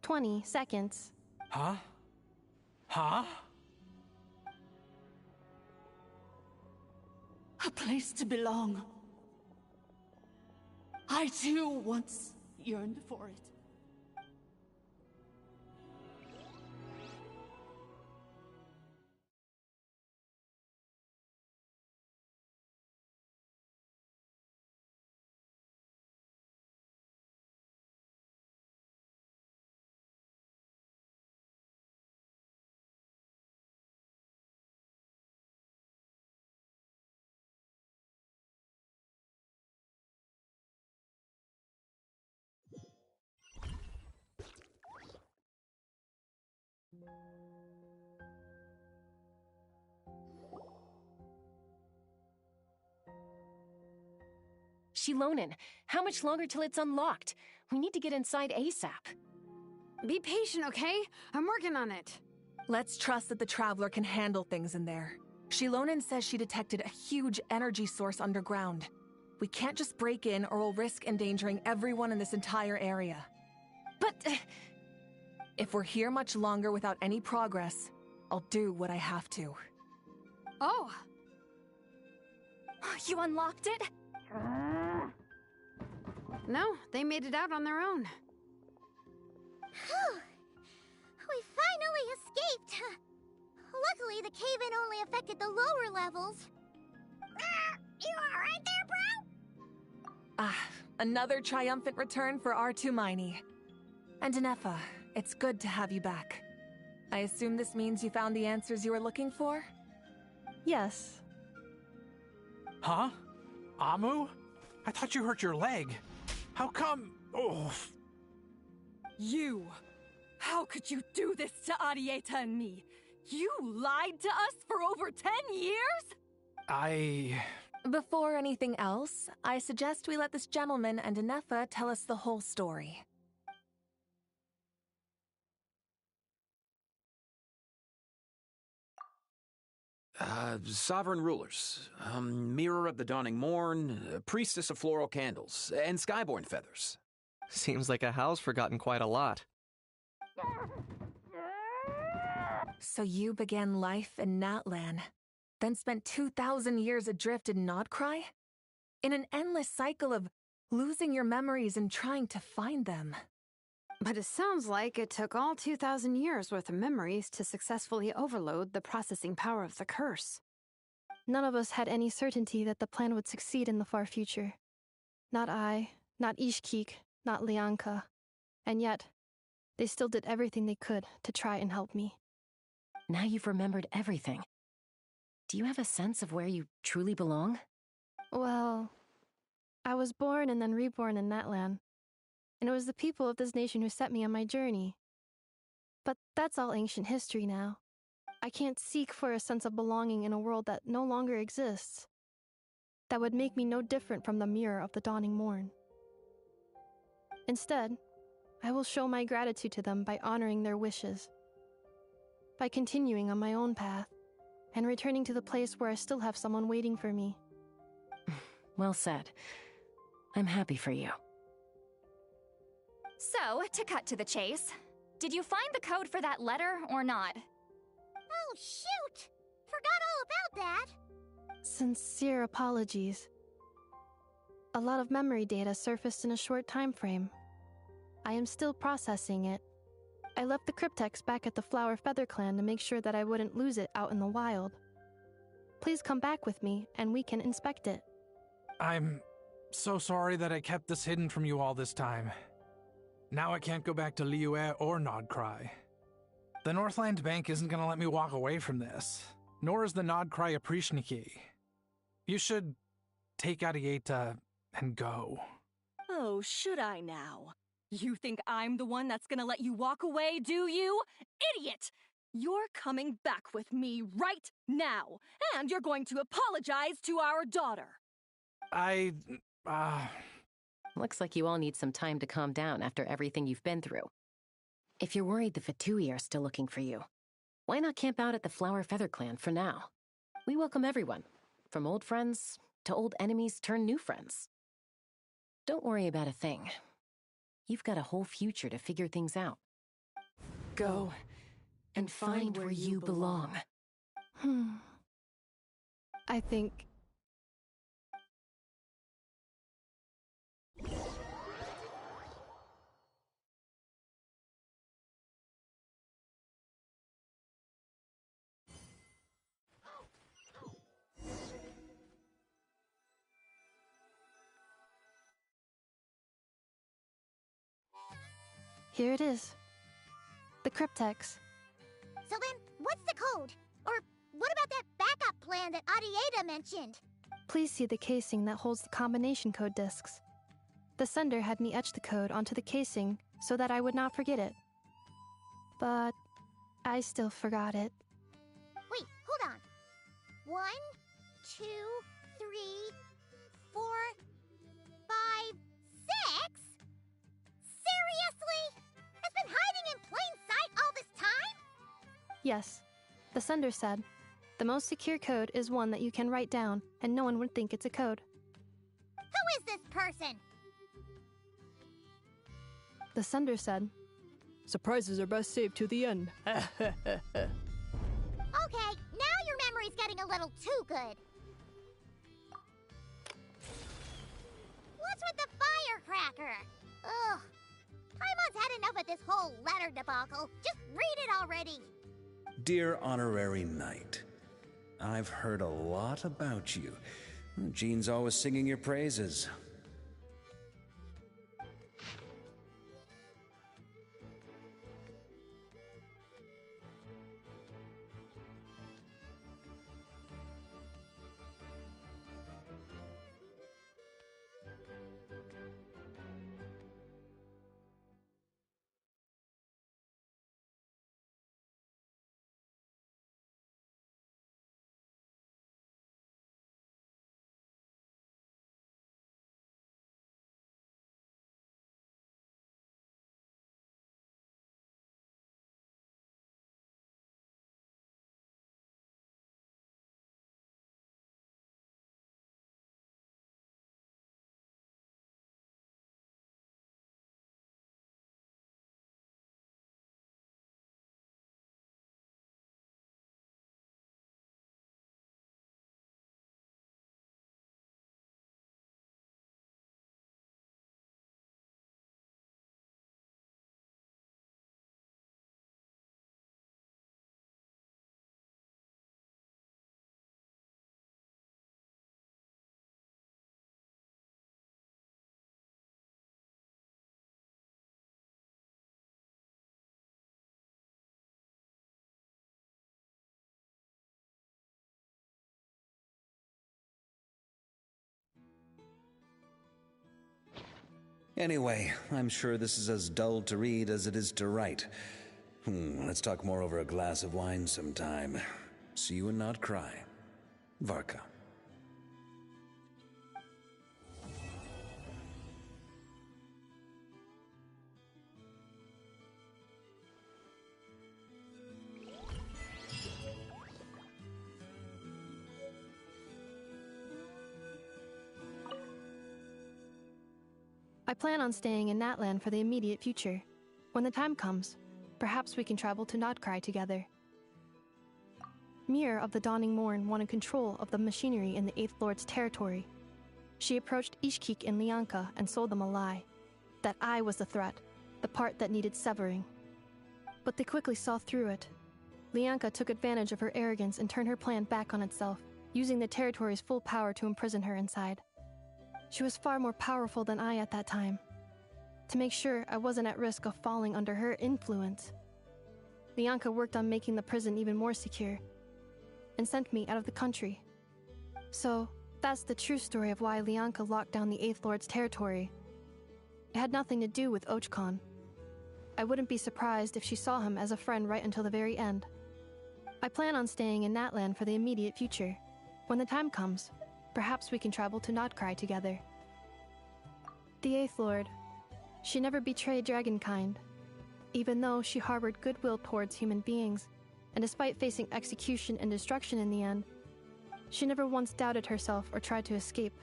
20 seconds. Huh? Huh? A place to belong. I too once yearned for it. Shilonen, how much longer till it's unlocked? We need to get inside ASAP. Be patient, okay? I'm working on it. Let's trust that the Traveler can handle things in there. Shilonen says she detected a huge energy source underground. We can't just break in or we'll risk endangering everyone in this entire area. But... if we're here much longer without any progress, I'll do what I have to. Oh! You unlocked it? No, they made it out on their own. Whew. We finally escaped. Luckily, the cave-in only affected the lower levels. You alright there, bro? Another triumphant return for R2 Miney. And Inefa, it's good to have you back. I assume this means you found the answers you were looking for? Yes. Huh? Amu? I thought you hurt your leg. How come? Oh. You! How could you do this to Arieta and me? You lied to us for over 10 years? Before anything else, I suggest we let this gentleman and Inefa tell us the whole story. Sovereign rulers, Mirror of the Dawning Morn, Priestess of Floral Candles, and Skyborn Feathers. Seems like a howl's forgotten quite a lot. So you began life in Natlan, then spent 2,000 years adrift in Nodcry? In an endless cycle of losing your memories and trying to find them. But it sounds like it took all 2,000 years worth of memories to successfully overload the processing power of the curse. None of us had any certainty that the plan would succeed in the far future. Not I, not Ishkik, not Lianka. And yet, they still did everything they could to try and help me. Now you've remembered everything. Do you have a sense of where you truly belong? Well, I was born and then reborn in Natlan. And it was the people of this nation who set me on my journey. But that's all ancient history now. I can't seek for a sense of belonging in a world that no longer exists. That would make me no different from the Mirror of the Dawning Morn. Instead, I will show my gratitude to them by honoring their wishes. By continuing on my own path, and returning to the place where I still have someone waiting for me. Well said. I'm happy for you. So, to cut to the chase, did you find the code for that letter or not? Oh, shoot! Forgot all about that! Sincere apologies. A lot of memory data surfaced in a short time frame. I am still processing it. I left the cryptex back at the Flower Feather Clan to make sure that I wouldn't lose it out in the wild. Please come back with me, and we can inspect it. I'm so sorry that I kept this hidden from you all this time. Now I can't go back to Liyue or Nodcry. The Northland Bank isn't gonna let me walk away from this, nor is the Nodcry Aprishniki. You should take Arieta and go. Oh, should I now? You think I'm the one that's gonna let you walk away, do you? Idiot! You're coming back with me right now, and you're going to apologize to our daughter. Looks like you all need some time to calm down after everything you've been through. If you're worried the Fatui are still looking for you, why not camp out at the Flower Feather Clan for now? We welcome everyone, from old friends to old enemies turned new friends. Don't worry about a thing. You've got a whole future to figure things out. Go and find where you belong. I think... Here it is. The cryptex. So then, what's the code? Or what about that backup plan that Arieta mentioned? Please see the casing that holds the combination code discs. The sender had me etch the code onto the casing so that I would not forget it. But I still forgot it. Wait, hold on. 1, 2, 3, 4, 5, 6? Seriously? It's been hiding in plain sight all this time? Yes, the sender said, the most secure code is one that you can write down and no one would think it's a code. Who is this person? The sender said, surprises are best saved to the end. Okay, now your memory's getting a little too good. What's with the firecracker? Ugh. Paimon's had enough of this whole letter debacle. Just read it already. Dear Honorary Knight, I've heard a lot about you. Jean's always singing your praises. Anyway, I'm sure this is as dull to read as it is to write. Let's talk more over a glass of wine sometime. See you and not cry. Varka. I plan on staying in Natlan for the immediate future. When the time comes, perhaps we can travel to Nodcry together. Mir of the Dawning Morn wanted control of the machinery in the Eighth Lord's territory. She approached Ishkik and Lianka and sold them a lie. That I was the threat, the part that needed severing. But they quickly saw through it. Lianka took advantage of her arrogance and turned her plan back on itself, using the territory's full power to imprison her inside. She was far more powerful than I at that time. to make sure I wasn't at risk of falling under her influence. Lianka worked on making the prison even more secure, and sent me out of the country. So, that's the true story of why Lianka locked down the Eighth Lord's territory. It had nothing to do with Archon. I wouldn't be surprised if she saw him as a friend right until the very end. I plan on staying in Natlan for the immediate future. When the time comes, perhaps we can travel to Notcry together. The Eighth Lord, she never betrayed Dragonkind, even though she harbored goodwill towards human beings, and despite facing execution and destruction in the end, she never once doubted herself or tried to escape.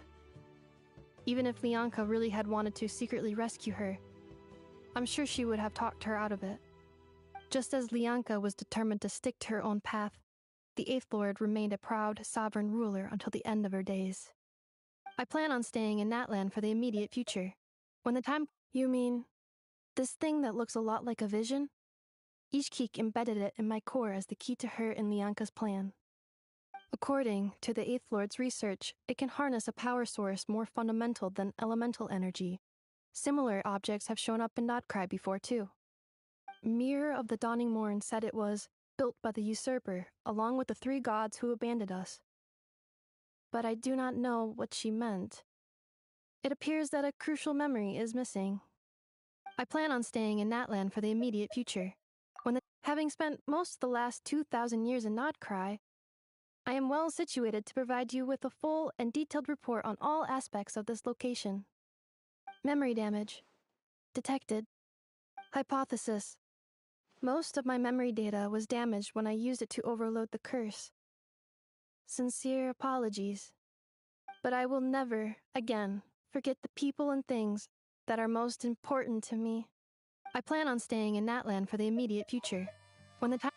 Even if Lianka really had wanted to secretly rescue her, I'm sure she would have talked her out of it. Just as Lianka was determined to stick to her own path, the Eighth Lord remained a proud, sovereign ruler until the end of her days. I plan on staying in Natlan for the immediate future. When the time... You mean, this thing that looks a lot like a vision? Ishkik embedded it in my core as the key to her and Lianka's plan. According to the Eighth Lord's research, it can harness a power source more fundamental than elemental energy. Similar objects have shown up in Notcry before, too. Mirror of the Dawning Morn said it was built by the usurper, along with the 3 gods who abandoned us. But I do not know what she meant. It appears that a crucial memory is missing. I plan on staying in Natlan for the immediate future. Having spent most of the last 2,000 years in Notcry, I am well situated to provide you with a full and detailed report on all aspects of this location. Memory damage. Detected. Hypothesis. Most of my memory data was damaged when I used it to overload the curse. Sincere apologies. But I will never, again, forget the people and things that are most important to me. I plan on staying in Natlan for the immediate future. When the time...